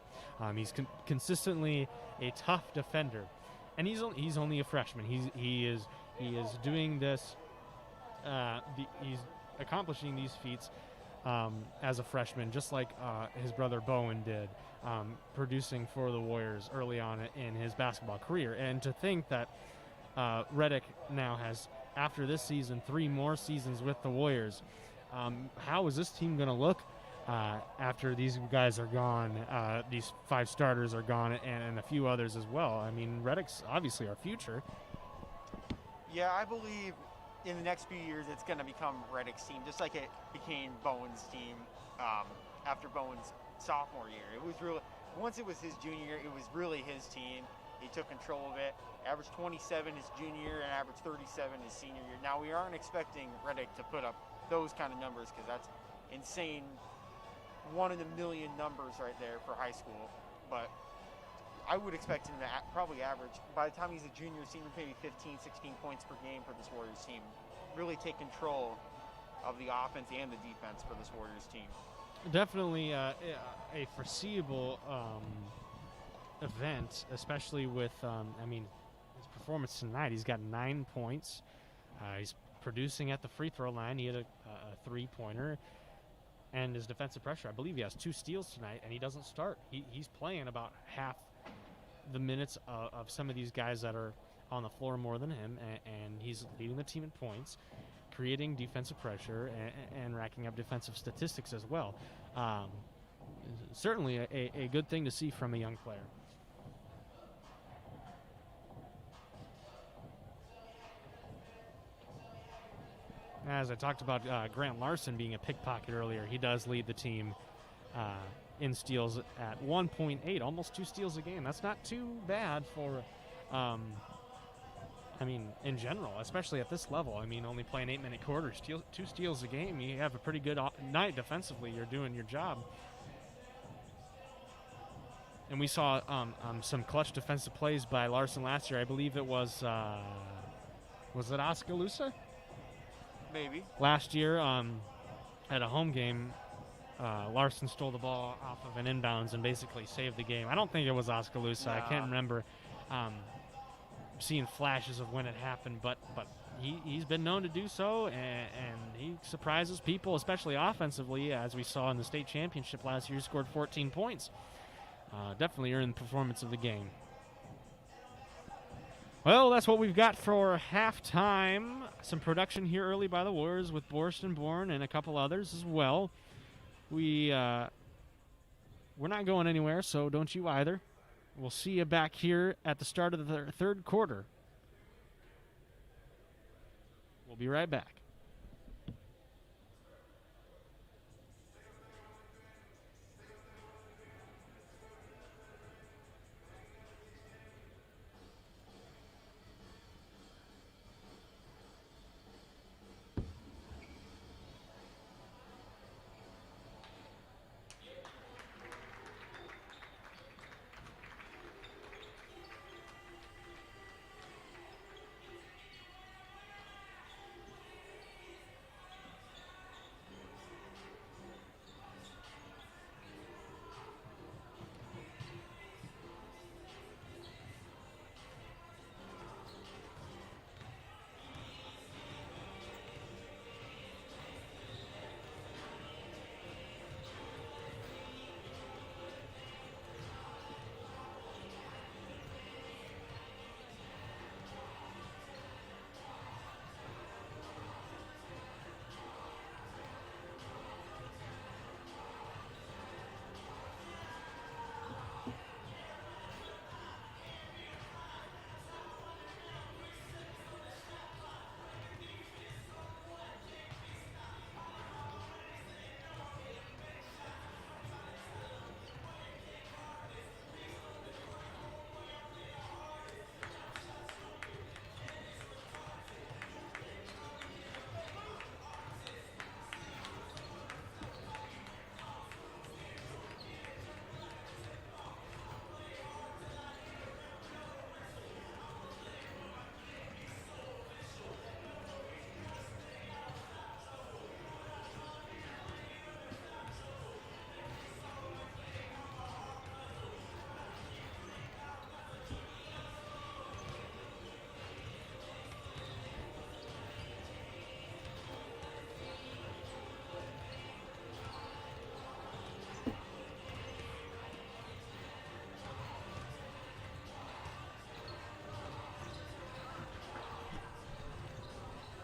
He's consistently a tough defender. And he's only a freshman. He is doing this. He's accomplishing these feats as a freshman, just like his brother Bowen did, producing for the Warriors early on in his basketball career. And to think that Reddick now has, after this season, 3 more seasons with the Warriors. How is this team going to look after these guys are gone, these 5 starters are gone, and a few others as well? I mean, Reddick's obviously our future. Yeah, I believe in the next few years it's going to become Reddick's team, just like it became Bowen's team after Bowen's sophomore year. It was really, once it was his junior year, it was really his team. He took control of it, averaged 27 his junior year and averaged 37 his senior year. Now, we aren't expecting Reddick to put up those kind of numbers because that's insane, 1 in a million numbers right there for high school. But I would expect him to probably average, by the time he's a junior senior, maybe 15, 16 points per game for this Warriors team. Really take control of the offense and the defense for this Warriors team. Definitely a foreseeable event, especially with, his performance tonight. He's got 9 points. He's producing at the free throw line. He had a three-pointer. And his defensive pressure, I believe he has 2 steals tonight, and he doesn't start. He's playing about half the minutes of some of these guys that are on the floor more than him, and he's leading the team in points, creating defensive pressure, and racking up defensive statistics as well. Certainly a good thing to see from a young player. As I talked about Grant Larson being a pickpocket earlier, he does lead the team in steals at 1.8, almost 2 steals a game. That's not too bad for, in general, especially at this level. Only playing 8-minute quarters, 2 steals a game. You have a pretty good night defensively. You're doing your job. And we saw some clutch defensive plays by Larson last year. I believe it was it Oskaloosa? Maybe. Last year, at a home game, Larson stole the ball off of an inbounds and basically saved the game. I don't think it was Oskaloosa. I can't remember seeing flashes of when it happened, but he's been known to do so, and he surprises people, especially offensively, as we saw in the state championship last year. He scored 14 points. Definitely earned the performance of the game. Well, that's what we've got for halftime. Some production here early by the Warriors with Borston Bourne and a couple others as well. We're not going anywhere, so don't you either. We'll see you back here at the start of the third quarter. We'll be right back.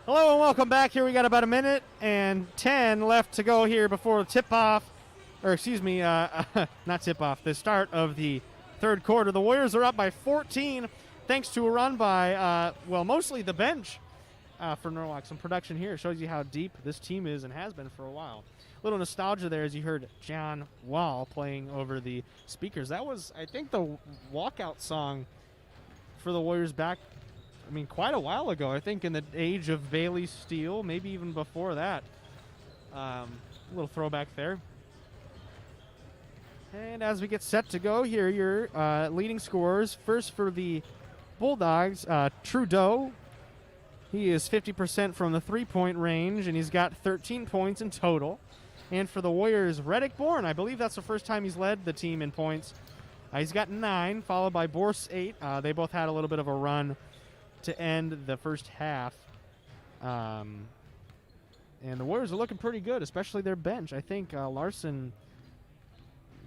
Hello and welcome back. Here we got about 1:10 left to go here before the tip-off, or excuse me, not tip-off, the start of the third quarter. The Warriors are up by 14 thanks to a run by, mostly the bench for Norwalk. Some production here shows you how deep this team is and has been for a while. A little nostalgia there as you heard John Wall playing over the speakers. That was, I think, the walkout song for the Warriors back, quite a while ago. I think in the age of Bailey Steele, maybe even before that. A little throwback there. And as we get set to go here, your leading scorers. First for the Bulldogs, Trudeau. He is 50% from the three-point range, and he's got 13 points in total. And for the Warriors, Reddick Bourne, I believe that's the first time he's led the team in points. He's got 9, followed by Borse 8. They both had a little bit of a run to end the first half. And the Warriors are looking pretty good, especially their bench. I think Larson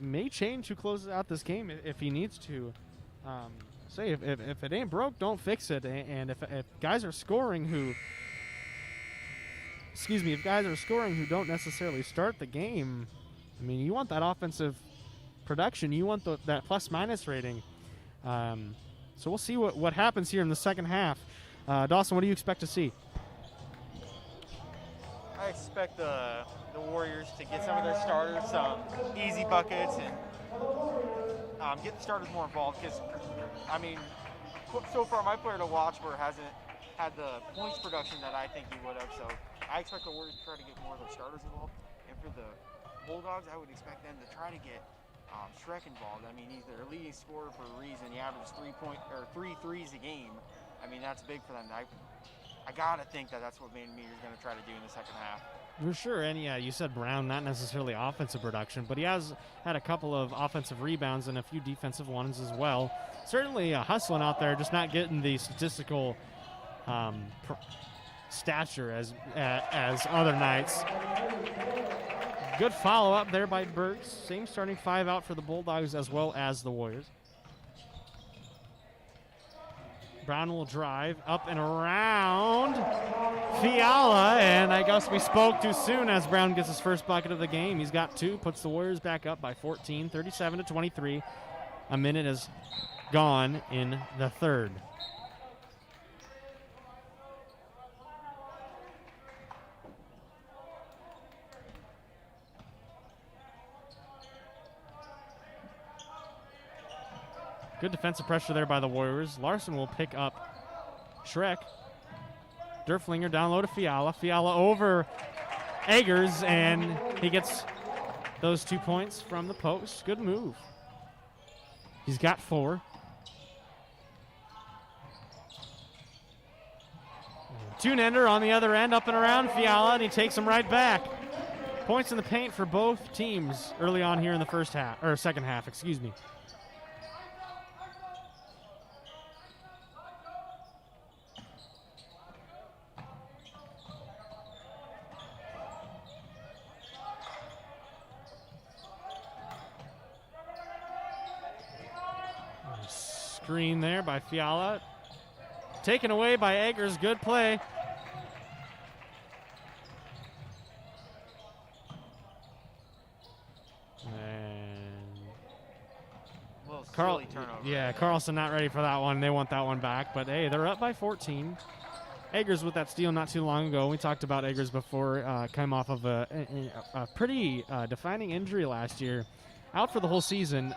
may change who closes out this game if he needs to. Say if it ain't broke, don't fix it. And if guys are scoring who, if guys are scoring who don't necessarily start the game, I mean, you want that offensive production. You want that plus-minus rating. So we'll see what happens here in the second half. Dawson, what do you expect to see? I expect the Warriors to get some of their starters some easy buckets and get the starters more involved because, I mean, so far my player to watch hasn't had the points production that I think he would have. So I expect the Warriors to try to get more of their starters involved. And for the Bulldogs, I would expect them to try to get Shrek involved. I mean, he's their leading scorer for a reason. He averages 3 threes a game. I mean, that's big for them. I gotta think that's what Van Meter's going to try to do in the second half. For sure, and yeah, you said Brown, not necessarily offensive production, but he has had a couple of offensive rebounds and a few defensive ones as well. Certainly hustling out there, just not getting the statistical stature as other nights. Good follow-up there by Burks. Same starting 5 out for the Bulldogs as well as the Warriors. Brown will drive up and around Fiala, and I guess we spoke too soon as Brown gets his first bucket of the game. He's got 2, puts the Warriors back up by 14, 37-23. A minute is gone in the third. Good defensive pressure there by the Warriors. Larson will pick up Shrek. Derflinger down low to Fiala. Fiala over Eggers, and he gets those 2 points from the post. Good move. He's got 4. Two-nender on the other end, up and around Fiala, and he takes him right back. Points in the paint for both teams early on here in the second half, excuse me. Screen there by Fiala. Taken away by Eggers. Good play. Carlson not ready for that one. They want that one back, but hey, they're up by 14. Eggers with that steal not too long ago. We talked about Eggers before. Came off of a pretty defining injury last year. Out for the whole season.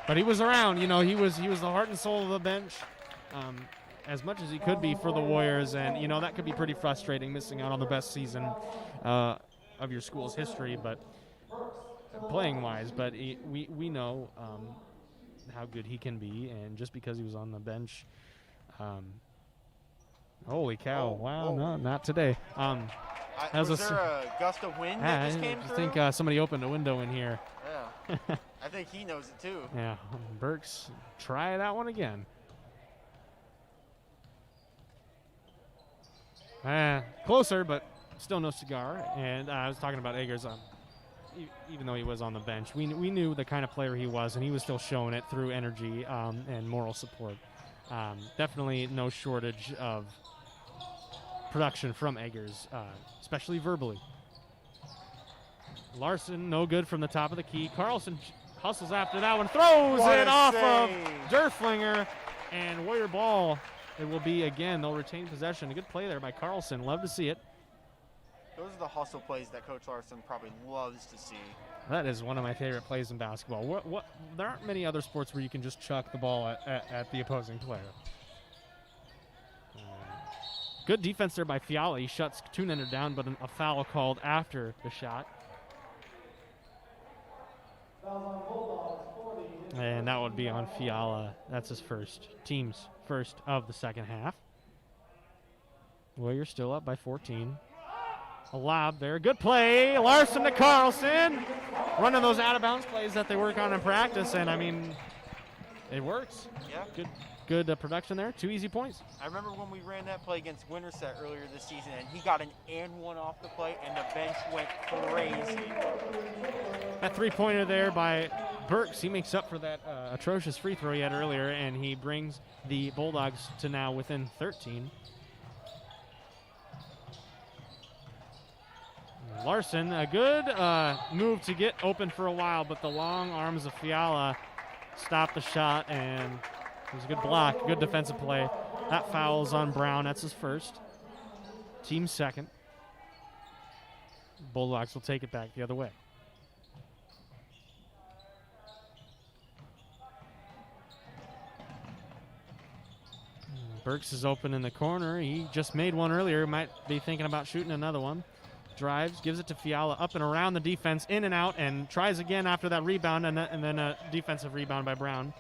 But he was around, he was the heart and soul of the bench as much as he could be for the Warriors, and that could be pretty frustrating, missing out on the best season of your school's history, but playing wise. But we know how good he can be, and just because he was on the bench, holy cow! No, not today. Was there a gust of wind that just came through? I think somebody opened a window in here. Yeah. I think he knows it too. Yeah, Burks, try that one again. Closer, but still no cigar. And I was talking about Eggers. Even though he was on the bench, we knew the kind of player he was, and he was still showing it through energy and moral support. Definitely no shortage of production from Eggers, especially verbally. Larson, no good from the top of the key. Carlson hustles after that one, throws it off of Derflinger, and Warrior ball. It will be again. They'll retain possession. A good play there by Carlson. Love to see it. Those are the hustle plays that Coach Larson probably loves to see. That is one of my favorite plays in basketball. There aren't many other sports where you can just chuck the ball at the opposing player. Good defense there by Fiala. He shuts Tunender down, but a foul called after the shot. And that would be on Fiala. That's his team's first of the second half. Warriors still up by 14. A lob there. Good play. Larson to Carlson. Running those out-of-bounds plays that they work on in practice, and, I mean, it works. Yeah. Good production there. 2 easy points. I remember when we ran that play against Winterset earlier this season, and he got an and one off the play, and the bench went crazy. That three-pointer there by Burks, he makes up for that atrocious free throw he had earlier, and he brings the Bulldogs to now within 13. Larson, a good move to get open for a while, but the long arms of Fiala stopped the shot, and it was a good block, good defensive play. That foul's on Brown. That's his first. Team second. Bulldogs will take it back the other way. Burks is open in the corner. He just made one earlier. Might be thinking about shooting another one. Drives, gives it to Fiala, up and around the defense, in and out, and tries again after that rebound, and then a defensive rebound by Brown.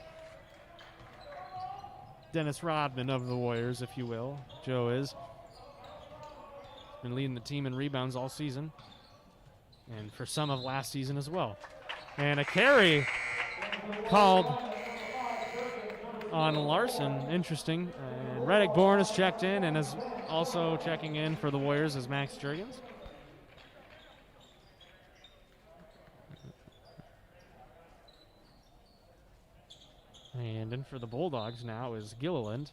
Dennis Rodman of the Warriors, if you will. Joe is. Been leading the team in rebounds all season, and for some of last season as well. And a carry called on Larson. Interesting. And Reddick Bourne is checked in, and is also checking in for the Warriors as Max Jurgens. And in for the Bulldogs now is Gilliland,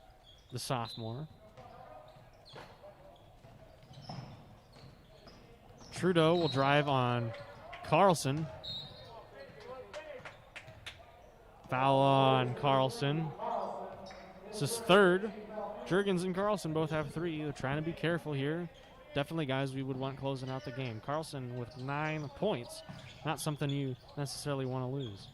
the sophomore. Trudeau will drive on Carlson. Foul on Carlson. It's his third. Jurgens and Carlson both have 3. They're trying to be careful here. Definitely guys we would want closing out the game. Carlson with 9 points. Not something you necessarily want to lose.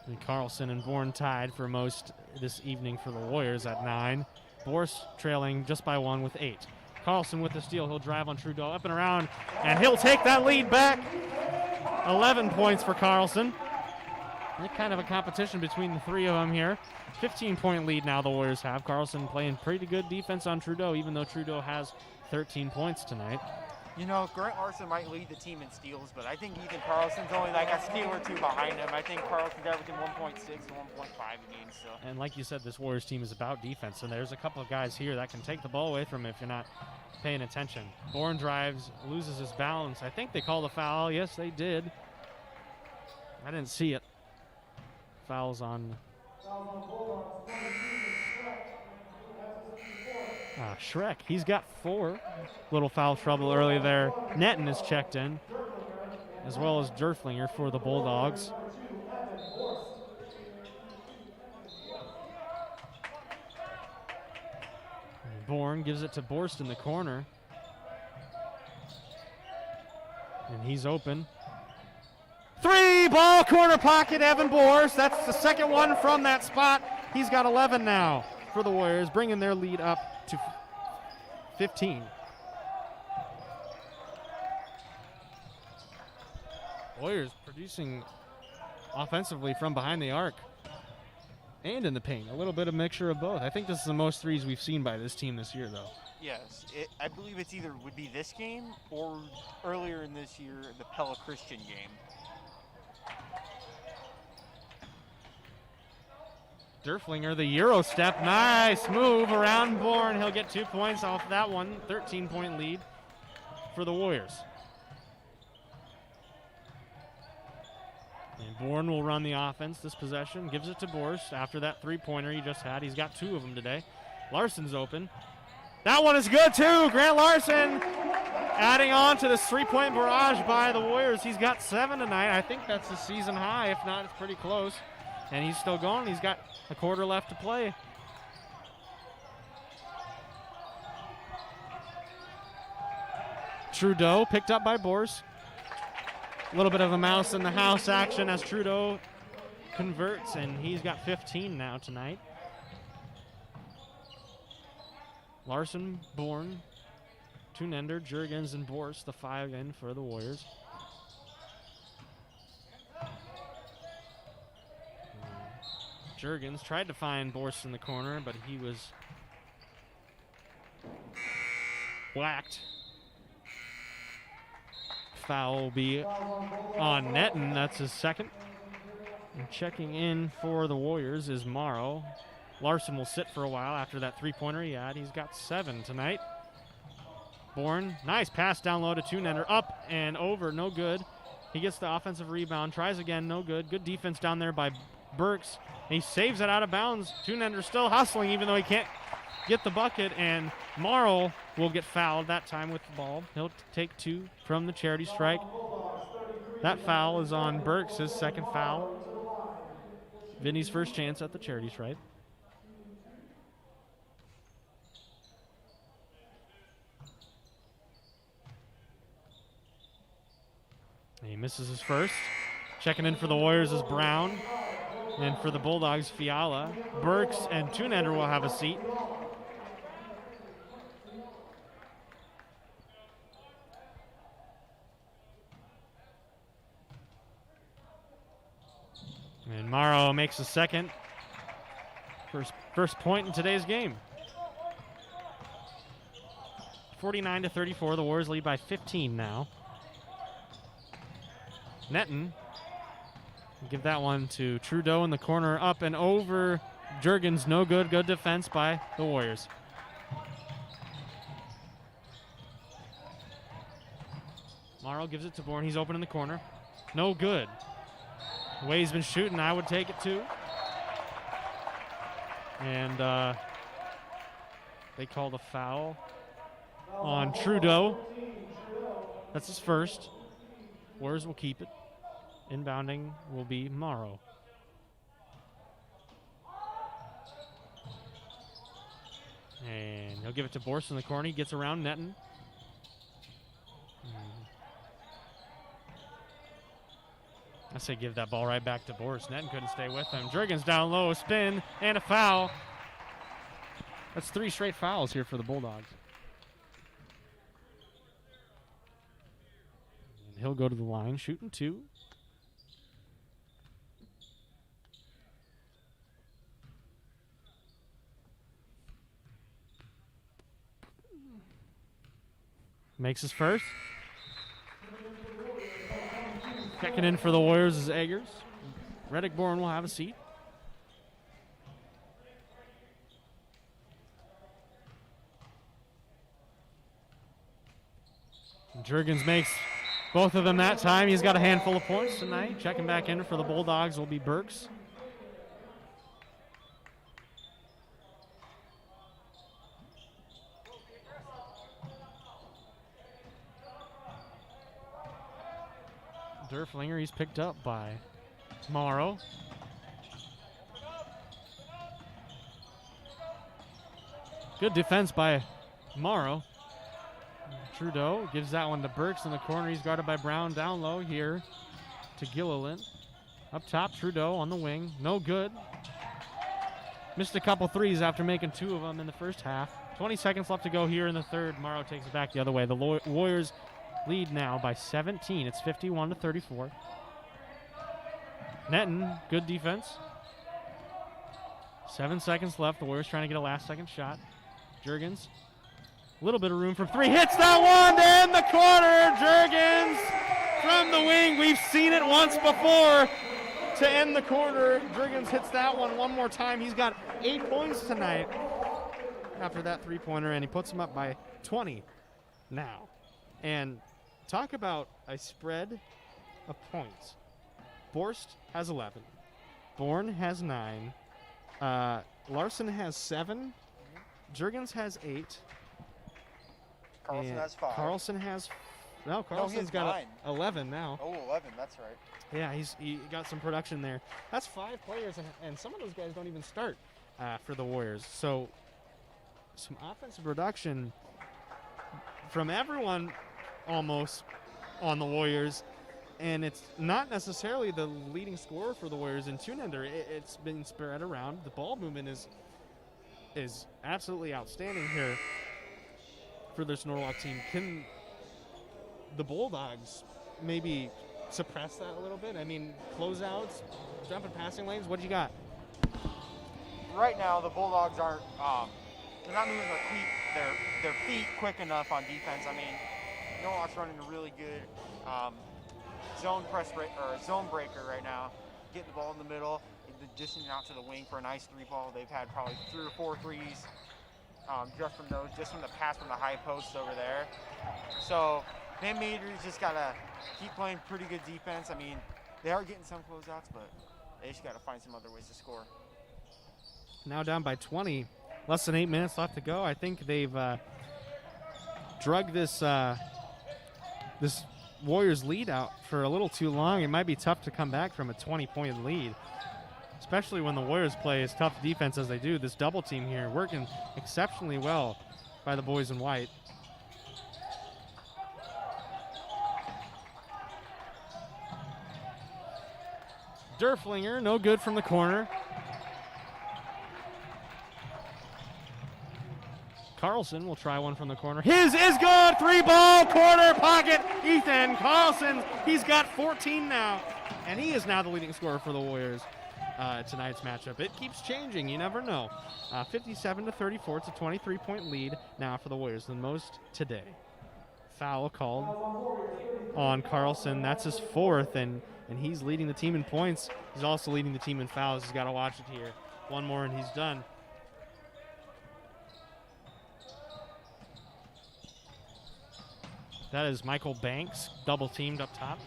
And Carlson and Bourne tied for most this evening for the Warriors at 9. Bourse trailing just by 1 with 8. Carlson with the steal. He'll drive on Trudeau up and around, and he'll take that lead back. 11 points for Carlson. Kind of a competition between the 3 of them here. 15-point lead now the Warriors have. Carlson playing pretty good defense on Trudeau, even though Trudeau has 13 points tonight. You know, Grant Larson might lead the team in steals, but I think Ethan Carlson's only like a steal or 2 behind him. I think Carlson's averaging 1.6 to 1.5 a game. So. And like you said, this Warriors team is about defense, and there's a couple of guys here that can take the ball away from him if you're not paying attention. Bourne drives, loses his balance. I think they called a foul. Yes, they did. I didn't see it. Fouls on Shrek. He's got 4. Little foul trouble early there. Netton is checked in, as well as Derflinger for the Bulldogs. Bourne gives it to Borst in the corner, and he's open. 3 ball corner pocket, Evan Borst. That's the second one from that spot. He's got 11 now for the Warriors, bringing their lead up to 15. Warriors producing offensively from behind the arc and in the paint. A little bit of mixture of both. I think this is the most threes we've seen by this team this year, though. Yes, I believe it's either would be this game or earlier in this year, the Pella Christian game. Derflinger, the Euro step. Nice move around Bourne. He'll get 2 points off that one. 13-point lead for the Warriors. And Bourne will run the offense this possession. Gives it to Borst after that three-pointer he just had. He's got 2 of them today. Larson's open. That one is good, too. Grant Larson adding on to this 3-point barrage by the Warriors. He's got 7 tonight. I think that's his season high. If not, it's pretty close. And he's still going. He's got a quarter left to play. Trudeau picked up by Borst. A little bit of a mouse in the house action as Trudeau converts, and he's got 15 now tonight. Larson, Bourne, Tunender, Jurgens, and Borst, the 5 in for the Warriors. Jurgens tried to find Borst in the corner, but he was whacked. Foul will be on Netton. That's his second. And checking in for the Warriors is Morrow. Larson will sit for a while after that three-pointer he had. He's got 7 tonight. Bourne, nice pass down low to Two-Nender. Up and over, no good. He gets the offensive rebound, tries again, no good. Good defense down there by Burks. He saves it out of bounds. Two-Nender still hustling even though he can't get the bucket, and Morrow will get fouled that time with the ball. He'll take 2 from the charity strike. That foul is on Burks, his second foul. Vinny's first chance at the charity stripe. He misses his first. Checking in for the Warriors is Brown. And for the Bulldogs, Fiala. Burks and Two-Nender will have a seat. And Morrow makes a second. First point in today's game. 49-34. The Warriors lead by 15 now. Netton. Give that one to Trudeau in the corner. Up and over. Jurgens, no good. Good defense by the Warriors. Morrow gives it to Bourne. He's open in the corner. No good. The way he's been shooting, I would take it too. And they called a foul on Trudeau. That's his first. Warriors will keep it. Inbounding will be Morrow. And he'll give it to Borst in the corner. He gets around Netton. I say give that ball right back to Borst. Netton couldn't stay with him. Jurgens down low, spin, and a foul. That's 3 straight fouls here for the Bulldogs. And he'll go to the line, shooting 2. Makes his first. Checking in for the Warriors is Eggers. Reddick Bourne will have a seat. Jurgens makes both of them that time. He's got a handful of points tonight. Checking back in for the Bulldogs will be Burks. Derflinger, he's picked up by Morrow. Good defense by Morrow. Trudeau gives that one to Burks in the corner. He's guarded by Brown down low here to Gilliland. Up top, Trudeau on the wing. No good. Missed a couple threes after making 2 of them in the first half. 20 seconds left to go here in the third. Morrow takes it back the other way. The Warriors lead now by 17. It's 51-34. Netton, good defense. 7 seconds left. The Warriors trying to get a last-second shot. Jurgens, a little bit of room for 3. Hits that one in the corner. Jurgens from the wing. We've seen it once before to end the quarter. Jurgens hits that one more time. He's got 8 points tonight after that three-pointer, and he puts him up by 20 now. And talk about a spread of points. Borst has 11. Bourne has 9. Larson has 7. Jurgens has 8. Carlson has 5. Carlson's got 11 now. Oh, 11, that's right. Yeah, he got some production there. That's 5 players, and some of those guys don't even start for the Warriors. So some offensive production from everyone almost on the Warriors, and it's not necessarily the leading scorer for the Warriors in Two-Nender. It's been spread around. The ball movement is absolutely outstanding here for this Norwalk team. Can the Bulldogs maybe suppress that a little bit? I mean, closeouts, jumping passing lanes, what do you got? right now the Bulldogs aren't they're not moving their feet quick enough on defense. I mean, Norwalk's running a really good zone breaker right now, getting the ball in the middle, dishing out to the wing for a nice three ball. They've had probably 3 or 4 threes just from the pass from the high post over there. So Van Meter's just gotta keep playing pretty good defense. I mean, they are getting some closeouts, but they just gotta find some other ways to score. Now down by 20. Less than 8 minutes left to go. I think they've drug this this Warriors lead out for a little too long. It might be tough to come back from a 20-point lead, especially when the Warriors play as tough defense as they do. This double team here working exceptionally well by the boys in white. Derflinger, no good from the corner. Carlson will try one from the corner. His is good. 3-ball corner pocket. Ethan Carlson. He's got 14 now, and he is now the leading scorer for the Warriors tonight's matchup. It keeps changing. You never know. 57-34. It's a 23-point lead now for the Warriors, the most today. Foul called on Carlson. That's his 4th, and he's leading the team in points. He's also leading the team in fouls. He's got to watch it here. One more, and he's done. That is Michael Banks, double teamed up top.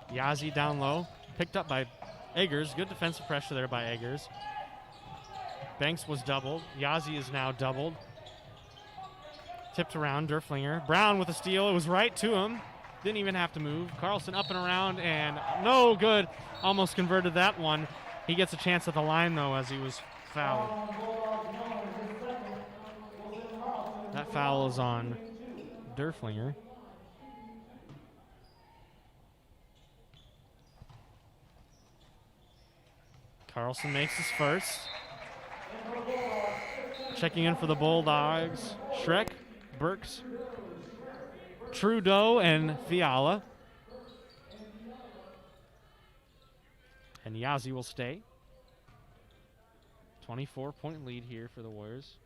Yazzie down low, picked up by Eggers. Good defensive pressure there by Eggers. Banks was doubled. Yazzie is now doubled. Tipped around, Derflinger. Brown with a steal. It was right to him. Didn't even have to move. Carlson up and around, and no good. Almost converted that one. He gets a chance at the line, though, as he was fouled. That foul is on Derflinger. Carlson makes his first. Checking in for the Bulldogs. Schreck, Burks, Trudeau, and Fiala. And Yazzie will stay. 24-point lead here for the Warriors.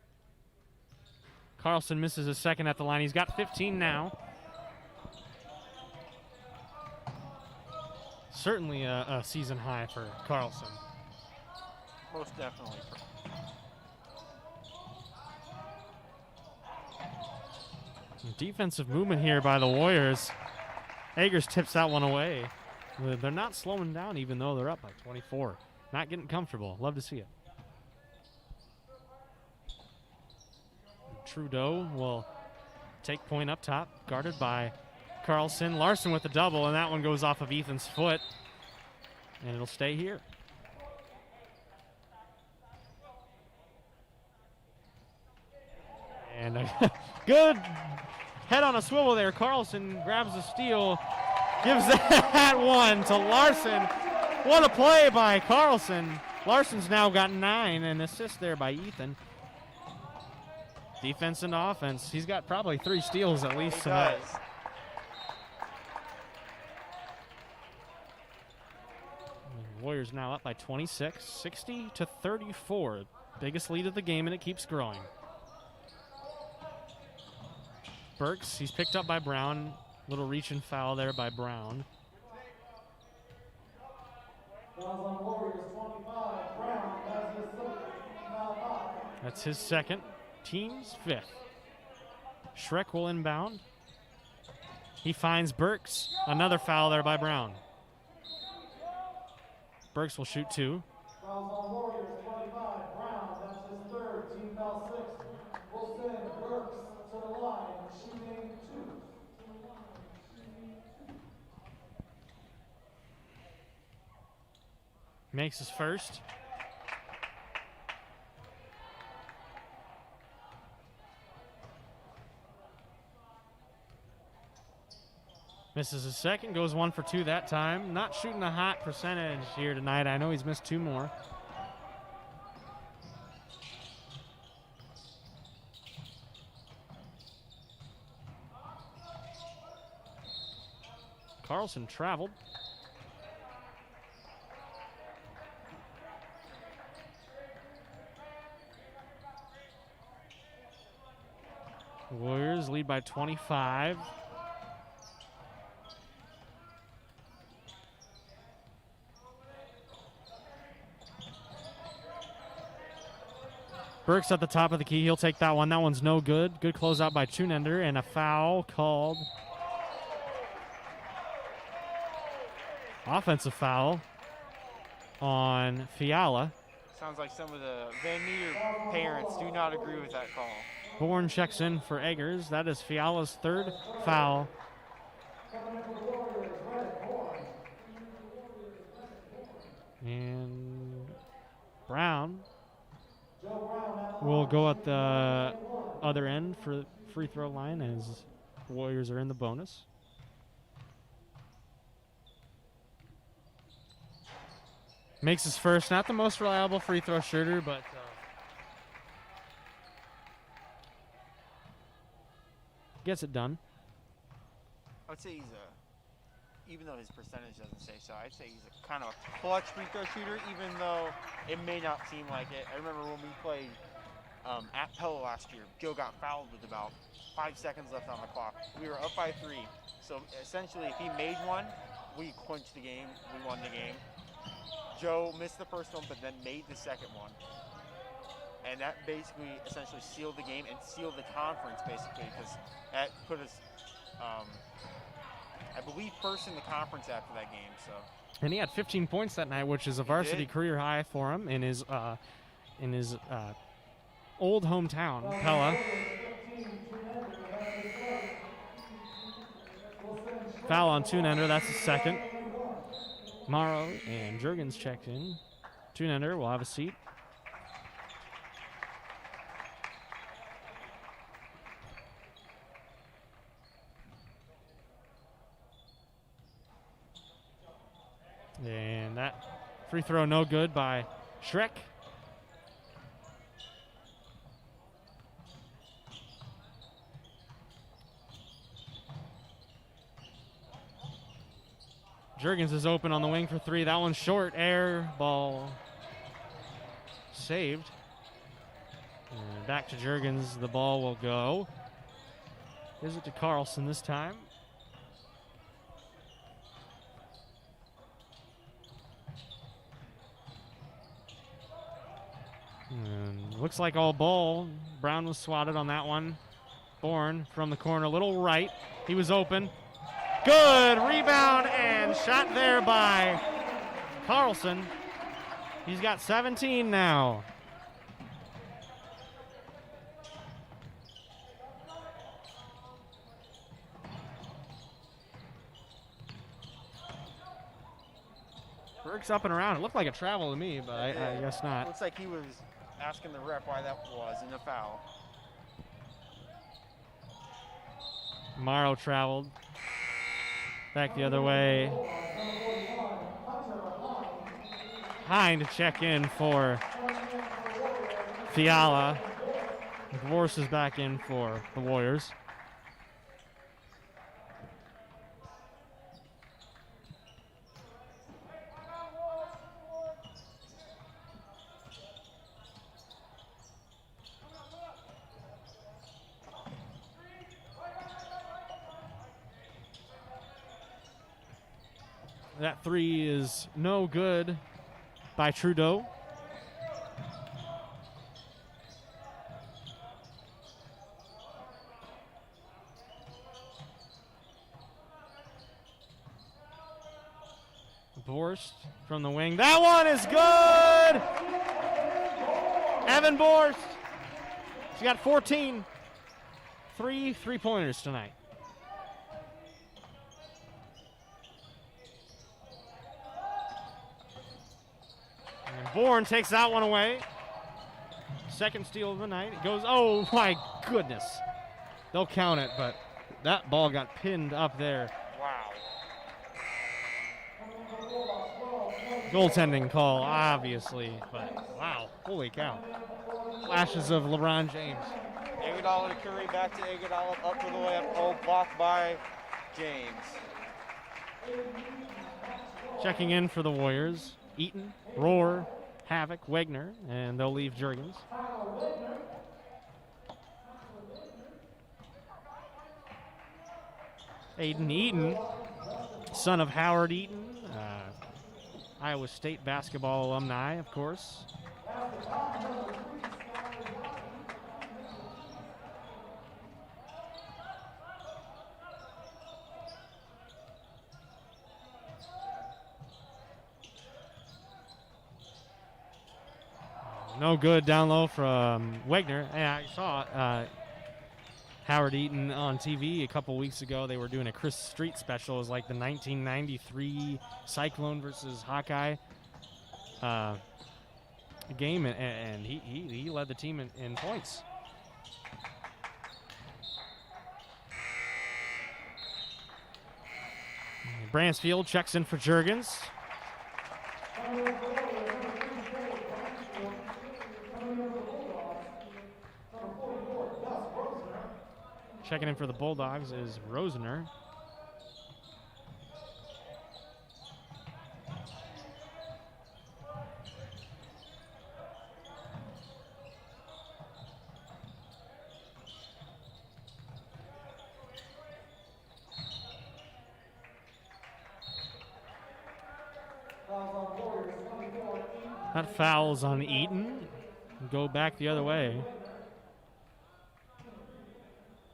Carlson misses his second at the line. He's got 15 now. Certainly a season high for Carlson. Most definitely. Defensive movement here by the Warriors. Eggers tips that one away. They're not slowing down even though they're up by 24. Not getting comfortable. Love to see it. Trudeau will take point up top, guarded by Carlson. Larson with the double, and that one goes off of Ethan's foot. And it'll stay here. And a good head on a swivel there. Carlson grabs the steal, gives that one to Larson. What a play by Carlson. Larson's now got 9, and assist there by Ethan. Defense and offense. He's got probably 3 steals at least tonight. Warriors now up by 26, 60-34. Biggest lead of the game, and it keeps growing. Burks, he's picked up by Brown. Little reach and foul there by Brown. That's his second, team's 5th. Schreck will inbound. He finds Burks. Another foul there by Brown. Burks will shoot 2. Makes his first. Misses his second, goes 1 for 2 that time. Not shooting a hot percentage here tonight. I know he's missed 2 more. Carlson traveled. lead by 25. Burks at the top of the key. He'll take that one. That one's no good. Good closeout by Tunender, and a foul called. Offensive foul on Fiala. Sounds like some of the Van Meter parents do not agree with that call. Bourne checks in for Eggers. That is Fiala's third foul. And Brown will go at the other end for the free throw line as the Warriors are in the bonus. Makes his first, not the most reliable free throw shooter, but gets it done. I would say he's even though his percentage doesn't say so, I'd say he's a kind of a clutch free throw shooter, even though it may not seem like it. I remember when we played at Pella last year, Joe got fouled with about 5 seconds left on the clock. We were up by 3. So essentially, if he made one, we clinched the game, we won the game. Joe missed the first one, but then made the second one. And that basically essentially sealed the game and sealed the conference, basically, because that put us, I believe, first in the conference after that game. So. And he had 15 points that night, which is a varsity career high for him in his old hometown, Pella. Foul on Tunender, that's his second. Morrow and Jurgens checked in. Tunender will have a seat. And that free throw no good by Shrek. Jurgens is open on the wing for 3. That one's short. Air ball saved. And back to Jurgens. The ball will go. Gives it to Carlson this time. And looks like all ball. Brown was swatted on that one. Bourne from the corner, a little right. He was open. Good rebound and shot there by Carlson. He's got 17 now. Burke's up and around. It looked like a travel to me, but I guess not. Looks like he was asking the ref why that wasn't a foul. Morrow traveled. Back the other way. Hine to check in for Fiala. Dvorce is back in for the Warriors. That 3 is no good by Trudeau. Borst from the wing. That one is good! Evan Borst. He's got 14. 3 3-pointers tonight. Bourne takes that one away. Second steal of the night. It goes, oh my goodness. They'll count it, but that ball got pinned up there. Wow. Goaltending call, obviously, but wow, holy cow. Flashes of LeBron James. Iguodala to Curry, back to Iguodala, up for the layup. Oh, blocked by James. Checking in for the Warriors. Eaton, Rohr, Havoc, Wegner, and they'll leave Jurgens. Aiden Eaton, son of Howard Eaton, Iowa State basketball alumni, of course. No good down low from Wagner. And I saw Howard Eaton on TV a couple weeks ago. They were doing a Chris Street special. It was like the 1993 Cyclone versus Hawkeye game, and he led the team in points. Bransfield checks in for Juergens. Checking in for the Bulldogs is Rosener. That foul's on Eaton. Go back the other way.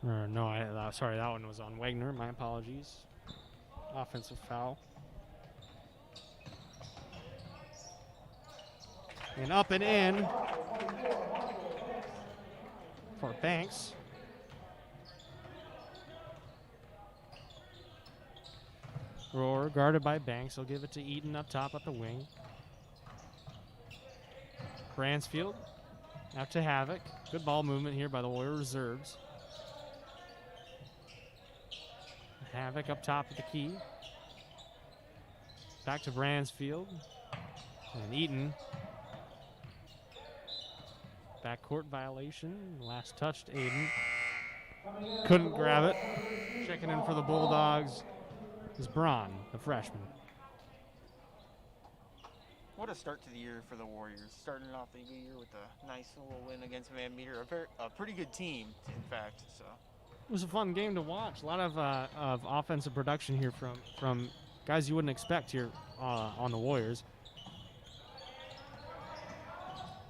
No, sorry, that one was on Wagner. My apologies. Offensive foul. And up and in for Banks. Roar guarded by Banks. He'll give it to Eaton up top at the wing. Bransfield out to Havoc. Good ball movement here by the Warrior reserves. Havoc up top at the key. Back to Bransfield. And Eaton. Backcourt violation. Last touched Aiden. Couldn't grab it. Checking in for the Bulldogs is Braun, the freshman. What a start to the year for the Warriors. Starting off the year with a nice little win against Van Meter. A pretty good team, in fact. So it was a fun game to watch. A lot of offensive production here from guys you wouldn't expect here on the Warriors.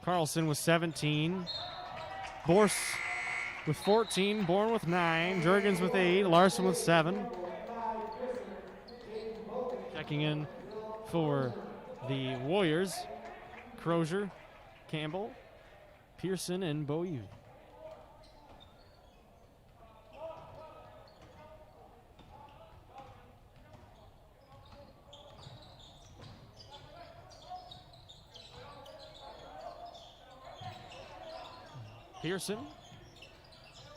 Carlson with 17. Borse with 14. Bourne with 9. Juergens with 8. Larson with 7. Checking in for the Warriors, Crozier, Campbell, Pearson, and Beaulieu. Pearson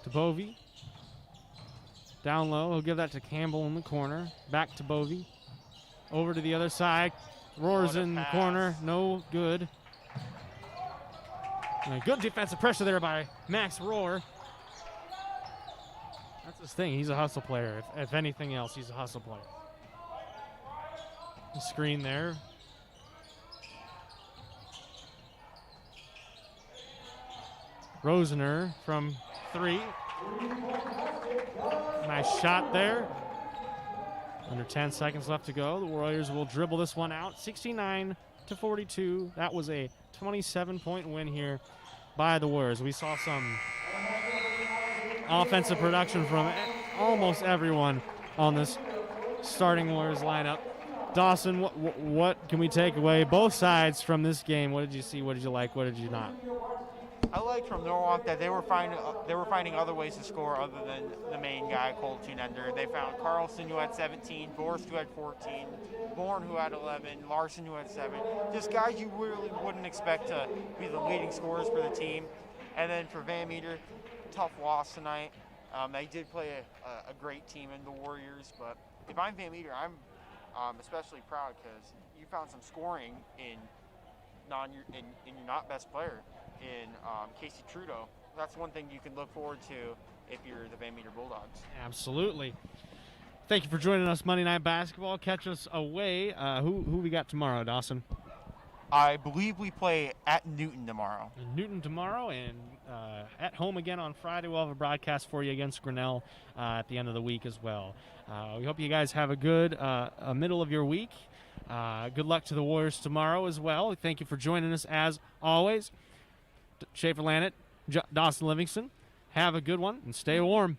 to Bovey. Down low, he'll give that to Campbell in the corner. Back to Bovey. Over to the other side. Roars in the corner. No good. And good defensive pressure there by Max Rohr. That's his thing. He's a hustle player. If anything else, he's a hustle player. The screen there. Rosener from 3. Nice shot there. Under 10 seconds left to go. The Warriors will dribble this one out. 69-42. That was a 27-point win here by the Warriors. We saw some offensive production from almost everyone on this starting Warriors lineup. Dawson, what can we take away? Both sides from this game. What did you see? What did you like? What did you not? I liked from Norwalk that they were finding other ways to score other than the main guy, Cole Tunender. They found Carlson, who had 17, Borst, who had 14, Bourne, who had 11, Larson, who had 7. Just guys you really wouldn't expect to be the leading scorers for the team. And then for Van Meter, tough loss tonight. They did play a great team in the Warriors, but if I'm Van Meter, I'm especially proud because you found some scoring in your not best player. In Casey Trudeau. That's one thing you can look forward to if you're the Van Meter Bulldogs. Absolutely. Thank you for joining us Monday Night Basketball. Catch us away. Who we got tomorrow, Dawson? I believe we play at Newton tomorrow. Newton tomorrow, and at home again on Friday. We'll have a broadcast for you against Grinnell at the end of the week as well. We hope you guys have a good middle of your week. Good luck to the Warriors tomorrow as well. Thank you for joining us as always. Schaefer Lanet, Dawson Livingston, have a good one and stay warm.